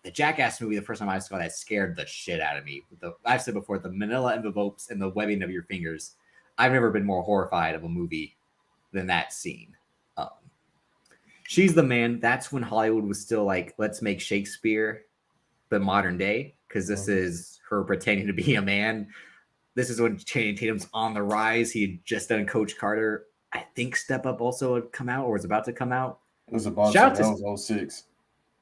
The Jackass movie, the first time I saw that, scared the shit out of me. I've said before, the manila envelopes and the webbing of your fingers. I've never been more horrified of a movie than that scene. She's the Man. That's when Hollywood was still like, let's make Shakespeare, but modern day, because this is her pretending to be a man. This is when Channing Tatum's on the rise. He had just done Coach Carter. I think Step Up also had come out or was about to come out. It was about that was 06.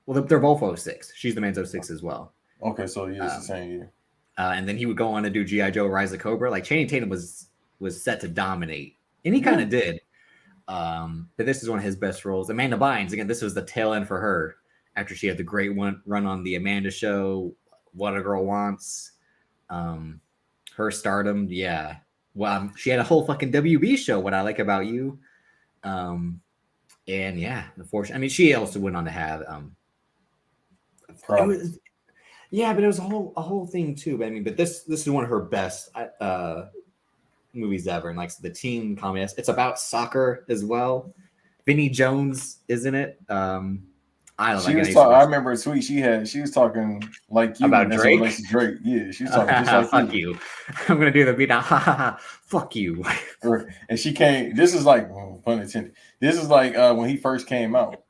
Well, they're both 06. She's the Man's 06 as well. Okay, so yeah, it's the same year. And then he would go on to do G.I. Joe, Rise of Cobra. Like Channing Tatum was set to dominate, and he kind of did. But this is one of his best roles. Amanda Bynes, again, this was the tail end for her after she had the great run on the Amanda Show, What a Girl Wants, her stardom. Yeah, well, she had a whole fucking WB show. What I Like About You, and yeah, unfortunately, I mean, she also went on to have It Probably. was, yeah, but it was a whole thing too. But I mean, but this is one of her best movies ever, and like the teen comedy. It's about soccer as well. Vinnie Jones is in it. I don't know, She again. I was used to talking. I watch remember a tweet she had. She was talking like you, about and as it relates Drake. to Drake. Yeah, she was talking just like Fuck you. you. I'm gonna do the beat now. Ha ha ha. Fuck you. And she came. This is like pun intended. This is like when he first came out.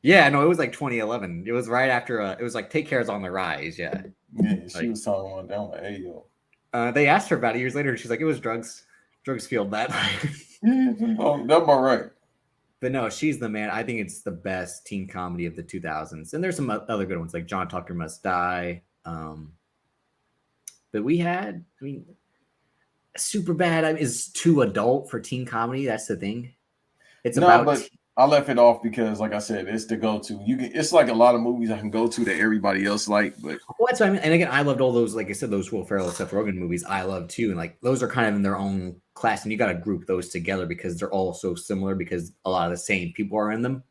Yeah, no, it was like 2011. It was right after. It was like Take Care's on the Rise. Yeah, Yeah, she like was talking about that. I'm like, hey yo. they asked her about it years later. And she's like, it was drugs. Drugs fueled that. Yeah, that's about right. But no, she's the man. I think it's the best teen comedy of the 2000s. And there's some other good ones like John Tucker Must Die. But we had, I mean, Super Bad is too adult for teen comedy. That's the thing. It's No, about but I left it off because, like I said, it's the go-to. You can. It's like a lot of movies I can go to that everybody else like, but well, that's what I mean. And again, I loved all those, like I said, those Will Ferrell, Seth Rogen movies. I love too, and like those are kind of in their own class, and you got to group those together because they're all so similar because a lot of the same people are in them.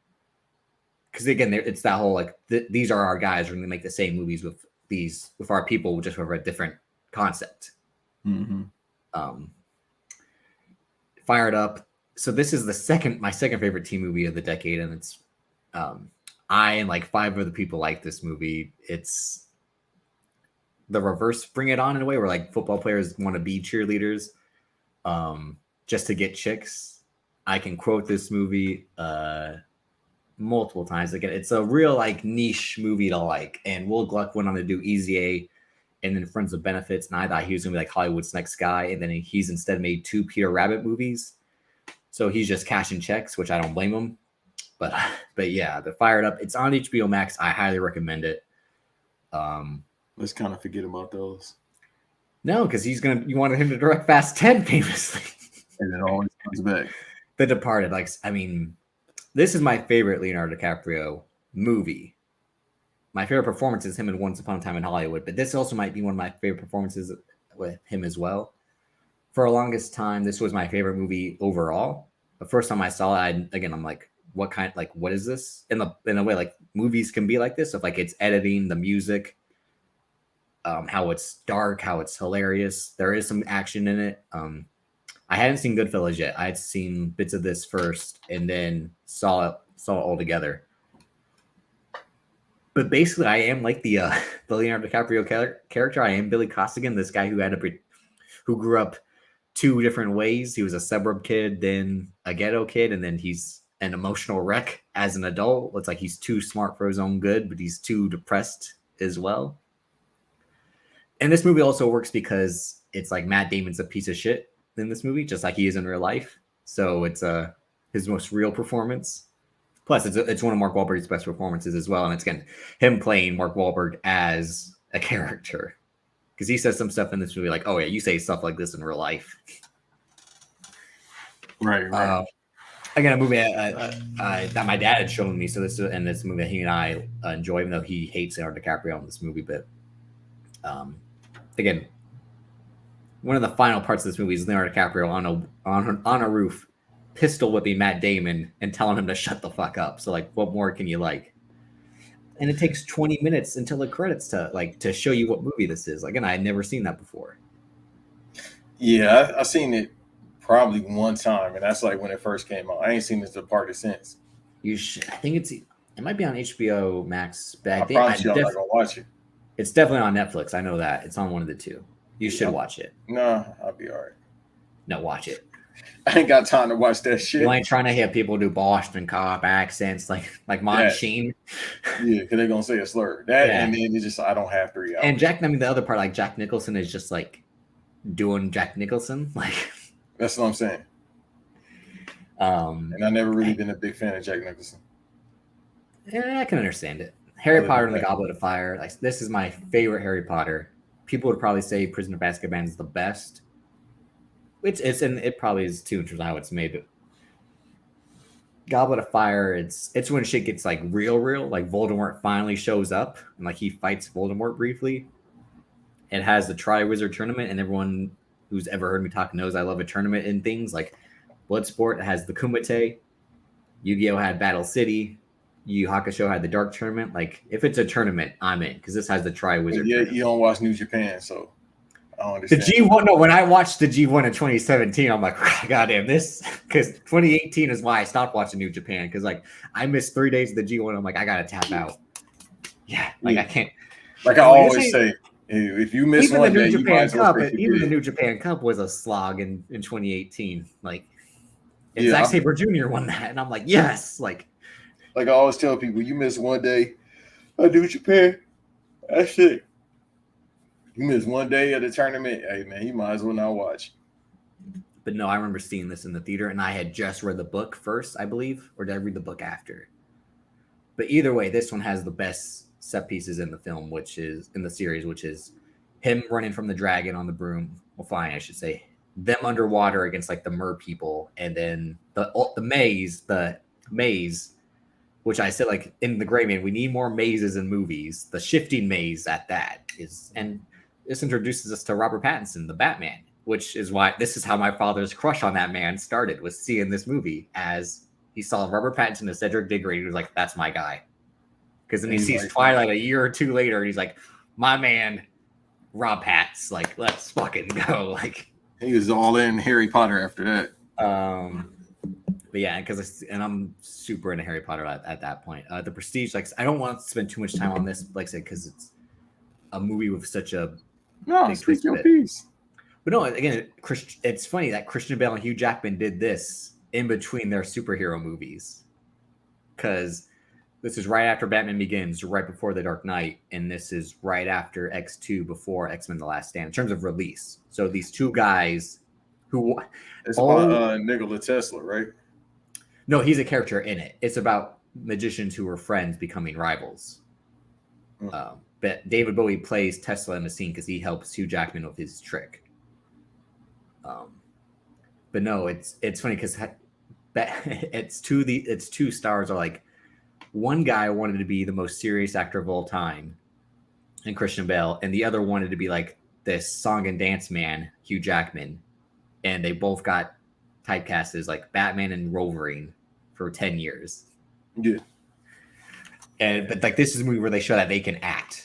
Because again, it's that whole like these are our guys. We're going to make the same movies with our people, just with a different concept. mm-hmm. Fired Up. So this is my second favorite teen movie of the decade, and it's I and like 5 other people like this movie. It's the reverse Bring It On in a way where like football players want to be cheerleaders just to get chicks. I can quote this movie multiple times. Again, it's a real like niche movie to like. And Will Gluck went on to do Easy A and then Friends with Benefits, and I thought he was gonna be like Hollywood's next guy, and then he's instead made 2 Peter Rabbit movies. So he's just cashing checks, which I don't blame him. But yeah, the Fired Up. It's on HBO Max. I highly recommend it. Let's kind of forget about those. No, because you wanted him to direct Fast 10 famously. And it always comes back. The Departed. Like, I mean, this is my favorite Leonardo DiCaprio movie. My favorite performance is him in Once Upon a Time in Hollywood, but this also might be one of my favorite performances with him as well. For the longest time, this was my favorite movie overall. The first time I saw it, I'm like, what is this? In a way, like movies can be like this, of like it's editing, the music, how it's dark, how it's hilarious. There is some action in it. I hadn't seen Goodfellas yet. I had seen bits of this first, and then saw it all together. But basically, I am like the Leonardo DiCaprio character. I am Billy Costigan, this guy who grew up 2 different ways. He was a suburb kid, then a ghetto kid, and then he's an emotional wreck as an adult. It's like he's too smart for his own good, but he's too depressed as well. And this movie also works because it's like Matt Damon's a piece of shit in this movie, just like he is in real life. So it's his most real performance. Plus, it's one of Mark Wahlberg's best performances as well. And it's again him playing Mark Wahlberg as a character. Because he says some stuff in this movie like, oh yeah, you say stuff like this in real life. Right. Again, a movie that my dad had shown me. So this movie that he and I enjoy, even though he hates Leonardo DiCaprio in this movie. But again, one of the final parts of this movie is Leonardo DiCaprio on a roof, pistol whipping Matt Damon and telling him to shut the fuck up. So like, what more can you like? And it takes 20 minutes until the credits to show you what movie this is. Again, I had never seen that before. Yeah, I seen it probably one time, and that's like when it first came out. I ain't seen this Departed since. You should. I think it might be on HBO Max. But I promise you, I'm not gonna watch it. It's definitely on Netflix. I know that. It's on one of the 2. You should watch it. No, I'll be all right. No, watch it. I ain't got time to watch that shit. You ain't trying to hear people do Boston cop accents like Mon Sheen. Yeah, because they're gonna say a slur. And then it's just I don't have 3 hours. And the other part, like Jack Nicholson is just like doing Jack Nicholson. Like that's what I'm saying. And I never really been a big fan of Jack Nicholson. Yeah, I can understand it. Harry Potter and the Goblet of Fire. Like this is my favorite Harry Potter. People would probably say Prisoner of Azkaban is the best. It probably is too in terms of how it's made. But Goblet of Fire, it's when shit gets like real. Like Voldemort finally shows up and like he fights Voldemort briefly. It has the Triwizard Tournament, and everyone who's ever heard me talk knows I love a tournament in things like Bloodsport. It has the Kumite. Yu-Gi-Oh had Battle City. Yu Hakusho had the Dark Tournament. Like, if it's a tournament, I'm in because this has the Tri-Wizard. Yeah, tournament. you don't watch New Japan, so I don't The understand. G1. No, when I watched the G1 in 2017, I'm like, goddamn, this because 2018 is why I stopped watching New Japan because like I missed 3 days of the G1. I'm like, I gotta tap out. Yeah, like I can't. Like I I'm like, always say, if you miss even the one New day, you might Japan as well Cup, say forget even the it. New Japan Cup was a slog in 2018. Like, and Yeah, Zack Sabre Jr. won that, and I'm like, yes, like I always tell people, you miss one day, I do Japan. That's it. You miss one day of the tournament, hey man, you might as well not watch. But no, I remember seeing this in the theater, and I had just read the book first, I believe, or did I read the book after? But either way, this one has the best set pieces in the film, which is in the series, which is him running from the dragon on the broom, well, flying, I should say, them underwater against like the mer people, and then the maze, which I said like in the Gray Man, we need more mazes in movies. The shifting maze at that is, and this introduces us to Robert Pattinson, the Batman, which is why this is how my father's crush on that man started, was seeing this movie as he saw Robert Pattinson as Cedric Diggory. He was like, that's my guy. Because then he sees like, Twilight a year or two later, and he's like, my man, Rob Pat's, like, let's fucking go. Like, he was all in Harry Potter after that. But yeah, because I'm super into Harry Potter at that point. The Prestige, like, I don't want to spend too much time on this, like I said, because it's a movie with such a big speak your piece. But no, again, it's funny that Christian Bale and Hugh Jackman did this in between their superhero movies, because this is right after Batman Begins, right before The Dark Knight, and this is right after X2, before X-Men: The Last Stand in terms of release. So these two guys who it's about Nikola Tesla, right? No, he's a character in it. It's about magicians who are friends becoming rivals. But David Bowie plays Tesla in the scene because he helps Hugh Jackman with his trick. But no, it's funny because it's two stars are like, one guy wanted to be the most serious actor of all time, and Christian Bale, and the other wanted to be like this song and dance man, Hugh Jackman, and they both got typecast as like Batman and Wolverine for 10 years. Yeah. But like this is a movie where they show that they can act.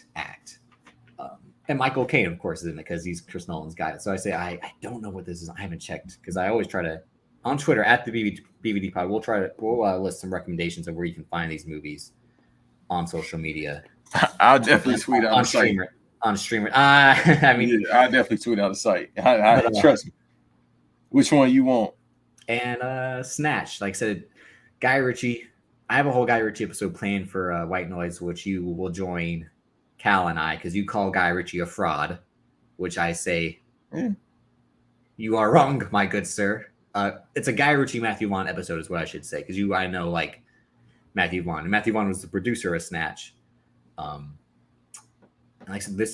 And Michael Caine, of course, is in it because he's Chris Nolan's guy. So I say I don't know what this is. I haven't checked because I always try to on Twitter at the BVD Pod. We'll list some recommendations of where you can find these movies on social media. I'll definitely tweet out on the site. On streamer. I mean, yeah, I'll definitely tweet out the site. Trust me. Which one you want? And Snatch. Like I said, Guy Ritchie. I have a whole Guy Ritchie episode planned for White Noise, which you will join Cal and I, because you call Guy Ritchie a fraud, which I say, you are wrong, my good sir. It's a Guy Ritchie Matthew Vaughn episode is what I should say, because I know like Matthew Vaughn. And Matthew Vaughn was the producer of Snatch. And like I said,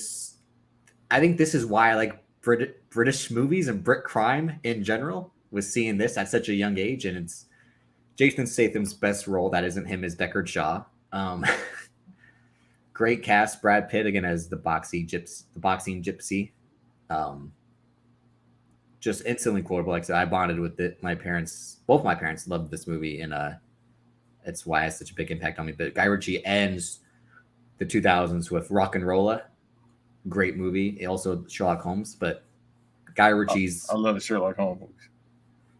I think this is why I like British movies and Brit crime in general, was seeing this at such a young age. And it's Jason Statham's best role that isn't him is Deckard Shaw. Great cast. Brad Pitt again as the boxing gypsy. Just instantly quotable. Like I said, I bonded with it. Both my parents loved this movie, and it's why it has such a big impact on me. But Guy Ritchie ends the 2000s with Rock and Rolla. Great movie. Also Sherlock Holmes, but Guy Ritchie's. I love the Sherlock Holmes movies.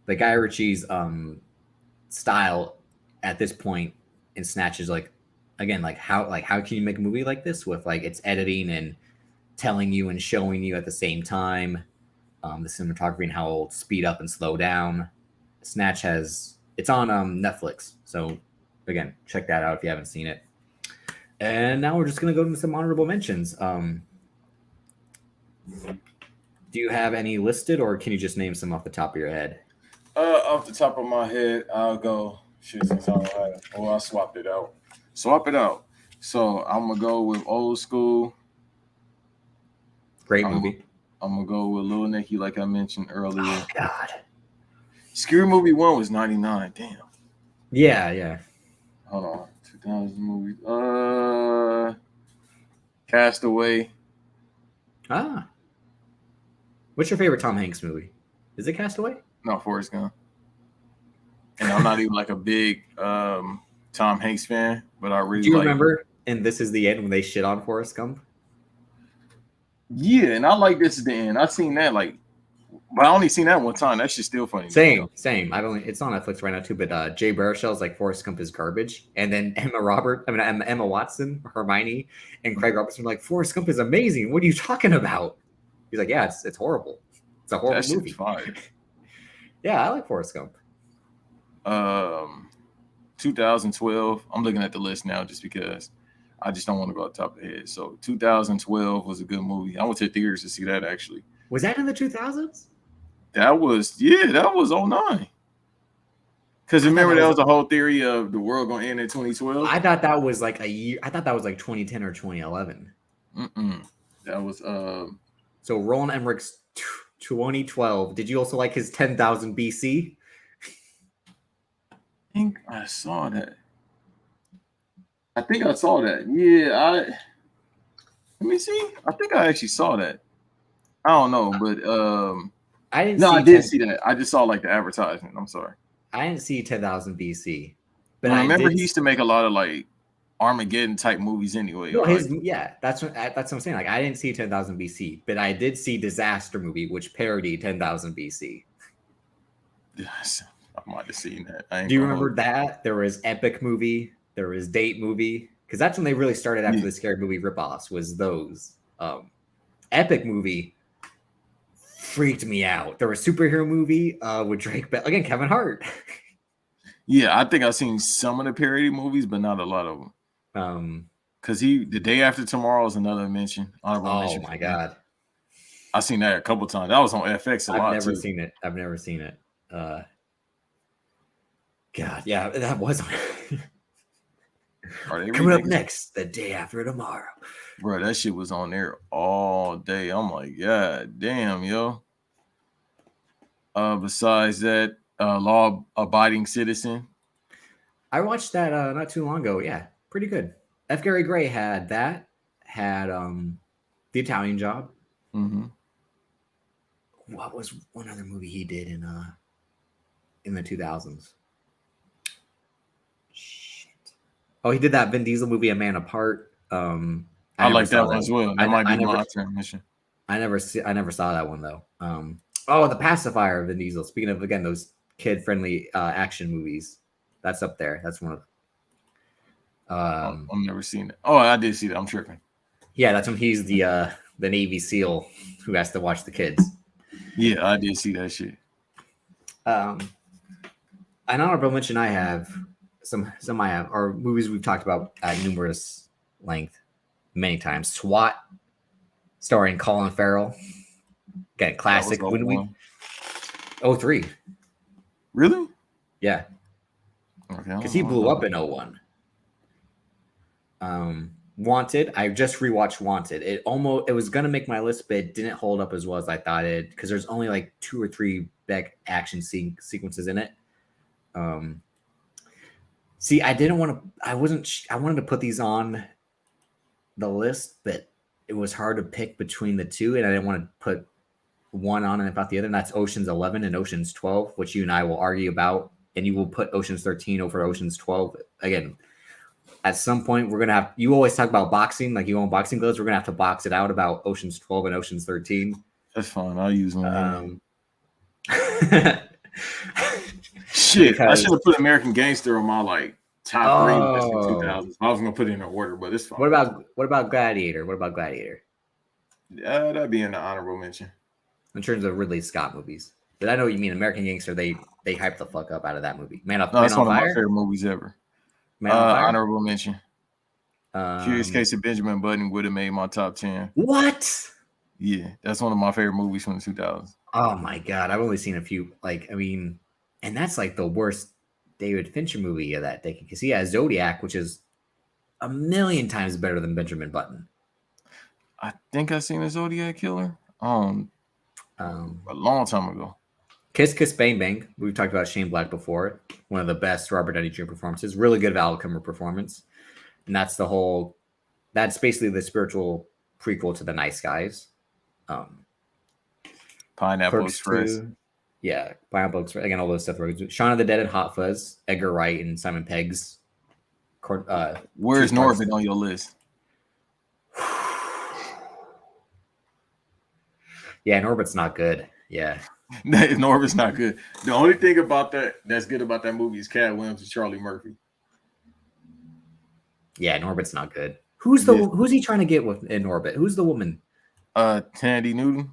But Guy Ritchie's style at this point in Snatch is like, again, like how can you make a movie like this with like its editing and telling you and showing you at the same time, the cinematography and how it'll speed up and slow down. Snatch it's on Netflix, so again, check that out if you haven't seen it. And now we're just gonna go into some honorable mentions. Do you have any listed, or can you just name some off the top of your head? Off the top of my head, I'll go. I swapped it out. Swap it out. So I'm gonna go with Old School. Great movie. I'm gonna go with Lil Nicky, like I mentioned earlier. Oh God. Scary Movie 1 was 99. Damn. Yeah. Hold on. 2000 movie. Castaway. What's your favorite Tom Hanks movie? Is it Castaway? No, Forrest Gump. And I'm not even like a big Tom Hanks fan, but I really Do you like. remember? And This Is the End when they shit on Forrest Gump? Yeah, and I like This Is the End. I've seen that but I only seen that one time. That shit's still funny to me though. Same. It's on Netflix right now too. But Jay Baruchel's like Forrest Gump is garbage, and then Emma Watson, Hermione, and Craig Robertson are like Forrest Gump is amazing. What are you talking about? He's like, yeah, it's horrible. It's a horrible That shit's movie. fire. Yeah, I like Forrest Gump. 2012. I'm looking at the list now just because I just don't want to go off the top of the head. So 2012 was a good movie. I went to theaters to see that actually. Was that in the 2000s? That was 09. Because remember that was the whole theory of the world going to end in 2012. I thought that was like a year. I thought that was like 2010 or 2011. That was So Roland Emmerich's 2012. Did you also like his 10,000 BC? I think I saw that. Yeah, let me see. I think I actually saw that. I don't know, but I didn't. No, I did see that. I just saw like the advertisement. I'm sorry. I didn't see 10,000 BC, but I remember he used to make a lot of like Armageddon type movies anyway. No, that's what I'm saying. Like I didn't see 10,000 BC, but I did see Disaster Movie, which parodied 10,000 BC. Yes, I might have seen that. Do you remember that? There was Epic Movie, there was Date Movie, because that's when they really started after the scary movie ripoffs. Was those Epic Movie freaked me out. There was Superhero Movie with Drake Bell again, Kevin Hart. Yeah, I think I've seen some of the parody movies, but not a lot of them. Because The Day After Tomorrow is another mention. Oh my god, I've seen that a couple times. That was on FX a lot. I've never seen it. God, yeah, that was. Coming up next, The Day After Tomorrow. Bro, that shit was on there all day. I'm like, God damn, yo. Besides that, Law Abiding Citizen. I watched that not too long ago. Yeah, pretty good. F. Gary Gray had The Italian Job. Mm-hmm. What was one other movie he did in the 2000s? Shit. Oh, he did that Vin Diesel movie, A Man Apart. I like that one as well. That might be my transmission. I never saw that one though. The Pacifier, Vin Diesel. Speaking of again those kid-friendly action movies, that's up there. That's one of. I've never seen it. Oh, I did see that. I'm tripping. Yeah, that's when he's the Navy SEAL who has to watch the kids. Yeah, I did see that shit. An honorable mention I have some I have are movies we've talked about at numerous length many times. SWAT, starring Colin Farrell. Again, classic. When we 03. Really? Yeah. Okay. Because he blew up in 01. Wanted. I just rewatched Wanted. It was gonna make my list, but it didn't hold up as well as I thought it, because there's only like 2 or 3 big action sequences in it. See, I wanted to put these on the list, but it was hard to pick between the two, and I didn't want to put one on and about the other, and that's Ocean's 11 and Ocean's 12, which you and I will argue about, and you will put Ocean's 13 over Ocean's 12. Again, at some point, we're going to have, you always talk about boxing, like you own boxing gloves, we're going to have to box it out about Ocean's 12 and Ocean's 13. That's fine. I'll use one. Shit, I should have put American Gangster on my top 3 list in 2000s. I was going to put it in order, but it's fine. What about Gladiator? That'd be in the honorable mention. In terms of Ridley Scott movies. But I know what you mean. American Gangster, they hyped the fuck up out of that movie. That's one of my favorite movies ever. Honorable mention. Curious Case of Benjamin Button would have made my top 10. What? Yeah, that's one of my favorite movies from the 2000s. Oh my god, I've only seen a few. And that's like the worst David Fincher movie of that decade, because he has Zodiac, which is a million times better than Benjamin Button. I think I seen a Zodiac Killer a long time ago. Kiss Kiss Bang Bang. We've talked about Shane Black before. One of the best Robert Downey Jr. performances. Really good Val Kilmer performance. And that's basically the spiritual prequel to The Nice Guys. Pineapple Express. Yeah, Pineapple Express. Again, all those stuff. Shaun of the Dead and Hot Fuzz. Edgar Wright and Simon Pegg's Where's two parts. Norbit on your list? Yeah, Norbit's not good. Yeah. Norbit's not good. The only thing about that's good about that movie is Cat Williams and Charlie Murphy. Yeah, Norbit's not good. Who's he trying to get with in Norbit? Who's the woman? Tandy Newton.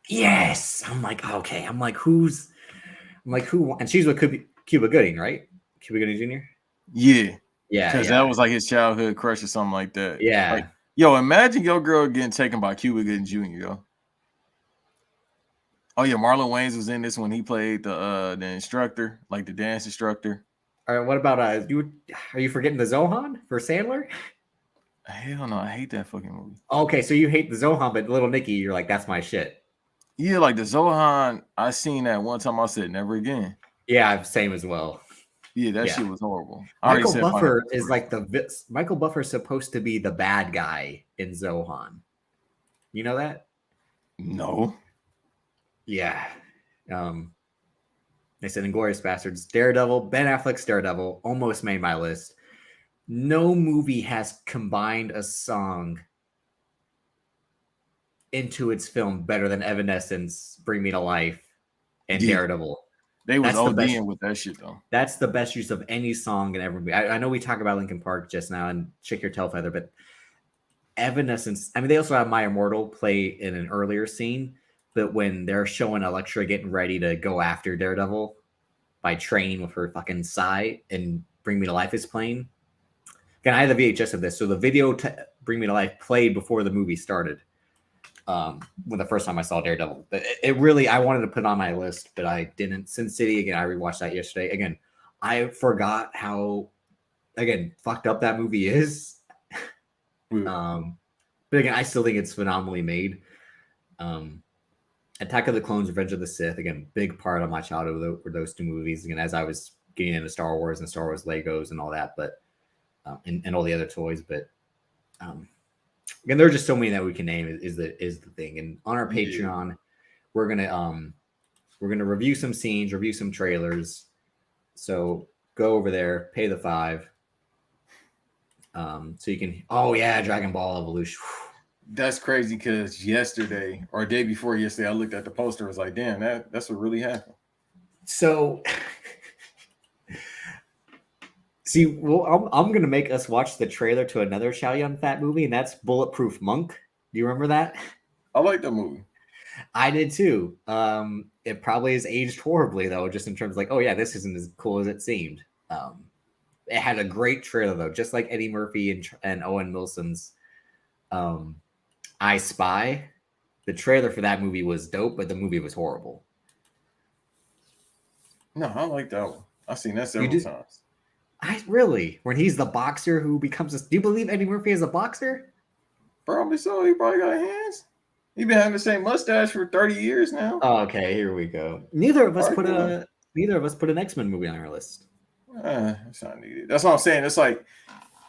Yes. I'm like, okay. I'm like, who? And she's with Cuba Gooding, right? Cuba Gooding Jr. Yeah. Yeah. Because that was like his childhood crush or something like that. Yeah. Like, yo, imagine your girl getting taken by Cuba Gooding Jr., yo. Oh yeah, Marlon Wayans was in this when he played the instructor, like the dance instructor. All right, what about are you forgetting the Zohan for Sandler? Hell no, I hate that fucking movie. Okay, so you hate the Zohan, but Little Nicky, you're like, that's my shit. Yeah, like the Zohan, I seen that one time. I said never again. Yeah, same as well. Yeah, that shit was horrible. Michael Buffer is like Michael Buffer is supposed to be the bad guy in Zohan. You know that? No. Yeah. They said Inglourious Bastards, Daredevil, Ben Affleck's Daredevil almost made my list. No movie has combined a song into its film better than Evanescence, Bring Me to Life, and Daredevil. They was ODing with that shit though. That's the best use of any song in every movie. I know we talk about Linkin Park just now and Shake Your Tail Feather, but Evanescence. I mean, they also have My Immortal play in an earlier scene, but when they're showing Elektra getting ready to go after Daredevil by training with her fucking Psy and Bring Me to Life is playing. Again, I had the VHS of this, so the video Bring Me to Life played before the movie started. When the first time I saw Daredevil, it really, I wanted to put it on my list, but I didn't. Sin City, again, I rewatched that yesterday. Again, I forgot how, fucked up that movie is. But again, I still think it's phenomenally made. Attack of the Clones, Revenge of the Sith, again, big part of my childhood were those two movies. Again, as I was getting into Star Wars and Star Wars Legos and all that, but and all the other toys, but again, there are just so many that we can name is the thing. And on our Patreon, we're gonna review some scenes, review some trailers. So go over there, pay the $5. So you can Dragon Ball Evolution. That's crazy because yesterday or day before yesterday, I looked at the poster. I was like, damn, that's what really happened. So see, well, I'm gonna make us watch the trailer to another Chow Yun Fat movie, and that's Bulletproof Monk. Do you remember that? I like that movie. I did too. It probably has aged horribly though, just in terms of like, oh yeah, this isn't as cool as it seemed. It had a great trailer though, just like Eddie Murphy and Owen Wilson's I Spy. The trailer for that movie was dope, but the movie was horrible. No, I like that one. I've seen that several times. When he's the boxer who becomes do you believe Eddie Murphy is a boxer? Probably so. He probably got hands. He's been having the same mustache for 30 years now. Oh, okay, here we go. Neither of us put an X-Men movie on our list. It's not needed. That's what I'm saying. It's like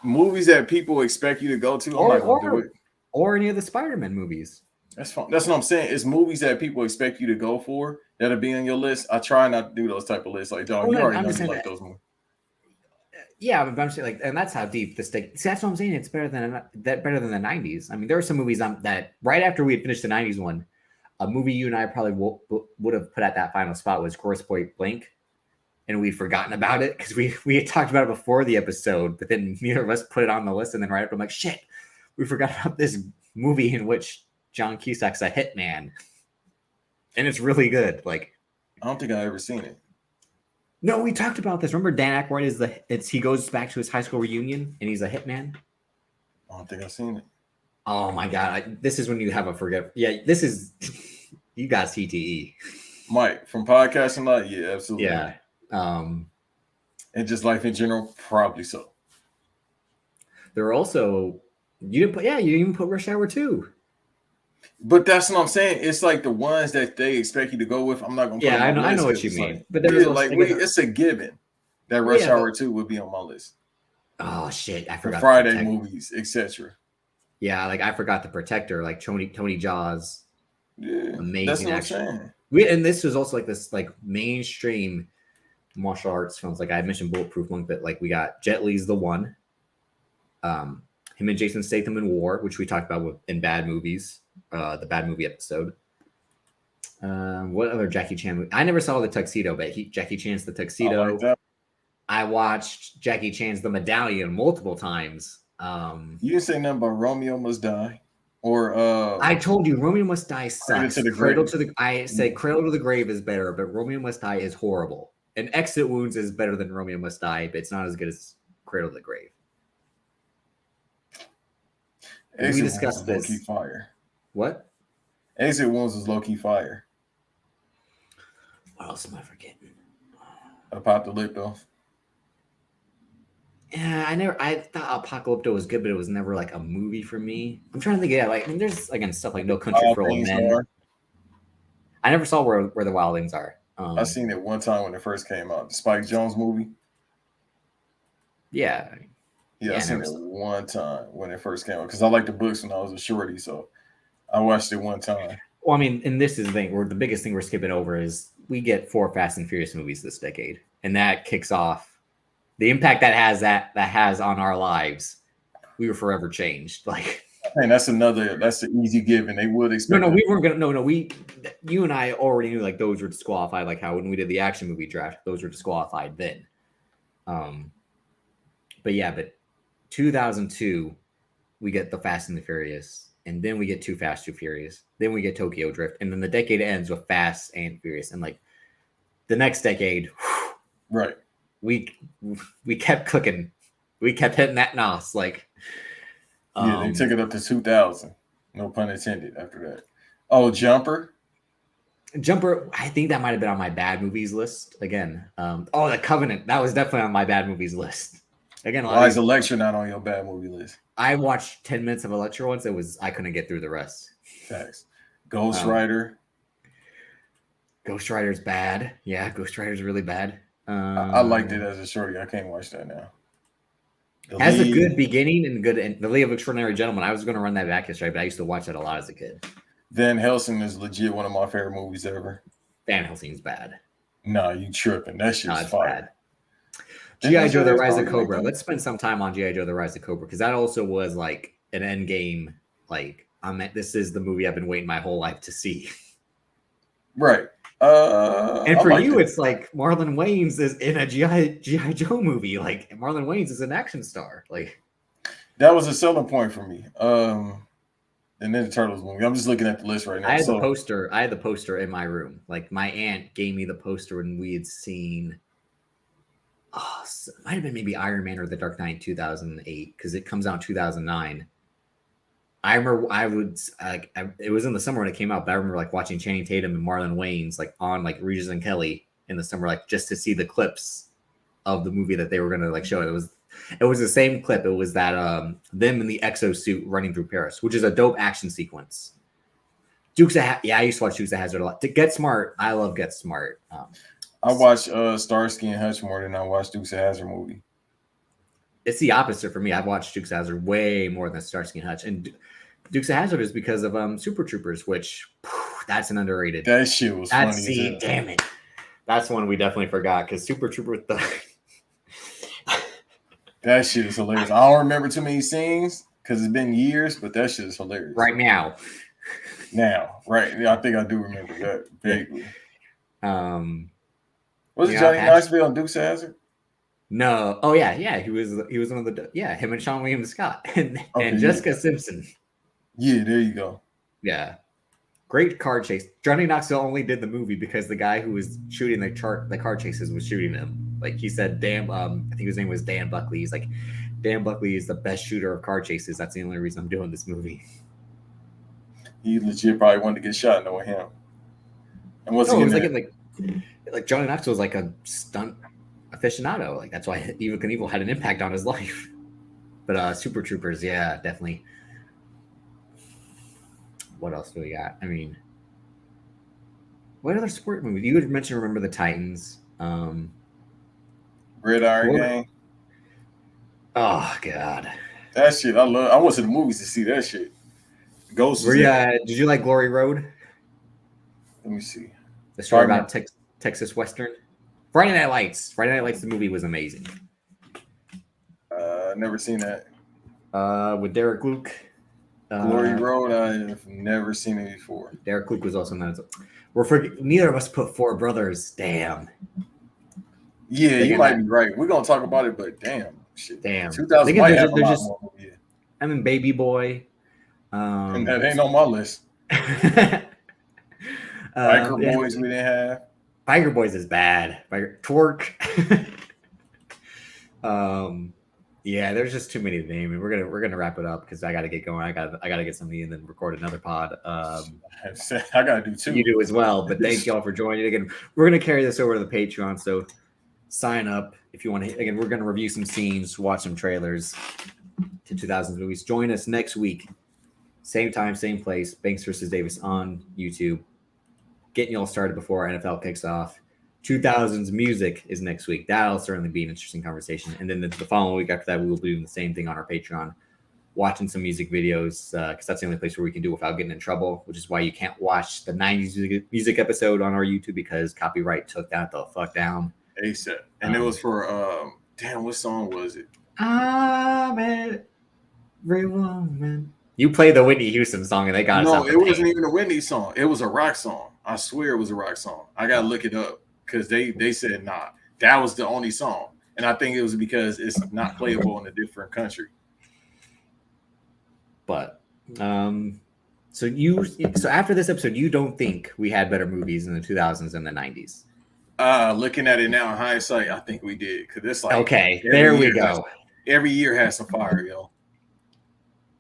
movies that people expect you to go to. I'm not gonna do it. Or any of the Spider-Man movies. That's fine. That's what I'm saying. It's movies that people expect you to go for that'll be on your list. I try not to do those type of lists. Like, dog, you already know you like those movies. Yeah, but I'm saying like, and that's how deep the stick. See, that's what I'm saying. It's better than the '90s. I mean, there are some movies that right after we had finished the '90s one, a movie you and I probably would have put at that final spot was Grosse Pointe Blank, and we'd forgotten about it because we had talked about it before the episode, but then neither of us put it on the list, and then right after I'm like, shit, we forgot about this movie in which John Cusack's a hitman, and it's really good. Like, I don't think I've ever seen it. No, we talked about this. Remember, Dan Aykroyd he goes back to his high school reunion and he's a hitman. I don't think I've seen it. Oh my god, this is when you have a forget. Yeah, this is you got CTE. Mike from podcasting, like, yeah, absolutely. Yeah, and just life in general, probably so. There are also you didn't even put Rush Hour 2. But that's what I'm saying. It's like the ones that they expect you to go with. I'm not gonna. Yeah, I know what you mean. Like, but there's it's a given that Rush Hour 2 would be on my list. Oh shit, I forgot. The Friday movies, etc. Yeah, like I forgot The Protector, like Tony Jaws. Yeah, amazing that's what I'm saying. And this was also like this like mainstream martial arts films. Like I mentioned Bulletproof Monk, but like we got Jet Li's The One, Him and Jason Statham in War, which we talked about in Bad Movies, the Bad Movie episode. What other Jackie Chan movie? I never saw The Tuxedo, but Jackie Chan's The Tuxedo. I like that. I watched Jackie Chan's The Medallion multiple times. You didn't say nothing about Romeo Must Die, or I told you Romeo Must Die sucks. Cradle to the Grave. I said Cradle to the Grave is better, but Romeo Must Die is horrible. And Exit Wounds is better than Romeo Must Die, but it's not as good as Cradle to the Grave. We discussed this. Low-key fire. What? Exit Wounds was low-key fire. What else am I forgetting? Apocalypto. Yeah, I thought Apocalypto was good, but it was never like a movie for me. I'm trying to think. Yeah, like I mean, there's again stuff like No Country for Old Men. I never saw where the Wild Things Are. I seen it one time when it first came out. The Spike Jonze movie. Yeah. Yeah, I seen it one time when it first came out because I liked the books when I was a shorty, so I watched it one time. Well, I mean, and this is the thing. The biggest thing we're skipping over is we get 4 Fast and Furious movies this decade, and that kicks off the impact that has on our lives. We were forever changed. Like, and that's the easy given. They would expect. No, we weren't gonna. No, you and I already knew like those were disqualified. Like how when we did the action movie draft, those were disqualified then. But 2002, we get the Fast and the Furious, and then we get Too Fast, Too Furious. Then we get Tokyo Drift, and then the decade ends with Fast and Furious, and like the next decade, right? We kept cooking, we kept hitting that nos. Like, they took it up to 2000. No pun intended. After that, Jumper. I think that might have been on my bad movies list again. The Covenant, that was definitely on my bad movies list. Again, why is Electra not on your bad movie list? I watched 10 minutes of Electra once. I couldn't get through the rest. Facts. Ghost Rider. Ghost Rider's bad. Yeah, Ghost Rider's really bad. I liked it as a shorty. I can't watch that now. Has a good beginning and good end. The League of Extraordinary Gentlemen. I was going to run that back yesterday, but I used to watch that a lot as a kid. Van Helsing is legit one of my favorite movies ever. Van Helsing's bad. Nah, you tripping. That shit's fire. G.I. Joe, The Rise of Cobra. Let's spend some time on G.I. Joe, The Rise of Cobra, because that also was like an end game. Like, this is the movie I've been waiting my whole life to see. Right. And for you, it's like Marlon Wayans is in a G.I. Joe movie. Like, Marlon Wayans is an action star. Like, that was a selling point for me. And then the Turtles movie. I'm just looking at the list right now. I had the poster in my room. Like, my aunt gave me the poster when we had seen. It might have been maybe Iron Man or The Dark Knight in 2008 because it comes out in 2009. I remember it was in the summer when it came out, but I remember like watching Channing Tatum and Marlon Wayans like on like Regis and Kelly in the summer, like just to see the clips of the movie that they were going to like show. It was the same clip. It was that them in the exosuit running through Paris, which is a dope action sequence. I used to watch Dukes of Hazzard a lot. To Get Smart, I love Get Smart. I watched Starsky and Hutch more than I watched Dukes of Hazzard movie. It's the opposite for me. I've watched Dukes of Hazzard way more than Starsky and Hutch, and Dukes of Hazzard is because of Super Troopers, which that's an underrated. That shit was funny. Damn it, that's one we definitely forgot because Super Troopers. That shit is hilarious. I don't remember too many scenes because it's been years, but that shit is hilarious. Right now. Right? Yeah, I think I do remember that vaguely. Was it Yeah, Johnny Knoxville on Dukes of Hazzard? No. Oh yeah. He was one of the him and Sean William Scott and Jessica Simpson. Yeah, there you go. Yeah. Great car chase. Johnny Knoxville only did the movie because the guy who was shooting the car chases was shooting him. Like he said, I think his name was Dan Buckley. He's like, Dan Buckley is the best shooter of car chases. That's the only reason I'm doing this movie. He legit probably wanted to get shot knowing him. And what's he like Johnny Knoxville was like a stunt aficionado. Like that's why Evil Knievel had an impact on his life. But Super Troopers, yeah, definitely. What else do we got? I mean, what other sport movies? You had mentioned Remember the Titans. Gridiron Gang. Oh God. That shit I love. I went to the movies to see that shit. Ghost. Did you like Glory Road? Let me see. The story about Texas Western. Friday Night Lights. The movie was amazing. Never seen that. With Derek Luke. Glory Road, I have never seen it before. Derek Luke was also not. Neither of us put Four Brothers. Damn. Yeah, you might be right. We're gonna talk about it, but damn, shit. Damn. 2000 might have a lot more. Yeah. I mean, Baby Boy. And that ain't on my list. Biker Boys we didn't have. Biker Boys is bad. Twerk. Yeah, there's just too many to name, and we're gonna wrap it up because I gotta get going. I gotta get something and then record another pod. I gotta do too. You do as well. But thank y'all for joining. Again, we're gonna carry this over to the Patreon, so sign up if you want to. Again, we're gonna review some scenes, watch some trailers to 2000s movies. Join us next week, same time, same place. Banks versus Davis on YouTube. Getting y'all started before NFL kicks off. 2000s music is next week. That'll certainly be an interesting conversation. And then the following week after that, we will be doing the same thing on our Patreon, watching some music videos, because that's the only place where we can do it without getting in trouble, which is why you can't watch the 90s music episode on our YouTube because copyright took that the fuck down. ASAP. And it was for, damn, what song was it? Man. You played the Whitney Houston song and they got No, it wasn't even a Whitney song. It was a rock song. I swear it was a rock song. I got to look it up. Because they said, nah, that was the only song. And I think it was because it's not playable in a different country. But so after this episode, you don't think we had better movies in the 2000s and the 90s? Looking at it now in hindsight, I think we did. Because it's like, okay, there we go. Every year has some fire, yo.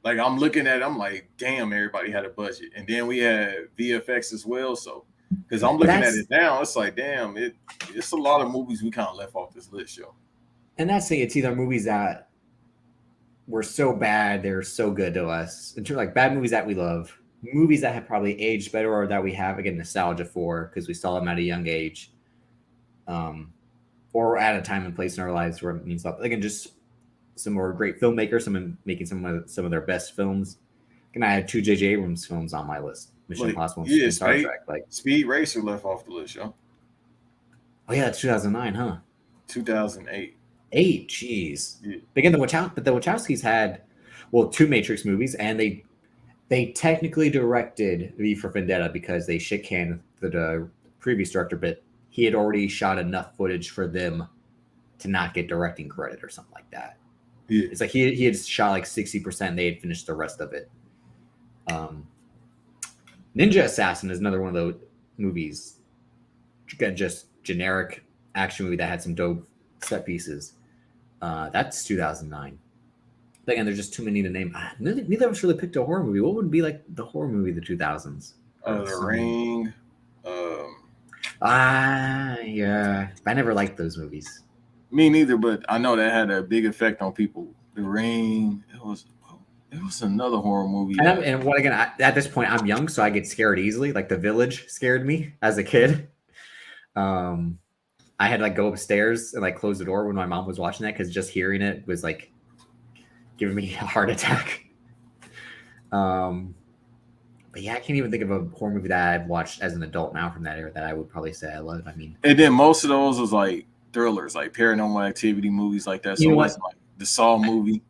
Like I'm looking at it, I'm like, damn, everybody had a budget. And then we had VFX as well. So because I'm looking at it now, it's like, damn, it's a lot of movies we kind of left off this list, yo. And that's the it's either movies that were so bad, they're so good to us. In terms of like bad movies that we love, movies that have probably aged better or that we have, again, nostalgia for because we saw them at a young age. Or at a time and place in our lives where it means something. Again, just some more great filmmakers, someone making some of their best films. And I had 2 J.J. Abrams films on my list. Mission Impossible and Star Trek. Like Speed Racer left off the list, yo. Oh yeah, it's 2009, huh? 2008. 8, jeez. Yeah. Again, the Wachowskis had 2 Matrix movies, and they technically directed V for Vendetta because they shit canned the previous director, but he had already shot enough footage for them to not get directing credit or something like that. Yeah. It's like he had shot like 60%, and they had finished the rest of it. Ninja Assassin is another one of those movies. Just generic action movie that had some dope set pieces. That's 2009. Again, there's just too many to name. Neither of us really picked a horror movie. What would be like the horror movie of the 2000s? The Ring. Yeah. I never liked those movies. Me neither, but I know that had a big effect on people. The Ring. It was another horror movie. And what again? At this point, I'm young, so I get scared easily. Like The Village scared me as a kid. I had to like go upstairs and like close the door when my mom was watching that because just hearing it was like giving me a heart attack. But yeah, I can't even think of a horror movie that I've watched as an adult now from that era that I would probably say I love. I mean, and then most of those was like thrillers, like Paranormal Activity movies like that. So you know it's like the Saw movie.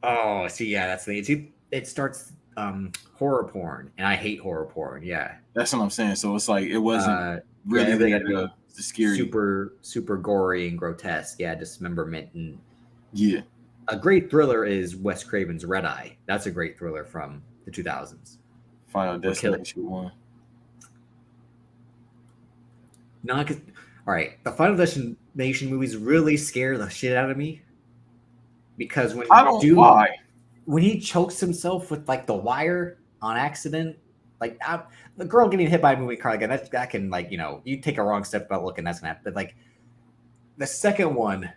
Oh, see, yeah, that's the thing. It starts horror porn, and I hate horror porn. Yeah, that's what I'm saying. So it's like it wasn't really the scary, super gory and grotesque. Yeah, dismemberment and yeah. A great thriller is Wes Craven's Red Eye. That's a great thriller from the 2000s. Final Destination 1. No, because all right, the Final Destination movies really scare the shit out of me. Because when he chokes himself with like the wire on accident, like the girl getting hit by a moving car again, that can like, you know, you take a wrong step about looking, that's gonna happen. But like the second one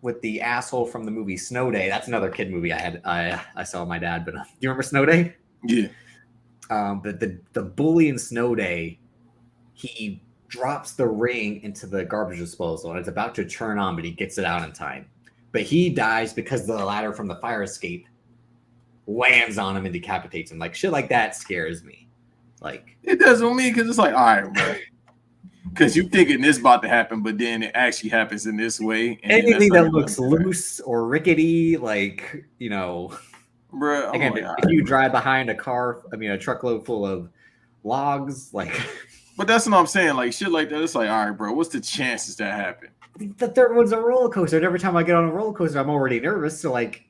with the asshole from the movie Snow Day, that's another kid movie I saw with my dad. But do you remember Snow Day? Yeah. But the bully in Snow Day, he drops the ring into the garbage disposal and it's about to turn on, but he gets it out in time. But he dies because the ladder from the fire escape lands on him and decapitates him. Like shit like that scares me. Like it does with me because it's like, all right, bro. Because you thinking this about to happen, but then it actually happens in this way. And anything that looks loose or rickety, like, you know, bro. Again, if you drive behind a truckload full of logs, like. But that's what I'm saying. Like shit like that. It's like, all right, bro. What's the chances that happen? The third one's a roller coaster, and every time I get on a roller coaster, I'm already nervous. So like.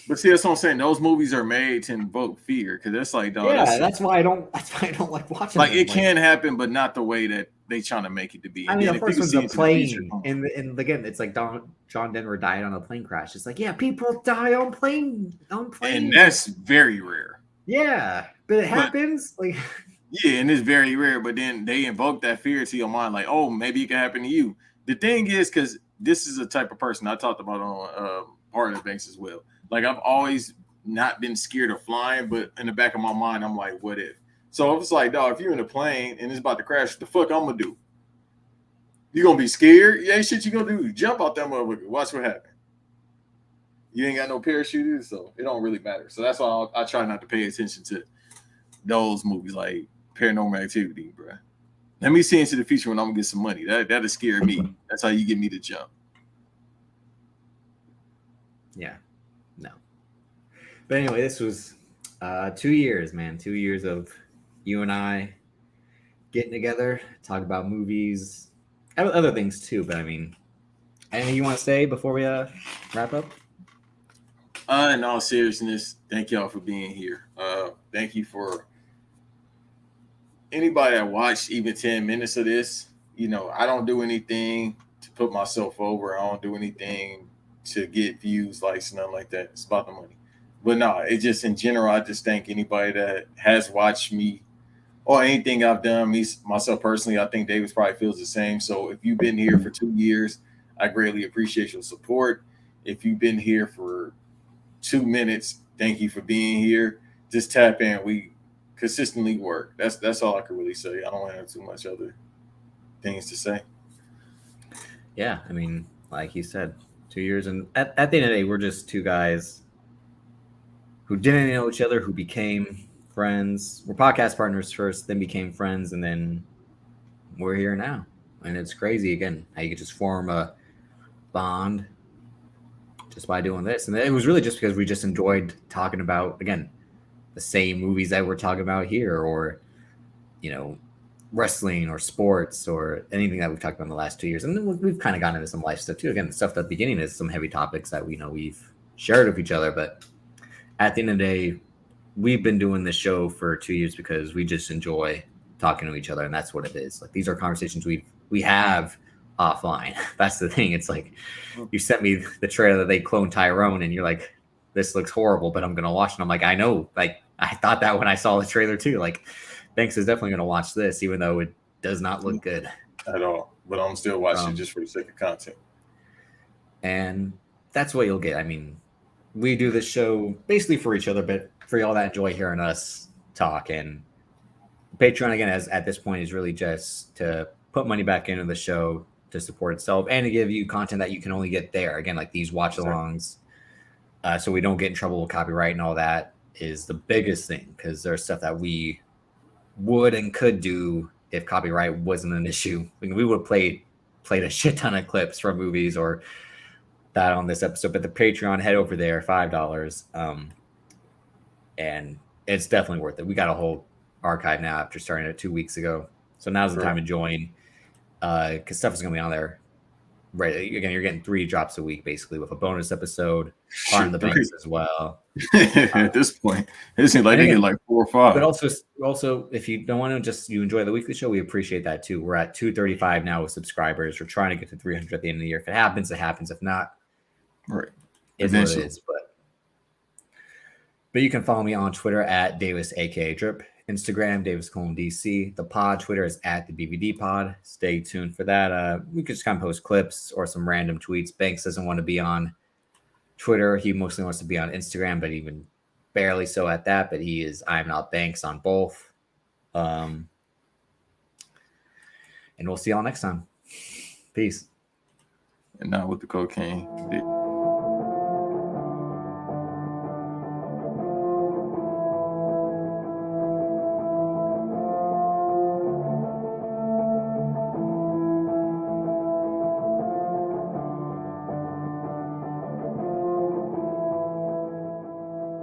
But see, that's what I'm saying. Those movies are made to invoke fear, because it's like, dog. Yeah, that's why I don't like watching. Like them. It can happen, but not the way that they trying to make it to be. I mean, the first one's a plane, and again, it's like John Denver died on a plane crash. It's like, yeah, people die on plane, and that's very rare. Yeah, but it happens. Like, yeah, and it's very rare. But then they invoke that fear to your mind, like, oh, maybe it can happen to you. The thing is, because this is a type of person I talked about on poddin banks as well. Like, I've always not been scared of flying, but in the back of my mind, I'm like, what if? So if it's like, dog, if you're in a plane and it's about to crash, what the fuck I'm gonna do? You gonna be scared? Yeah, shit you gonna do? Jump out that motherfucker. Watch what happens. You ain't got no parachute, so it don't really matter. So that's why I try not to pay attention to those movies like Paranormal Activity, bro. Let me see into the future when I'm gonna get some money. That'll scare me. That's how you get me to jump. Yeah. No. But anyway, this was 2 years, man. 2 years of you and I getting together, talk about movies, other things too. But I mean, anything you want to say before we wrap up? In all seriousness, thank y'all for being here. Thank you for anybody that watched even 10 minutes of this. You know, I don't do anything to put myself over. I don't do anything to get views, likes, nothing like that. It's about the money. But no, it just in general, I just thank anybody that has watched me or anything I've done. Myself personally, I think Davis probably feels the same. So if you've been here for 2 years, I greatly appreciate your support. If you've been here for 2 minutes, thank you for being here. Just tap in. We consistently work. That's all I can really say. I don't have too much other things to say. Yeah, I mean, like you said, 2 years, and at the end of the day, we're just two guys who didn't know each other, who became friends. We're podcast partners first, then became friends, and then we're here now. And it's crazy, again, how you could just form a bond just by doing this. And it was really just because we just enjoyed talking about, again, the same movies that we're talking about here, or, you know, wrestling or sports or anything that we've talked about in the last 2 years. And then we've kind of gotten into some life stuff too. Again, the stuff at the beginning is some heavy topics that we've shared with each other, but at the end of the day, we've been doing this show for 2 years because we just enjoy talking to each other, and that's what it is. Like, these are conversations we have offline. That's the thing. It's like, you sent me the trailer that they cloned Tyrone, and you're like, this looks horrible, but I'm gonna watch it. I'm like, I know. Like, I thought that when I saw the trailer too. Like, Banks is definitely gonna watch this, even though it does not look good at all. But I'm still watching just for the sake of content. And that's what you'll get. I mean, we do this show basically for each other, but for y'all that enjoy hearing us talk. And Patreon, again, at this point, is really just to put money back into the show to support itself and to give you content that you can only get there. Again, like these watch-alongs, so we don't get in trouble with copyright and all that is the biggest thing, because there's stuff that we would and could do if copyright wasn't an issue. I mean, we would have played a shit ton of clips from movies or that on this episode, but the Patreon, head over there, $5, and it's definitely worth it. We got a whole archive now after starting it 2 weeks ago, so now's the time to join, because stuff is gonna be on there. Right, again, you're getting 3 drops a week basically, with a bonus episode on the banks as well. At this point, it seems like they get like 4 or 5. But also, if you don't want to just you enjoy the weekly show, we appreciate that too. We're at 235 now with subscribers. We're trying to get to 300 at the end of the year. If it happens, it happens. If not, right, it's what it is. But you can follow me on Twitter at Davis aka Drip, Instagram daviscoltondc. The pod Twitter is at the BVD Pod. Stay tuned for that. We could just kind of post clips or some random tweets. Banks doesn't want to be on Twitter. He mostly wants to be on Instagram, but even barely so at that. But he is iamnotbanks on both. And we'll see y'all next time. Peace. And not with the cocaine.